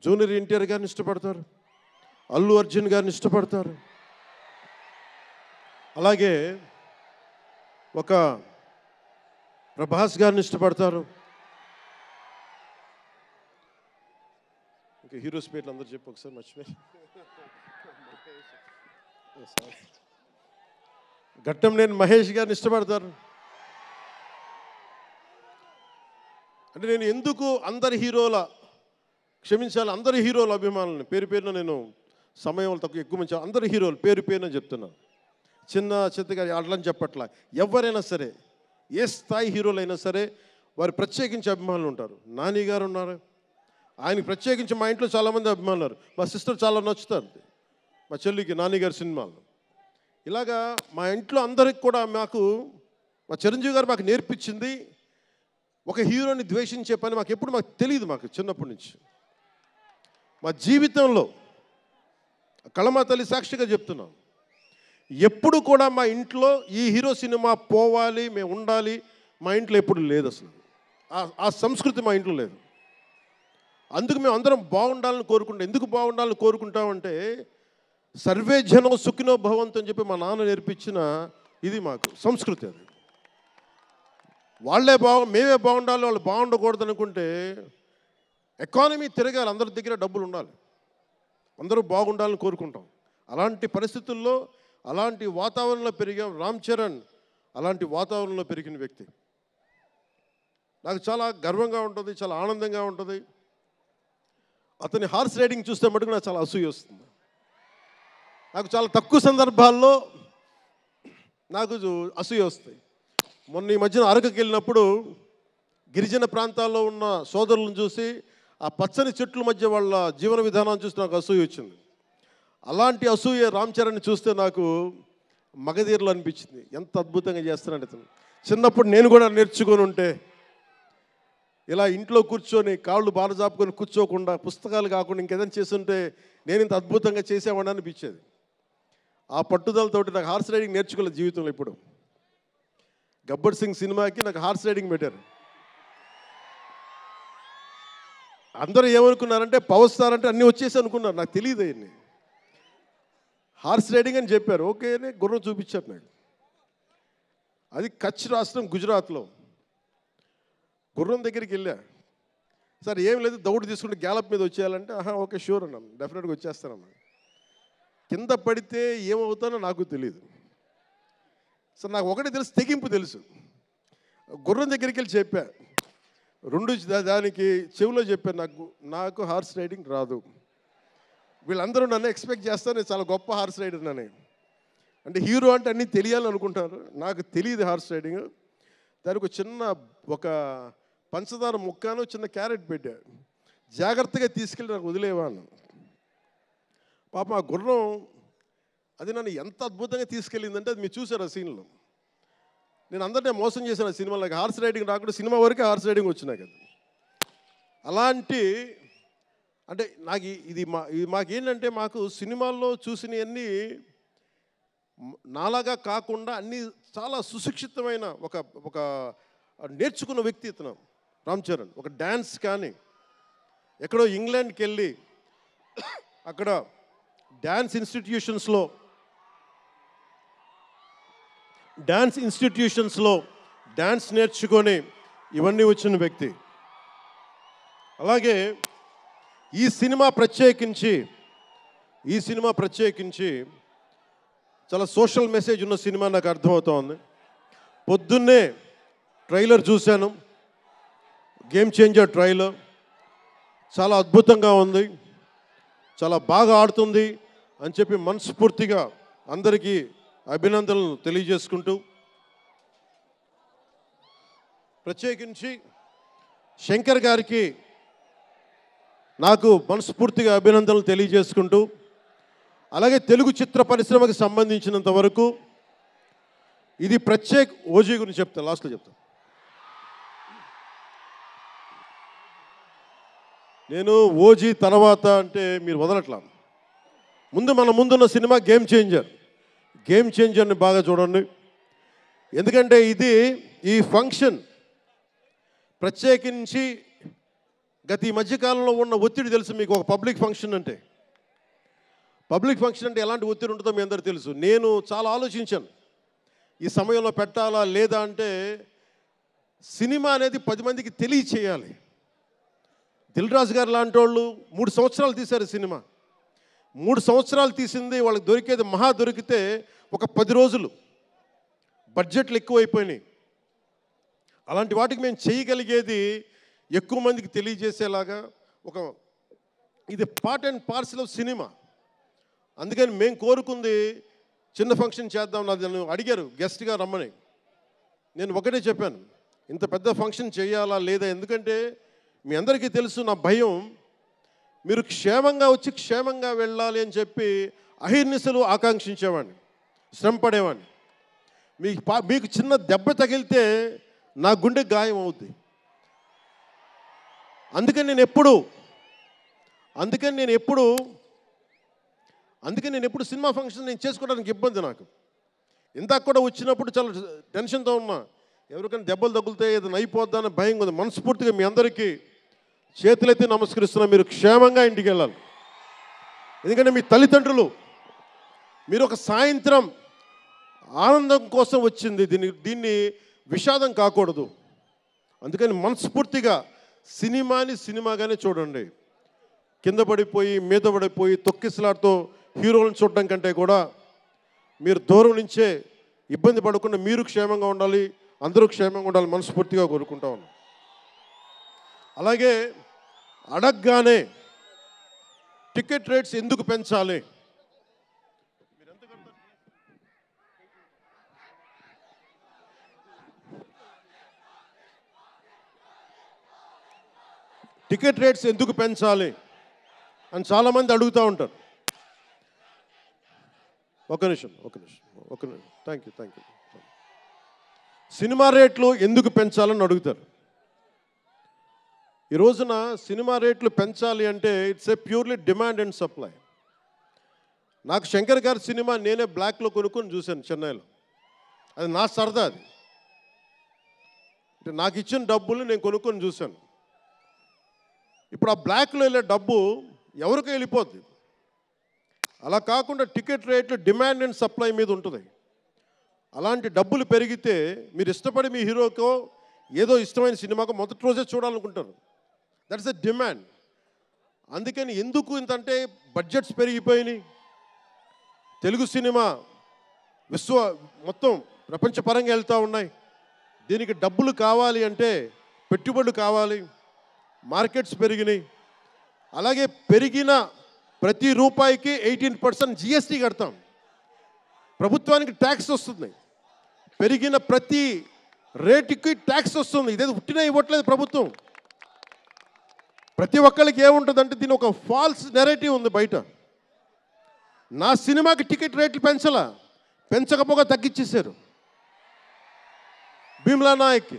జూనియర్ ఎన్టీఆర్ గారిని ఇష్టపడతారు, అల్లు అర్జున్ గారిని ఇష్టపడతారు, అలాగే ఒక ప్రభాస్ గారిని ఇష్టపడతారు. ఇంకా హీరోస్ పేర్లు అందరూ చెప్పు ఒకసారి, మర్చిపోయి. ఘట్టం నేను మహేష్ గారిని ఇష్టపడతారు. అంటే నేను ఎందుకు అందరి హీరోల, క్షమించాలి, అందరి హీరోల అభిమానులని పేరు పేరున నేను సమయం తక్కువ ఎక్కువ మంచి అందరి హీరోలు పేరు పేరున చెప్తున్నాను. చిన్న చిత్తగా అట్లని చెప్పట్లా. ఎవరైనా సరే, ఏ స్థాయి హీరోలు అయినా సరే వారు ప్రత్యేకించి అభిమానులు ఉంటారు. నాని గారు ఉన్నారు, ఆయనకి ప్రత్యేకించి మా ఇంట్లో చాలామంది అభిమానులు ఉన్నారు. మా సిస్టర్ చాలా నచ్చుతారు మా చెల్లికి నాని గారి సినిమాలు. ఇలాగా మా ఇంట్లో అందరికి కూడా మాకు మా చిరంజీవి గారు మాకు నేర్పించింది ఒక హీరోని ద్వేషించే పని మాకు ఎప్పుడు మాకు తెలియదు. మాకు చిన్నప్పటి నుంచి మా జీవితంలో కళమా తల్లి సాక్షిగా చెప్తున్నాం. ఎప్పుడు కూడా మా ఇంట్లో ఈ హీరో సినిమా పోవాలి, మేము ఉండాలి, మా ఇంట్లో ఎప్పుడు లేదు. అసలు ఆ సంస్కృతి మా ఇంట్లో లేదు. అందుకు మేము అందరం బాగుండాలని కోరుకుంటాం. ఎందుకు బాగుండాలని కోరుకుంటామంటే సర్వే జనం సుఖినో భవంతు అని చెప్పి మా నాన్న నేర్పించిన ఇది మాకు సంస్కృతి. అది మేమే బాగుండాలి, వాళ్ళు బాగుండకూడదు అనుకుంటే ఎకానమీ తిరగాలి, అందరి దగ్గర డబ్బులు ఉండాలి, అందరూ బాగుండాలని కోరుకుంటాం. అలాంటి పరిస్థితుల్లో అలాంటి వాతావరణంలో పెరిగాం. రామ్ చరణ్ అలాంటి వాతావరణంలో పెరిగిన వ్యక్తి. నాకు చాలా గర్వంగా ఉంటుంది, చాలా ఆనందంగా ఉంటుంది. అతని హార్స్ రైడింగ్ చూస్తే మటుకు నాకు చాలా అసూయ వస్తుంది. నాకు చాలా తక్కువ సందర్భాల్లో నాకు అసూయ వస్తాయి. మొన్న ఈ మధ్యన అరకుకి వెళ్ళినప్పుడు గిరిజన ప్రాంతాల్లో ఉన్న సోదరులను చూసి ఆ పచ్చని చెట్ల మధ్య వాళ్ళ జీవన విధానాన్ని చూసి నాకు అసూయ వచ్చింది. అలాంటి అసూయ రామ్ చరణ్ని చూస్తే నాకు మగధీరలు అనిపించింది. ఎంత అద్భుతంగా చేస్తున్నాడు ఇతను. చిన్నప్పుడు నేను కూడా నేర్చుకొని ఉంటే ఇలా ఇంట్లో కూర్చొని కాళ్ళు బారజాపుకొని కూర్చోకుండా, పుస్తకాలు కాకుండా ఇంకేదైనా చేస్తుంటే నేను ఇంత అద్భుతంగా చేసేవాడిని అనిపించేది. ఆ పట్టుదలతోటి నాకు హార్స్ రైడింగ్ నేర్చుకోలేదు జీవితంలో. ఇప్పుడు గబ్బర్ సింగ్ సినిమాకి నాకు హార్స్ రైడింగ్ పెట్టారు. అందరూ ఏమనుకున్నారంటే పవర్ స్టార్ అంటే అన్నీ వచ్చేసి అనుకున్నారు. నాకు తెలియదు అవన్నీ. హార్స్ రైడింగ్ అని చెప్పారు. ఓకే అని గుర్రం చూపించారు నాకు. అది కచ్ రాష్ట్రం గుజరాత్లో. గుర్రం దగ్గరికి వెళ్ళా. సార్ ఏం లేదు, దౌడు తీసుకుంటే గ్యాలప్ మీద వచ్చేయాలంటే ఓకే షూర్ అన్నాను, డెఫినెట్గా వచ్చేస్తానన్నా. కింద పడితే ఏమవుతానో నాకు తెలియదు. సార్ నాకు ఒకటి తెలుసు, తెగింపు తెలుసు. గుర్రం దగ్గరికి వెళ్ళి చెప్పా, దానికి చెవిలో చెప్పాను, నాకు హార్స్ రైడింగ్ రాదు. వీళ్ళందరూ నన్ను ఎక్స్పెక్ట్ చేస్తారు నేను చాలా గొప్ప హార్స్ రైడర్ అని. అంటే హీరో అంటే అన్నీ తెలియాలని అనుకుంటారు. నాకు తెలియదు హార్స్ రైడింగ్. దానికి ఒక చిన్న పంచదార ముక్కను చిన్న క్యారెట్ పెట్టా, జాగ్రత్తగా తీసుకెళ్ళి నాకు వదిలేవాను. పాపం ఆ గుర్రం అది నన్ను ఎంత అద్భుతంగా తీసుకెళ్ళిందంటే అది మీరు చూసారు ఆ సీన్లో. నేను అందరినీ మోసం చేశాను ఆ సినిమాలో. హార్స్ రైడింగ్ రాకుండా సినిమా వరకే హార్స్ రైడింగ్ వచ్చినాయి కదా. అలాంటి అంటే నాకు ఇది మాకేంటంటే మాకు సినిమాల్లో చూసినవన్నీ నాలాగా కాకుండా అన్నీ చాలా సుశిక్షితమైన ఒక నేర్చుకున్న వ్యక్తి ఇతను రామ్ చరణ్. ఒక డ్యాన్స్ కానీ ఎక్కడో ఇంగ్లాండ్కి వెళ్ళి అక్కడ డ్యాన్స్ ఇన్స్టిట్యూషన్స్లో డ్యాన్స్ నేర్చుకొని ఇవన్నీ వచ్చిన వ్యక్తి. అలాగే ఈ సినిమా ప్రత్యేకించి చాలా సోషల్ మెసేజ్ ఉన్న సినిమా నాకు అర్థమవుతోంది. పొద్దున్నే ట్రైలర్ చూశాను, గేమ్ చేంజర్ ట్రైలర్. చాలా అద్భుతంగా ఉంది, చాలా బాగా ఆడుతుంది అని చెప్పి మనస్ఫూర్తిగా అందరికీ అభినందనలు తెలియజేసుకుంటూ, ప్రత్యేకించి శంకర్ గారికి నాకు మనస్ఫూర్తిగా అభినందనలు తెలియజేసుకుంటూ, అలాగే తెలుగు చిత్ర పరిశ్రమకి సంబంధించినంత వరకు ఇది ఓజీ గురించి చెప్తాను, లాస్ట్లో చెప్తాను. నేను ఓజీ తర్వాత అంటే మీరు వదలట్లా. మన ముందున్న సినిమా గేమ్ చేంజర్ని బాగా చూడండి. ఎందుకంటే ఈ ఫంక్షన్ ప్రత్యేకించి ఈ మధ్యకాలంలో ఉన్న ఒత్తిడి తెలుసు మీకు. ఒక పబ్లిక్ ఫంక్షన్ అంటే ఎలాంటి ఒత్తిడి ఉంటుందో మీ అందరూ తెలుసు. నేను చాలా ఆలోచించాను ఈ సమయంలో పెట్టాలా లేదా అంటే. సినిమా అనేది 10 మందికి తెలియచేయాలి. దిల్ రాజు గారు లాంటి వాళ్ళు 3 సంవత్సరాలు తీశారు సినిమా. 3 సంవత్సరాలు తీసింది వాళ్ళకి దొరికేది దొరికితే ఒక 10 రోజులు. బడ్జెట్లు ఎక్కువైపోయినాయి. అలాంటి వాటికి మేము చేయగలిగేది ఎక్కువ మందికి తెలియజేసేలాగా ఇది part and parcel of cinema. అందుకని మేము కోరుకుంది చిన్న ఫంక్షన్ చేద్దాం. నన్ను అడిగారు గెస్ట్గా రమ్మని. నేను ఒకటే చెప్పాను, ఇంత పెద్ద ఫంక్షన్ చేయాలా లేదా. ఎందుకంటే మీ అందరికీ తెలుసు నా భయం, మీరు క్షేమంగా వచ్చి క్షేమంగా వెళ్ళాలి అని చెప్పి అహిర్నిశలు ఆకాంక్షించేవాడిని, శ్రమ పడేవాడిని. మీకు చిన్న దెబ్బ తగిలితే నా గుండె గాయం అవుద్ది. అందుకని నేను ఎప్పుడు అందుకే నేను ఎప్పుడు సినిమా ఫంక్షన్ నేను చేసుకోవడానికి ఇబ్బంది నాకు. ఇందాక కూడా వచ్చినప్పుడు చాలా టెన్షన్తో ఉన్నా, ఎవరికైనా దెబ్బలు తగులుతాయి ఏదైనా అయిపోద్దా అని భయంగా ఉంది. మనస్ఫూర్తిగా మీ అందరికీ చేతులైతే నమస్కరిస్తున్నా, మీరు క్షేమంగా ఇంటికి వెళ్ళాలి. ఎందుకంటే మీ తల్లిదండ్రులు మీరు ఒక సాయంత్రం ఆనందం కోసం వచ్చింది, దీన్ని విషాదం కాకూడదు. అందుకని మనస్ఫూర్తిగా సినిమాని సినిమాగానే చూడండి. కింద పడిపోయి మీద పడిపోయి తొక్కిసలాడుతూ హీరోలను చూడడం కంటే కూడా మీరు దూరం నుంచే ఇబ్బంది పడకుండా మీరు క్షేమంగా ఉండాలి, అందరూ క్షేమంగా ఉండాలి మనస్ఫూర్తిగా కోరుకుంటా ఉన్నాం. అలాగే అడగగానే టికెట్ రేట్స్ ఎందుకు పెంచాలి? టికెట్ రేట్స్ ఎందుకు పెంచాలి అని చాలామంది అడుగుతూ ఉంటారు. ఒక నిమిషం థ్యాంక్ యూ. సినిమా రేట్లు ఎందుకు పెంచాలని అడుగుతారు. ఈ రోజున సినిమా రేట్లు పెంచాలి అంటే it's a purely demand and supply. నాకు శంకర్ గారి సినిమా నేనే బ్లాక్లో కొనుక్కొని చూశాను చెన్నైలో. అది నా సరదా. అది అంటే నాకు ఇచ్చిన డబ్బులు నేను కొనుక్కొని చూశాను. ఇప్పుడు ఆ బ్లాక్లో వెళ్ళే డబ్బు ఎవరికో వెళ్ళిపోద్ది. అలా కాకుండా టికెట్ రేట్లు డిమాండ్ అండ్ సప్లై మీద ఉంటుంది. అలాంటి డబ్బులు పెరిగితే మీరు ఇష్టపడి మీ హీరోకో ఏదో ఇష్టమైన సినిమాకో మొదటి రోజే చూడాలనుకుంటారు. That's a demand. అందుకని ఎందుకు ఇంతంటే బడ్జెట్స్ పెరిగిపోయినాయి. తెలుగు సినిమా మొత్తం ప్రపంచపరంగా వెళ్తూ ఉన్నాయి. దీనికి డబ్బులు కావాలి అంటే పెట్టుబడులు కావాలి, మార్కెట్స్ పెరిగినాయి. అలాగే పెరిగిన ప్రతి రూపాయికి 18% జిఎస్టీ కడతాం. ప్రభుత్వానికి ట్యాక్స్ వస్తుంది. పెరిగిన ప్రతి రేటుకి ట్యాక్స్ వస్తుంది. ఇదేదో ఉట్టినా ఇవ్వట్లేదు ప్రభుత్వం. ప్రతి ఒక్కరికి ఏముంటుందంటే దీని ఒక ఫాల్స్ నెరేటివ్ ఉంది బయట. నా సినిమాకి టికెట్ రేట్లు పెంచకపోగా తగ్గించేశారు. భీమ్లా నాయక్కి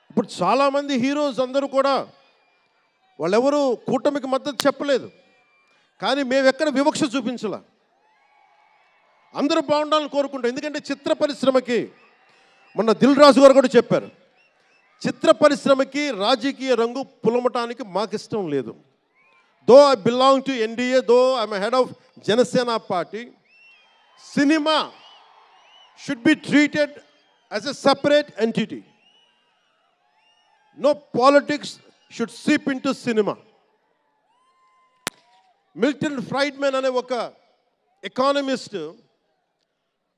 ఇప్పుడు చాలామంది హీరోస్ అందరూ కూడా వాళ్ళెవరూ కూటమికి మద్దతు చెప్పలేదు. కానీ మేము ఎక్కడ వివక్ష చూపించలా. అందరూ బాగుండాలని కోరుకుంటాం. ఎందుకంటే చిత్ర పరిశ్రమకి మొన్న దిల్ రాజు గారు కూడా చెప్పారు, చిత్ర పరిశ్రమకి రాజకీయ రంగు పులమటానికి మాకు ఇష్టం లేదు. Though I belong to NDA, though I'm head of Janasena party, cinema should be treated as a separate entity. No politics should seep into cinema. Milton Friedman అనే ఒక ఎకానమిస్ట్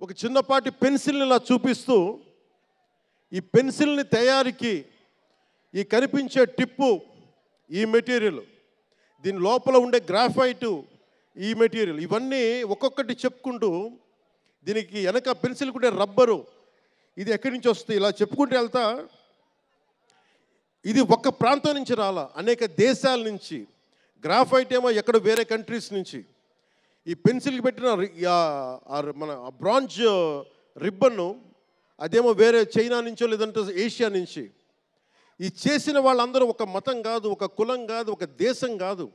ఒక చిన్నపాటి పెన్సిల్ని ఇలా చూపిస్తూ, ఈ పెన్సిల్ని తయారీకి ఈ కనిపించే టిప్పు ఈ మెటీరియల్, దీని లోపల ఉండే గ్రాఫైటు ఈ మెటీరియల్, ఇవన్నీ ఒక్కొక్కటి చెప్పుకుంటూ దీనికి వెనక పెన్సిల్ ఉండే రబ్బరు ఇది ఎక్కడి నుంచి వస్తుంది ఇలా చెప్పుకుంటూ వెళ్తా, ఇది ఒక్క ప్రాంతం నుంచి రాలా, అనేక దేశాల నుంచి. గ్రాఫైట్ ఏమో ఎక్కడ వేరే కంట్రీస్ నుంచి. ఈ పెన్సిల్కి పెట్టిన మన బ్రాంజ్ రిబ్బన్ను అదేమో వేరే చైనా నుంచో లేదంటే ఏషియా నుంచి. ఈ చేసిన వాళ్ళందరూ ఒక మతం కాదు, ఒక కులం కాదు, ఒక దేశం కాదు.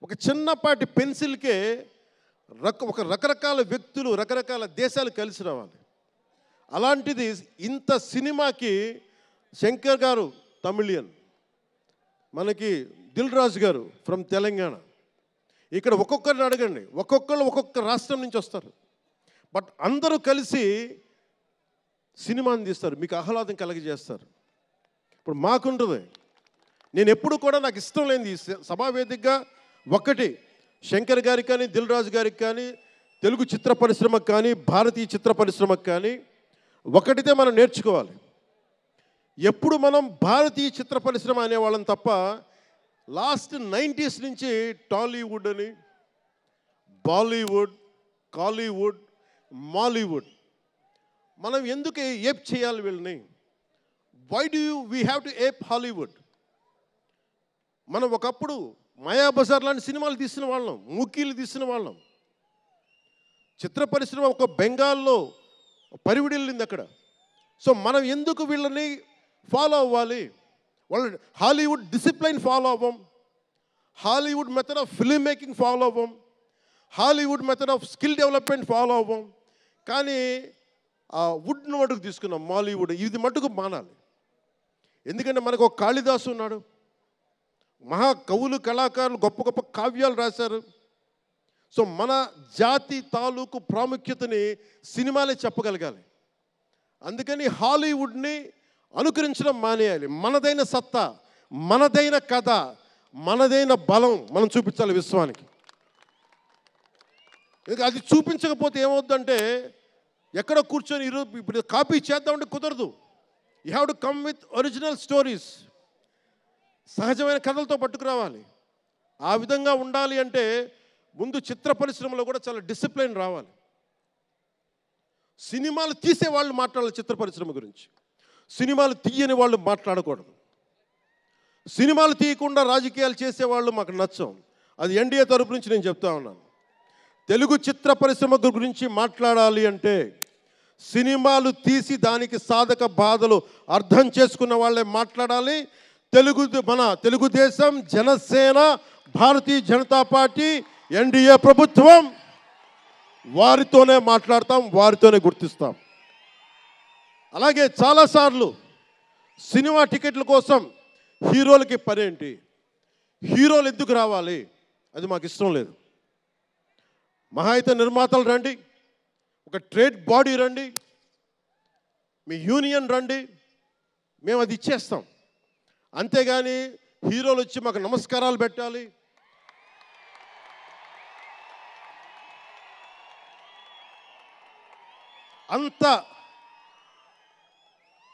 ఒక చిన్నపాటి పెన్సిల్కే ఒక రకరకాల వ్యక్తులు, రకరకాల దేశాలు కలిసి రావాలి. అలాంటిది ఇంత సినిమాకి శంకర్ గారు తమిళియన్, మనకి దిల్ రాజు గారు ఫ్రమ్ తెలంగాణ. ఇక్కడ ఒక్కొక్కరిని అడగండి, ఒక్కొక్కరు ఒక్కొక్క రాష్ట్రం నుంచి వస్తారు. బట్ అందరూ కలిసి సినిమాని తీస్తారు, మీకు ఆహ్లాదం కలిగజేస్తారు. ఇప్పుడు మాకుంటుంది, నేను ఎప్పుడు కూడా నాకు ఇష్టం లేనిది సభావేదికగా ఒకటి శంకర్ గారికి కానీ దిల్ రాజు గారికి కానీ తెలుగు చిత్ర పరిశ్రమకు కానీ భారతీయ చిత్ర పరిశ్రమకు కానీ ఒకటితే మనం నేర్చుకోవాలి. ఎప్పుడు మనం భారతీయ చిత్ర పరిశ్రమ అనేవాళ్ళం తప్ప లాస్ట్ 90s నుంచి టాలీవుడ్ అని, బాలీవుడ్, కాలీవుడ్, మాలీవుడ్ మనం ఎందుకు ఏప్ చేయాలి వీళ్ళని? Why do we have to ape Hollywood? మనం ఒకప్పుడు మాయాబజార్ లాంటి సినిమాలు తీసిన వాళ్ళం, మూకీలు తీసిన వాళ్ళం. చిత్ర పరిశ్రమ ఒక బెంగాల్లో పరివిడిల్లింది అక్కడ. సో మనం ఎందుకు వీళ్ళని ఫాలో అవ్వాలి? వాళ్ళు హాలీవుడ్ డిసిప్లైన్ ఫాలో అవ్వం, Hollywood method of film making follow అవ్వం, Hollywood method of skill development follow అవ్వం. కానీ ఆ వుడ్ను మటుకు తీసుకున్నాం, మాలీవుడ్. ఇది మటుకు మానాలి. ఎందుకంటే మనకు ఒక కాళిదాసు ఉన్నాడు, మహా కవులు కళాకారులు గొప్ప గొప్ప కావ్యాలు రాశారు. సో మన జాతి తాలూకు ప్రాముఖ్యతని సినిమాలే చెప్పగలగాలి. అందుకని హాలీవుడ్ని అనుకరించడం మానేయాలి. మనదైన సత్తా, మనదైన కథ, మనదైన బలం మనం చూపించాలి విశ్వానికి. అది చూపించకపోతే ఏమవుతుందంటే ఎక్కడ కూర్చొని ఈరోజు ఇప్పుడు కాపీ చేద్దామంటే కుదరదు. You have to come with original stories. సహజమైన కథలతో పట్టుకురావాలి. ఆ విధంగా ఉండాలి అంటే ముందు చిత్ర పరిశ్రమలో కూడా చాలా డిసిప్లిన్ రావాలి. సినిమాలు తీసే వాళ్ళు మాట్లాడాలి చిత్ర పరిశ్రమ గురించి, సినిమాలు తీయని వాళ్ళు మాట్లాడకూడదు. సినిమాలు తీయకుండా రాజకీయాలు చేసేవాళ్ళు మాకు నచ్చం. అది ఎన్డీఏ తరపు నుంచి నేను చెప్తా ఉన్నాను. తెలుగు చిత్ర పరిశ్రమ గురించి మాట్లాడాలి అంటే సినిమాలు తీసి దానికి సాధక బాధలు అర్థం చేసుకున్న వాళ్ళే మాట్లాడాలి. మన తెలుగుదేశం, జనసేన, భారతీయ జనతా పార్టీ, ఎన్డీఏ ప్రభుత్వం వారితోనే మాట్లాడతాం, వారితోనే గుర్తిస్తాం. అలాగే చాలాసార్లు సినిమా టికెట్ల కోసం హీరోలకి పనేంటి, హీరోలు ఎందుకు రావాలి, అది మాకు ఇష్టం లేదు. మహా అయితే నిర్మాతలు రండి, ఒక ట్రేడ్ బాడీ రండి, మీ యూనియన్ రండి, మేము అది ఇచ్చేస్తాం. అంతేగాని హీరోలు వచ్చి మాకు నమస్కారాలు పెట్టాలి, అంత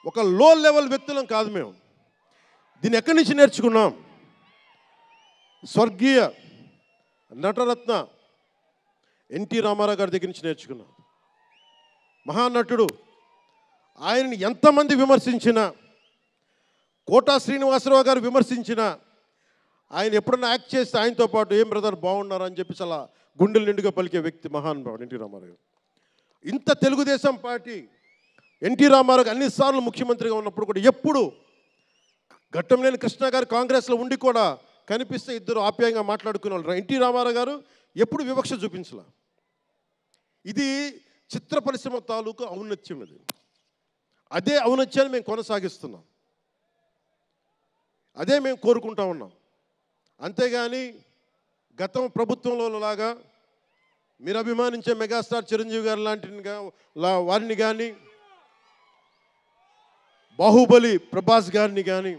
ఒక లో లెవెల్ వ్యక్తులం కాదు మేము. దీన్ని ఎక్కడి నుంచి నేర్చుకున్నాం? స్వర్గీయ నటరత్న ఎన్టీ రామారావు గారి దగ్గర నుంచి నేర్చుకున్నాం. మహానటుడు, ఆయనని ఎంతమంది విమర్శించినా, కోటా శ్రీనివాసరావు గారు విమర్శించినా, ఆయన ఎప్పుడన్నా యాక్ట్ చేస్తే ఆయనతో పాటు ఏం బ్రదర్ బాగున్నారు అని చెప్పి చాలా గుండెలు నిండుగా పలికే వ్యక్తి మహానుభావుడు ఎన్టీ రామారావు. ఇంత తెలుగుదేశం పార్టీ ఎన్టీ రామారావు అన్నిసార్లు ముఖ్యమంత్రిగా ఉన్నప్పుడు కూడా ఎప్పుడు ఘట్టంలేని కృష్ణ గారు కాంగ్రెస్లో ఉండి కూడా కనిపిస్తే ఇద్దరు ఆప్యాయంగా మాట్లాడుకునే వాళ్ళు. ఎన్టీ రామారావు గారు ఎప్పుడు వివక్ష చూపించలే. ఇది చిత్ర పరిశ్రమ తాలూకు ఔన్నత్యం. ఇది అదే ఔన్నత్యాన్ని మేము కొనసాగిస్తున్నాం, అదే మేము కోరుకుంటా ఉన్నాం. అంతేగాని గతం ప్రభుత్వంలో లాగా మీరు అభిమానించే మెగాస్టార్ చిరంజీవి గారు లాంటి వారిని కానీ, బాహుబలి ప్రభాస్ గారిని కానీ,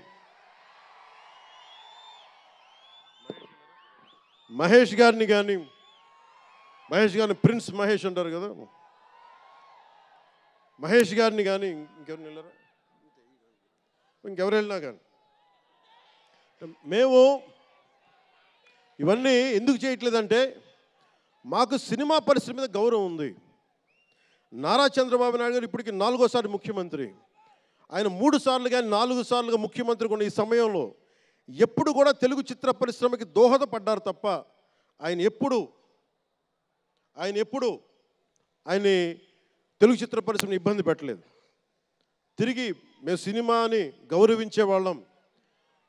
మహేష్ గారిని ప్రిన్స్ మహేష్ అంటారు కదా, మహేష్ గారిని కానీ, ఇంకెవరిని వెళ్ళారా, ఇంకెవరు వెళ్ళినా కానీ మేము ఇవన్నీ ఎందుకు చేయట్లేదంటే మాకు సినిమా పరిశ్రమ మీద గౌరవం ఉంది. నారా చంద్రబాబు నాయుడు గారు ఇప్పటికి 4వ ముఖ్యమంత్రి. ఆయన 3 సార్లు కానీ 4 సార్లుగా ముఖ్యమంత్రి ఉన్న ఈ సమయంలో ఎప్పుడు కూడా తెలుగు చిత్ర పరిశ్రమకి దోహదపడ్డారు తప్ప ఆయన ఎప్పుడు తెలుగు చిత్ర పరిశ్రమని ఇబ్బంది పెట్టలేదు. తిరిగి మేము సినిమాని గౌరవించే వాళ్ళం.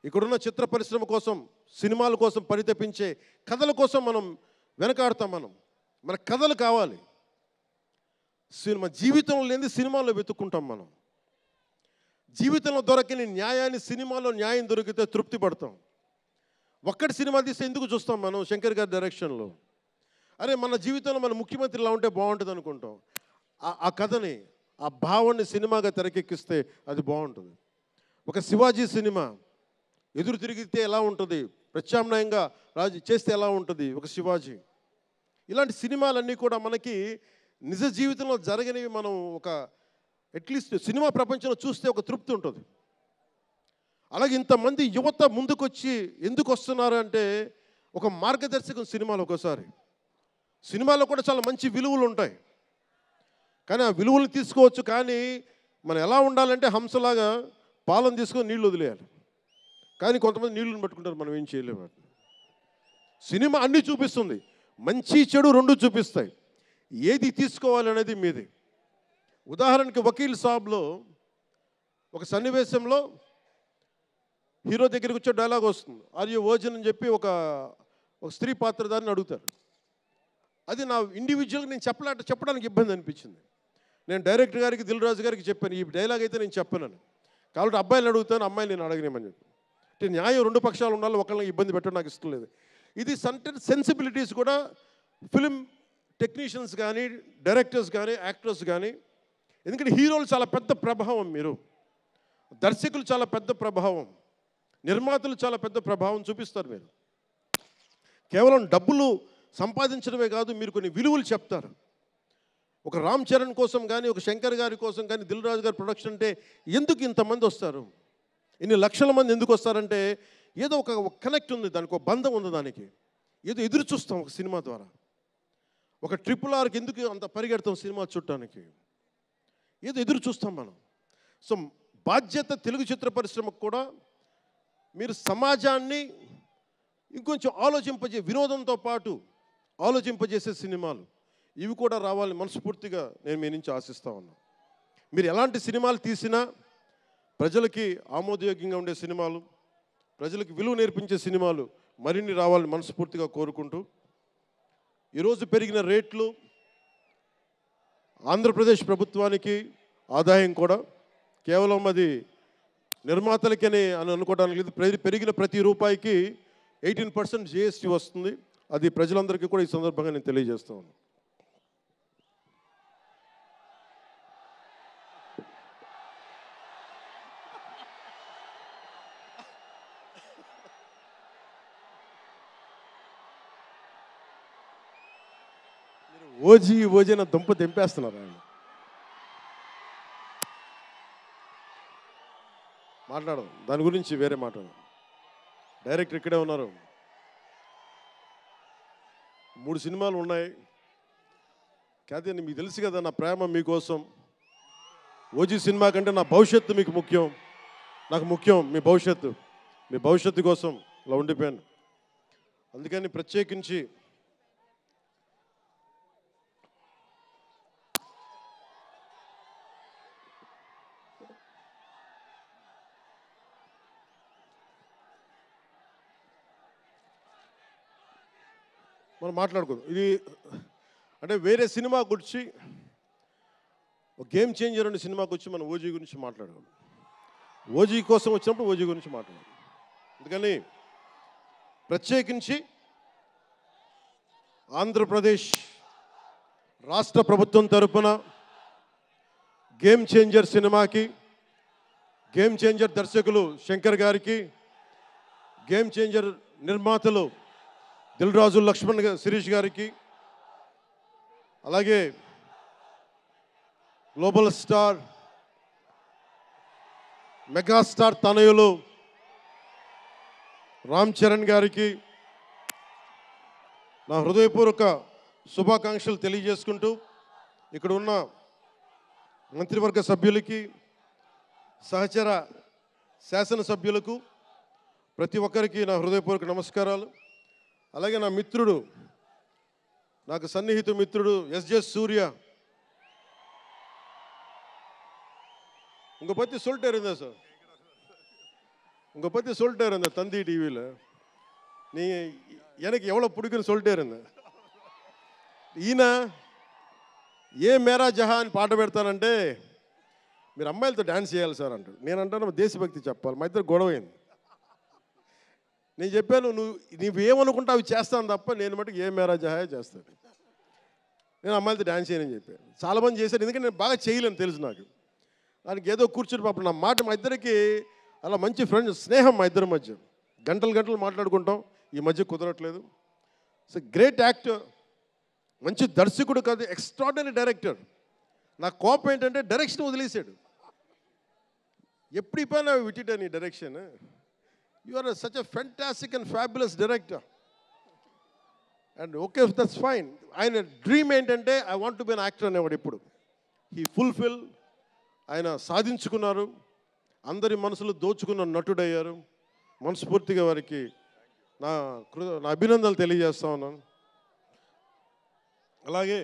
ఇక్కడున్న చిత్ర పరిశ్రమ కోసం, సినిమాల కోసం పరితపించే కథల కోసం మనం వెనకాడతాం. మన కథలు కావాలి. సినిమా జీవితంలో లేని సినిమాలో వెతుక్కుంటాం. మనం జీవితంలో దొరకని న్యాయాన్ని సినిమాలో న్యాయం దొరికితే తృప్తి పడతాం. ఒక్కటి సినిమా తీస్తే ఎందుకు చూస్తాం మనం? శంకర్ గారి డైరెక్షన్లో అరే మన జీవితంలో మన ముఖ్యమంత్రి ఇలా ఉంటే బాగుంటుంది అనుకుంటాం. ఆ కథని, ఆ భావాన్ని సినిమాగా తెరకెక్కిస్తే అది బాగుంటుంది. ఒక శివాజీ సినిమా ఎదురు తిరిగితే ఎలా ఉంటుంది, ప్రత్యామ్నాయంగా రాజు చేస్తే ఎలా ఉంటుంది ఒక శివాజీ. ఇలాంటి సినిమాలన్నీ కూడా మనకి నిజ జీవితంలో జరగనివి. మనం ఒక అట్లీస్ట్ సినిమా ప్రపంచంలో చూస్తే ఒక తృప్తి ఉంటుంది. అలాగే ఇంతమంది యువత ముందుకొచ్చి ఎందుకు వస్తున్నారు అంటే ఒక మార్గదర్శకం సినిమాలో. ఒకసారి సినిమాలో కూడా చాలా మంచి విలువలు ఉంటాయి, కానీ ఆ విలువలు తీసుకోవచ్చు. కానీ మనం ఎలా ఉండాలంటే హంసలాగా పాలను తీసుకొని నీళ్ళు వదిలేయాలి. కానీ కొంతమంది నీళ్ళని పట్టుకుంటారు, మనం ఏం చేయలేము. సినిమా అన్నీ చూపిస్తుంది, మంచి చెడు 2 చూపిస్తాయి. ఏది తీసుకోవాలి అనేది మీది. ఉదాహరణకి వకీల్ సాబ్లో ఒక సన్నివేశంలో హీరో దగ్గరికి వచ్చే డైలాగ్ వస్తుంది, ఆర్ యూ వర్జిన్ అని చెప్పి ఒక స్త్రీ పాత్రధారిని అడుగుతారు. అది నా ఇండివిజువల్గా నేను చెప్పడానికి ఇబ్బంది అనిపించింది. నేను డైరెక్టర్ గారికి, దిల్ రాజు గారికి చెప్పాను, ఈ డైలాగ్ అయితే నేను చెప్పానని. కాబట్టి అబ్బాయిని అడుగుతాను, అమ్మాయిని నేను అడగనేమని చెప్పి. అంటే న్యాయం రెండు పక్షాలు ఉండాలి, ఒకళ్ళని ఇబ్బంది పెట్టడం నాకు ఇష్టం లేదు. ఇది సెన్సిబిలిటీస్ కూడా ఫిలిం టెక్నీషియన్స్ కానీ, డైరెక్టర్స్ కానీ, యాక్టర్స్ కానీ, ఎందుకంటే హీరోలు చాలా పెద్ద ప్రభావం, మీరు దర్శకులు చాలా పెద్ద ప్రభావం, నిర్మాతలు చాలా పెద్ద ప్రభావం చూపిస్తారు. మీరు కేవలం డబ్బులు సంపాదించడమే కాదు, మీరు కొన్ని విలువలు చెప్తారు. ఒక రామ్ చరణ్ కోసం కానీ, ఒక శంకర్ గారి కోసం కానీ, దిల్ రాజు గారి ప్రొడక్షన్ అంటే ఎందుకు ఇంతమంది వస్తారు, ఇన్ని లక్షల మంది ఎందుకు వస్తారంటే ఏదో ఒక కనెక్ట్ ఉంది, దానికి ఒక బంధం ఉంది, దానికి ఏదో ఎదురు చూస్తాం ఒక సినిమా ద్వారా. ఒక RRRకి ఎందుకు అంత పరిగెడతాం సినిమా చూడటానికి, ఏదో ఎదురు చూస్తాం మనం. సో బాధ్యత తెలుగు చిత్ర పరిశ్రమకు కూడా మీరు సమాజాన్ని ఇంకొంచెం వినోదంతో పాటు ఆలోచింపజేసే సినిమాలు ఇవి కూడా రావాలని మనస్ఫూర్తిగా నేను మీ నుంచి ఆశిస్తా ఉన్నాను. మీరు ఎలాంటి సినిమాలు తీసినా ప్రజలకి ఆమోదయోగ్యంగా ఉండే సినిమాలు, ప్రజలకు విలువ నేర్పించే సినిమాలు మరిన్ని రావాలని మనస్ఫూర్తిగా కోరుకుంటూ, ఈరోజు పెరిగిన రేట్లు ఆంధ్రప్రదేశ్ ప్రభుత్వానికి ఆదాయం కూడా కేవలం అది నిర్మాతలకని అనుకోవడానికి లేదు. పెరిగిన ప్రతి రూపాయికి 18% GST వస్తుంది. అది ప్రజలందరికీ కూడా ఈ సందర్భంగా నేను తెలియజేస్తా ఉన్నాను. ఓజీ అన్న దుంప తెంపేస్తున్నారు ఆయన. మాట్లాడదాం దాని గురించి, వేరే మాట్లాడదాం. డైరెక్టర్ ఇక్కడే ఉన్నారు, 3 సినిమాలు ఉన్నాయి. కాదే మీకు తెలుసు కదా నా ప్రేమ మీకోసం. ఓజీ సినిమా కంటే నా భవిష్యత్తు మీకు ముఖ్యం, నాకు ముఖ్యం మీ భవిష్యత్తు కోసం ఇలా ఉండిపోయాను. అందుకని ప్రత్యేకించి మనం మాట్లాడుకుందాం. ఇది అంటే వేరే సినిమా గురించి, ఒక గేమ్ చేంజర్ అనే సినిమాకి వచ్చి మనం ఓజీ గురించి మాట్లాడుకుందాం. ఓజీ కోసం వచ్చినప్పుడు ఓజీ గురించి మాట్లాడాలి. అందుకని ప్రత్యేకించి ఆంధ్రప్రదేశ్ రాష్ట్ర ప్రభుత్వం తరపున గేమ్ చేంజర్ సినిమాకి, గేమ్ చేంజర్ దర్శకులు శంకర్ గారికి, గేమ్ చేంజర్ నిర్మాతలు దిల్ రాజు, లక్ష్మణ్, శిరీష్ గారికి, అలాగే గ్లోబల్ స్టార్, మెగాస్టార్ తనయులు రామ్ చరణ్ గారికి నా హృదయపూర్వక శుభాకాంక్షలు తెలియజేసుకుంటూ, ఇక్కడ ఉన్న మంత్రివర్గ సభ్యులకి, సహచర శాసనసభ్యులకు ప్రతి ఒక్కరికి నా హృదయపూర్వక నమస్కారాలు. అలాగే నా మిత్రుడు, నాకు సన్నిహిత మిత్రుడు SJ సూర్య, உங்க பற்றி சொல்லிட்டே இருந்தேன் சார், உங்க பற்றி சொல்லிட்டே இருந்தேன் தந்தி டிவியில். நீங்கள் எனக்கு எவ்வளோ பிடிக்குன்னு சொல்லிட்டே இருந்தேன். ఈయన ఏ మేరా జహాన్ పాట పెడతానంటే మీరు అమ్మాయిలతో డ్యాన్స్ చేయాలి సార్ అంటాడు. నేను అంటాను దేశభక్తి చెప్పాలి. మా ఇద్దరు గొడవ అయింది. నేను చెప్పాను నువ్వేమనుకుంటా అవి చేస్తాను తప్ప నేను మటుకు ఏ మేరా జహాయే చేస్తాను, నేను అమ్మాయిలతో డ్యాన్స్ చేయనని చెప్పాను. చాలామంది చేశారు, ఎందుకంటే నేను బాగా చేయలేను తెలుసు నాకు. దానికి ఏదో కూర్చుని పాపం నా మాట, మా ఇద్దరికి అలా మంచి ఫ్రెండ్స్, స్నేహం మా ఇద్దరి మధ్య, గంటలు మాట్లాడుకుంటాం. ఈ మధ్య కుదరట్లేదు. సో గ్రేట్ యాక్టర్, మంచి దర్శకుడు కాదు, ఎక్స్ట్రాడినరీ డైరెక్టర్. నా కోపం ఏంటంటే డైరెక్షన్ వదిలేశాడు. ఎప్పుడు పైన విటిట నీ direction, you are such a fantastic and fabulous director. And okay, that's fine. ఆయన డ్రీమ్ ఏంటంటే I want to be an actor అనేవాడు. ఇప్పుడు హీ ఫుల్ఫిల్, ఆయన సాధించుకున్నారు, అందరి మనసులు దోచుకున్న నటుడయ్యారు. మనస్ఫూర్తిగా వారికి నా అభినందనలు తెలియజేస్తా ఉన్నాను. అలాగే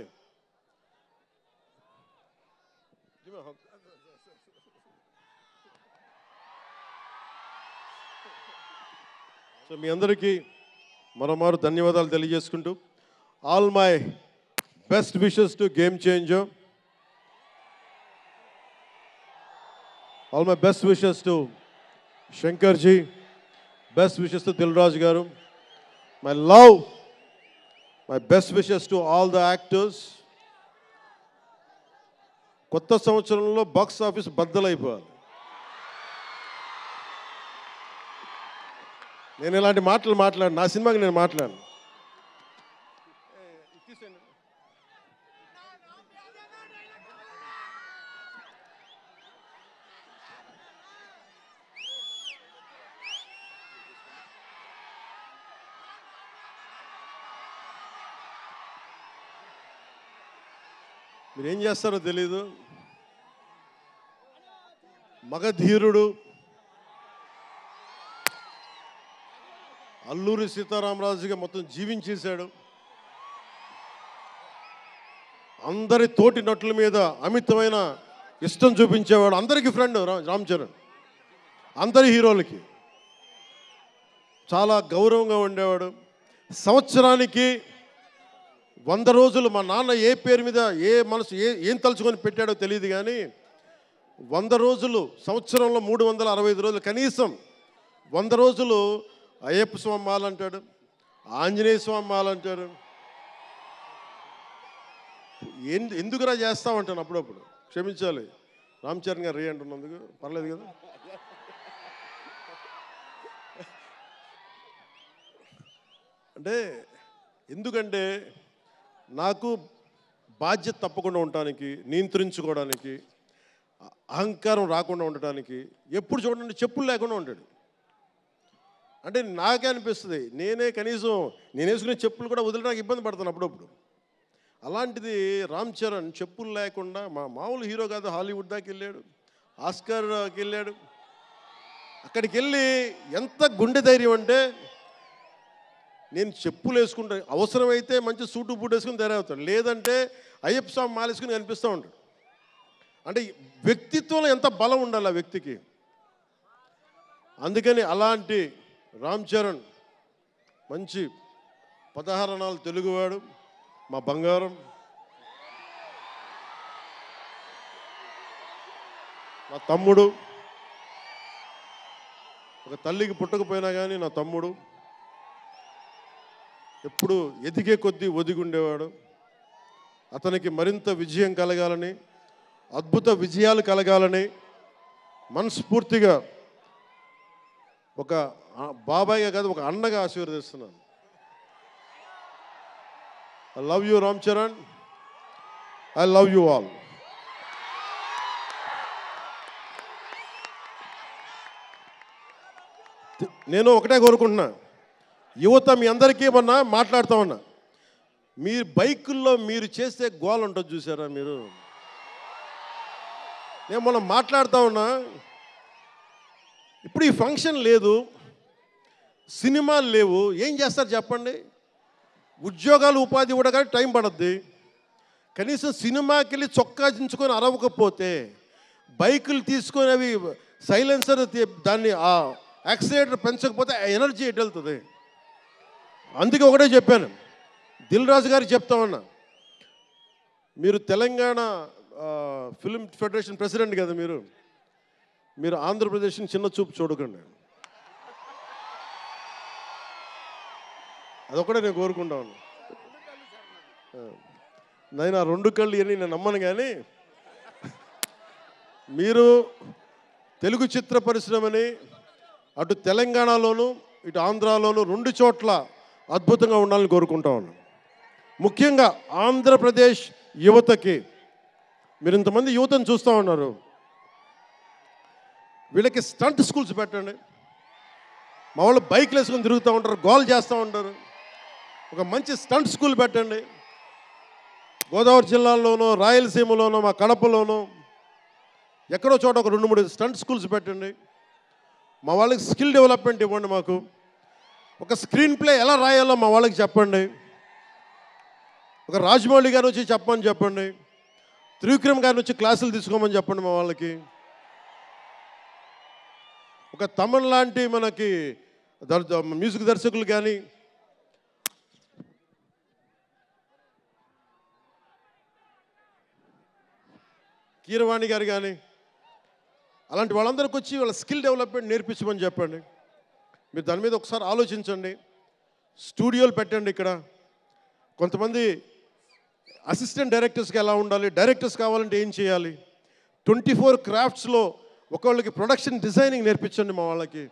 సో మీ అందరికీ మరోమారు ధన్యవాదాలు తెలియజేసుకుంటూ all my best wishes to game changer. All my best wishes to Shankarji, best wishes to Dil Raju గారు, my love, my best wishes to all the actors. కొత్త సంవత్సరంలో బాక్స్ ఆఫీస్ బద్దలైపోవాలి. నేను ఇలాంటి మాటలు మాట్లాడు, నా సినిమాకి నేను మాట్లాడను. మీరేం చేస్తారో తెలీదు. మగధీరుడు అల్లూరి సీతారామరాజుగా మొత్తం జీవించేశాడు. అందరి తోటి నటుల మీద అమితమైన ఇష్టం చూపించేవాడు. అందరికీ ఫ్రెండ్ రామ్ చరణ్. అందరి హీరోలకి చాలా గౌరవంగా ఉండేవాడు. సంవత్సరానికి 100 రోజులు మా నాన్న ఏ పేరు మీద ఏం తలుచుకొని పెట్టాడో తెలియదు కానీ 100 రోజులు, సంవత్సరంలో 365 రోజులు, కనీసం 100 రోజులు అయ్యప్ప స్వామి మాల అంటాడు, ఆంజనేయ స్వామి మాల అంటాడు. ఎందుకురా చేస్తామంటాను అప్పుడప్పుడు. క్షమించాలి రామ్ చరణ్ గారు రే అంటున్నందుకు. పర్లేదు కదా. అంటే ఎందుకంటే నాకు బాధ్యత తప్పకుండా ఉండటానికి, నియంత్రించుకోవడానికి, అహంకారం రాకుండా ఉండటానికి ఎప్పుడు చూడండి చెప్పులు లేకుండా ఉంటాడు. అంటే నాకే అనిపిస్తుంది నేనే కనీసం నేను వేసుకునే చెప్పులు కూడా వదిలడానికి ఇబ్బంది పడతాను అప్పుడప్పుడు. అలాంటిది రామ్ చరణ్ చెప్పులు లేకుండా మామూలు హీరో కాదు, హాలీవుడ్ దాకా వెళ్ళాడు, ఆస్కార్కి వెళ్ళాడు. అక్కడికి వెళ్ళి ఎంత గుండె ధైర్యం అంటే నేను చెప్పులు వేసుకుంటా, అవసరమైతే మంచి సూటు బూట్ వేసుకుని తయారవుతాడు, లేదంటే అయ్యప్ప స్వామి మాలేసుకుని కనిపిస్తూ ఉంటాడు. అంటే వ్యక్తిత్వంలో ఎంత బలం ఉండాలి ఆ వ్యక్తికి. అందుకని అలాంటి రామ్ చరణ్ మంచి 16 అణాలు తెలుగువాడు, మా బంగారం, నా తమ్ముడు. ఒక తల్లికి పుట్టకపోయినా కానీ నా తమ్ముడు. ఎప్పుడు ఎదిగే కొద్దీ ఒదిగుండేవాడు. అతనికి మరింత విజయం కలగాలని, అద్భుత విజయాలు కలగాలని మనస్ఫూర్తిగా ఒక బాబాయ్గా కాదు ఒక అన్నగా ఆశీర్వదిస్తున్నాను. I love you Ram Charan, I love you all. నేను ఒకటే కోరుకుంటున్నా, యువత మీ అందరికీ మొన్న మాట్లాడుతూ ఉన్నా, మీ బైకుల్లో మీరు చేసే గోల్ ఉంటుంది చూసారా మీరు. నేను మొన్న మాట్లాడుతూ ఉన్నా, ఇప్పుడు ఈ ఫంక్షన్ లేదు, సినిమాలు లేవు, ఏం చేస్తారు చెప్పండి. ఉద్యోగాలు ఉపాధి కూడా కానీ టైం పడుద్ది. కనీసం సినిమాకి వెళ్ళి చొక్కా దించుకొని అరవకపోతే, బైకులు తీసుకొని అవి సైలెన్సర్ దాన్ని ఆ యాక్సిలేటర్ పెంచకపోతే ఎనర్జీ ఎటు వెళ్తుంది. అందుకే ఒకటే చెప్పాను, దిల్ రాజు గారికి చెప్తా ఉన్నా, మీరు తెలంగాణ ఫిల్మ్ ఫెడరేషన్ ప్రెసిడెంట్ కదా, మీరు ఆంధ్రప్రదేశ్ని చిన్న చూపు చూడకండి. అదొకటే నేను కోరుకుంటా ఉన్నా. నేను ఆ 2 కళ్ళు అని నేను నమ్మను, కానీ మీరు తెలుగు చిత్ర పరిశ్రమని అటు తెలంగాణలోను ఇటు ఆంధ్రాలోను 2 చోట్ల అద్భుతంగా ఉండాలని కోరుకుంటా ఉన్నాను. ముఖ్యంగా ఆంధ్రప్రదేశ్ యువతకి, మీరు ఇంతమంది యువతను చూస్తూ ఉన్నారు, వీళ్ళకి స్టంట్ స్కూల్స్ పెట్టండి. మా వాళ్ళు బైక్లు వేసుకొని తిరుగుతూ ఉంటారు, గోల్ చేస్తూ ఉంటారు. ఒక మంచి స్టంట్ స్కూల్ పెట్టండి. గోదావరి జిల్లాలోనో, రాయలసీమలోనో, మా కడపలోనో ఎక్కడో చోట ఒక 2-3 స్టంట్ స్కూల్స్ పెట్టండి. మా వాళ్ళకి స్కిల్ డెవలప్మెంట్ ఇవ్వండి. మాకు ఒక స్క్రీన్ ప్లే ఎలా రాయాలో మా వాళ్ళకి చెప్పండి. ఒక రాజమౌళి గారు వచ్చి చెప్పమని చెప్పండి, త్రివిక్రమ్ గారిని వచ్చి క్లాసులు తీసుకోమని చెప్పండి మా వాళ్ళకి. ఒక తమన్ లాంటి మనకి మ్యూజిక్ దర్శకులు కానీ కీరవాణి గారు కానీ అలాంటి వాళ్ళందరికీ వచ్చి వాళ్ళ స్కిల్ డెవలప్మెంట్ నేర్పించమని చెప్పండి. మీరు దాని మీద ఒకసారి ఆలోచించండి. స్టూడియోలు పెట్టండి. ఇక్కడ కొంతమంది అసిస్టెంట్ డైరెక్టర్స్కి ఎలా ఉండాలి, డైరెక్టర్స్ కావాలంటే ఏం చేయాలి, 24 క్రాఫ్ట్స్లో ఒకళ్ళకి ప్రొడక్షన్ డిజైనింగ్ నేర్పించండి. మా వాళ్ళకి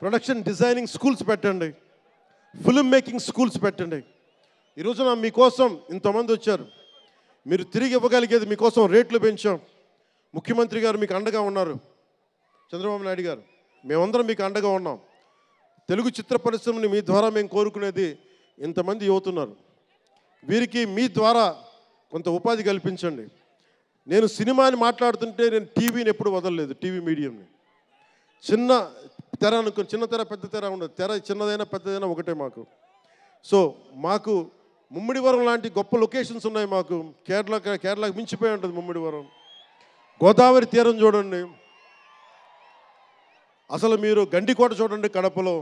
ప్రొడక్షన్ డిజైనింగ్ స్కూల్స్ పెట్టండి, ఫిల్మ్ మేకింగ్ స్కూల్స్ పెట్టండి. ఈరోజున మీకోసం ఇంతమంది వచ్చారు. మీరు తిరిగి ఇవ్వగలిగేది మీకోసం రేట్లు పెంచాం. ముఖ్యమంత్రి గారు మీకు అండగా ఉన్నారు, చంద్రబాబు నాయుడు గారు, మేమందరం మీకు అండగా ఉన్నాం. తెలుగు చిత్ర పరిశ్రమని మీ ద్వారా మేము కోరుకునేది ఇంతమంది యువతున్నారు. వీరికి మీ ద్వారా కొంత ఉపాధి కల్పించండి. నేను సినిమాని మాట్లాడుతుంటే నేను టీవీని ఎప్పుడు వదలలేదు. టీవీ మీడియంని చిన్న తెర అనుకుని, చిన్న తెర పెద్ద తెర ఉండదు. తెర చిన్నదైనా పెద్దదైనా ఒకటే మాకు. సో మాకు ముమ్మిడివరం లాంటి గొప్ప లొకేషన్స్ ఉన్నాయి. మాకు కేరళకి మించిపోయి ఉంటుంది ముమ్మిడివరం. గోదావరి తీరం చూడండి, అసలు మీరు గండికోట చూడండి కడపలో,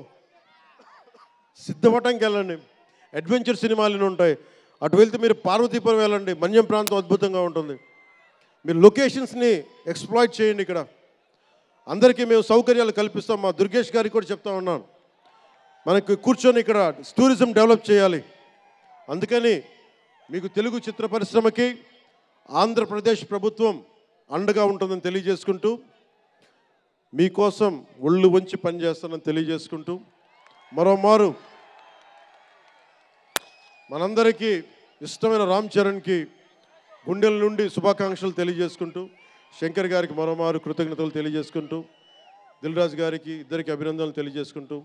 సిద్ధవటంకి వెళ్ళండి, అడ్వెంచర్ సినిమాలు ఉంటాయి. అటు వెళ్తే మీరు పార్వతీపురం వెళ్ళండి, మన్యం ప్రాంతం అద్భుతంగా ఉంటుంది. మీరు లొకేషన్స్ని ఎక్స్ప్లాయిట్ చేయండి. ఇక్కడ అందరికీ మేము సౌకర్యాలు కల్పిస్తాం. మా దుర్గేష్ గారికి కూడా చెప్తా ఉన్నాను, మనకి కూర్చొని ఇక్కడ టూరిజం డెవలప్ చేయాలి. అందుకని మీకు తెలుగు చిత్ర పరిశ్రమకి ఆంధ్రప్రదేశ్ ప్రభుత్వం అండగా ఉంటుందని తెలియజేసుకుంటూ, మీకోసం ఒళ్ళు వంచి పనిచేస్తానని తెలియజేసుకుంటూ, మరోమారు మనందరికీ ఇష్టమైన రామ్ చరణ్కి గుండెల నుండి శుభాకాంక్షలు తెలియజేసుకుంటూ, శంకర్ గారికి మరోమారు కృతజ్ఞతలు తెలియజేసుకుంటూ, దిల్ రాజు గారికి ఇద్దరికి అభినందనలు తెలియజేసుకుంటూ,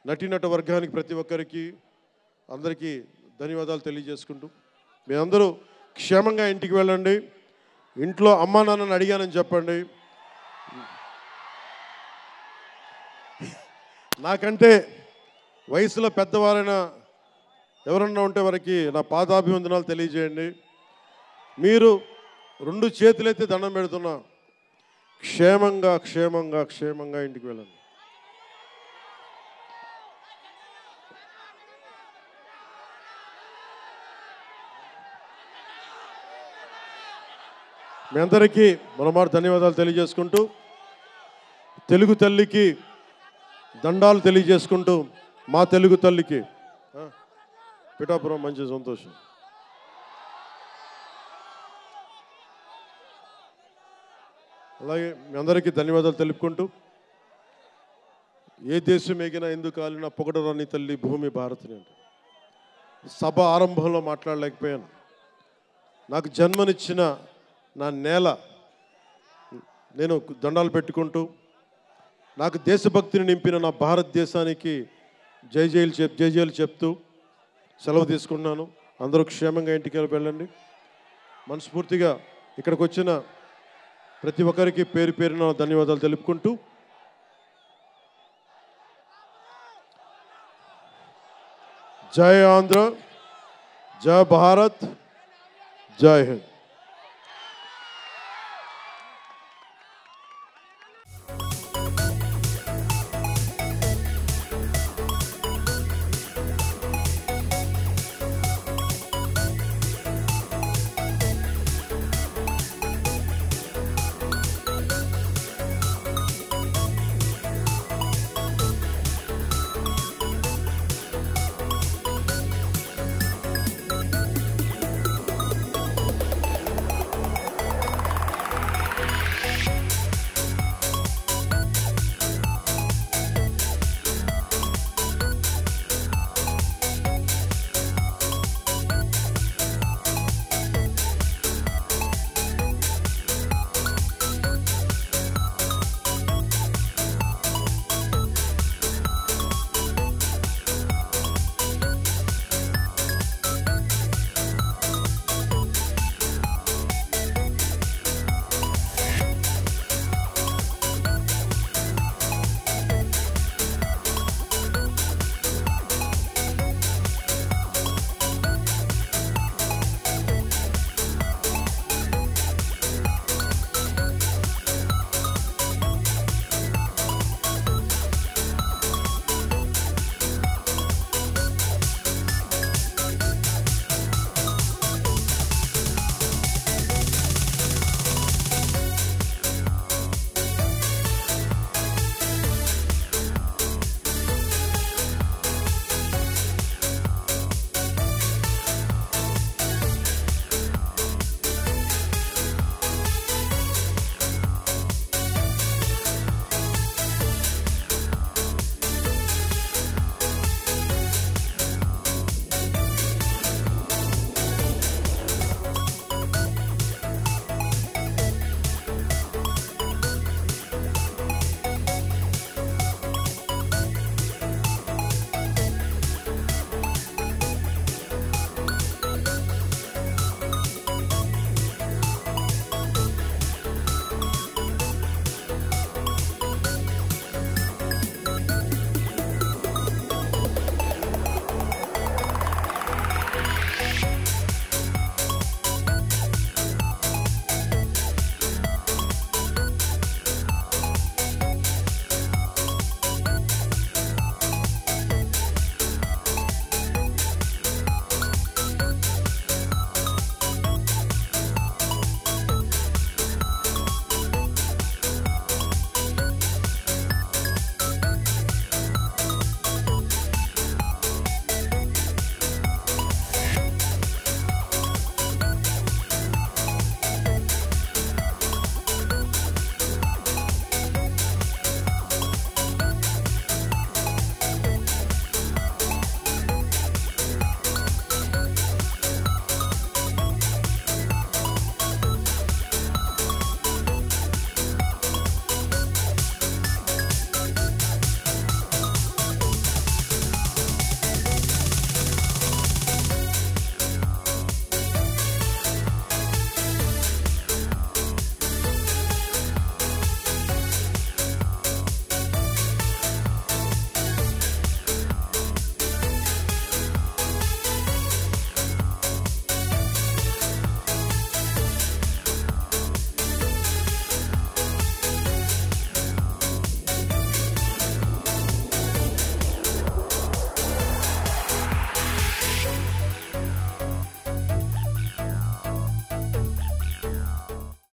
నటీనట వర్గానికి ప్రతి ఒక్కరికి అందరికీ ధన్యవాదాలు తెలియజేసుకుంటూ, మీ అందరూ క్షేమంగా ఇంటికి వెళ్ళండి. ఇంట్లో అమ్మా నాన్నని అడిగానని చెప్పండి. నాకంటే వయసులో పెద్దవారైన ఎవరన్నా ఉంటే వారికి నా పాదాభివందనాలు తెలియజేయండి. మీరు 2 చేతులైతే దండం పెడుతున్నా, క్షేమంగా క్షేమంగా క్షేమంగా ఇంటికి వెళ్ళండి. మీ అందరికీ మరోమారు ధన్యవాదాలు తెలియజేసుకుంటూ, తెలుగు తల్లికి దండాలు తెలియజేసుకుంటూ, మా తెలుగు తల్లికి పిఠాపురం మంచి సంతోషం. అలాగే మీ అందరికీ ధన్యవాదాలు తెలుపుకుంటూ, ఏ దేశం ఎగినా ఎందుకు కాలినా పొగడరాని తల్లి భూమి భారతిని అంటే సభ ఆరంభంలో మాట్లాడలేకపోయాను. నాకు జన్మనిచ్చిన నా నేల నేను దండాలు పెట్టుకుంటూ, నాకు దేశభక్తిని నింపిన నా భారతదేశానికి జై జైలు చెప్తూ సెలవు తీసుకున్నాను. అందరూ క్షేమంగా ఇంటికి వెళ్ళండి. మనస్ఫూర్తిగా ఇక్కడికి వచ్చిన ప్రతి ఒక్కరికి పేరు పేరున ధన్యవాదాలు తెలుపుకుంటూ, జై ఆంధ్ర, జై భారత్, జై హింద్.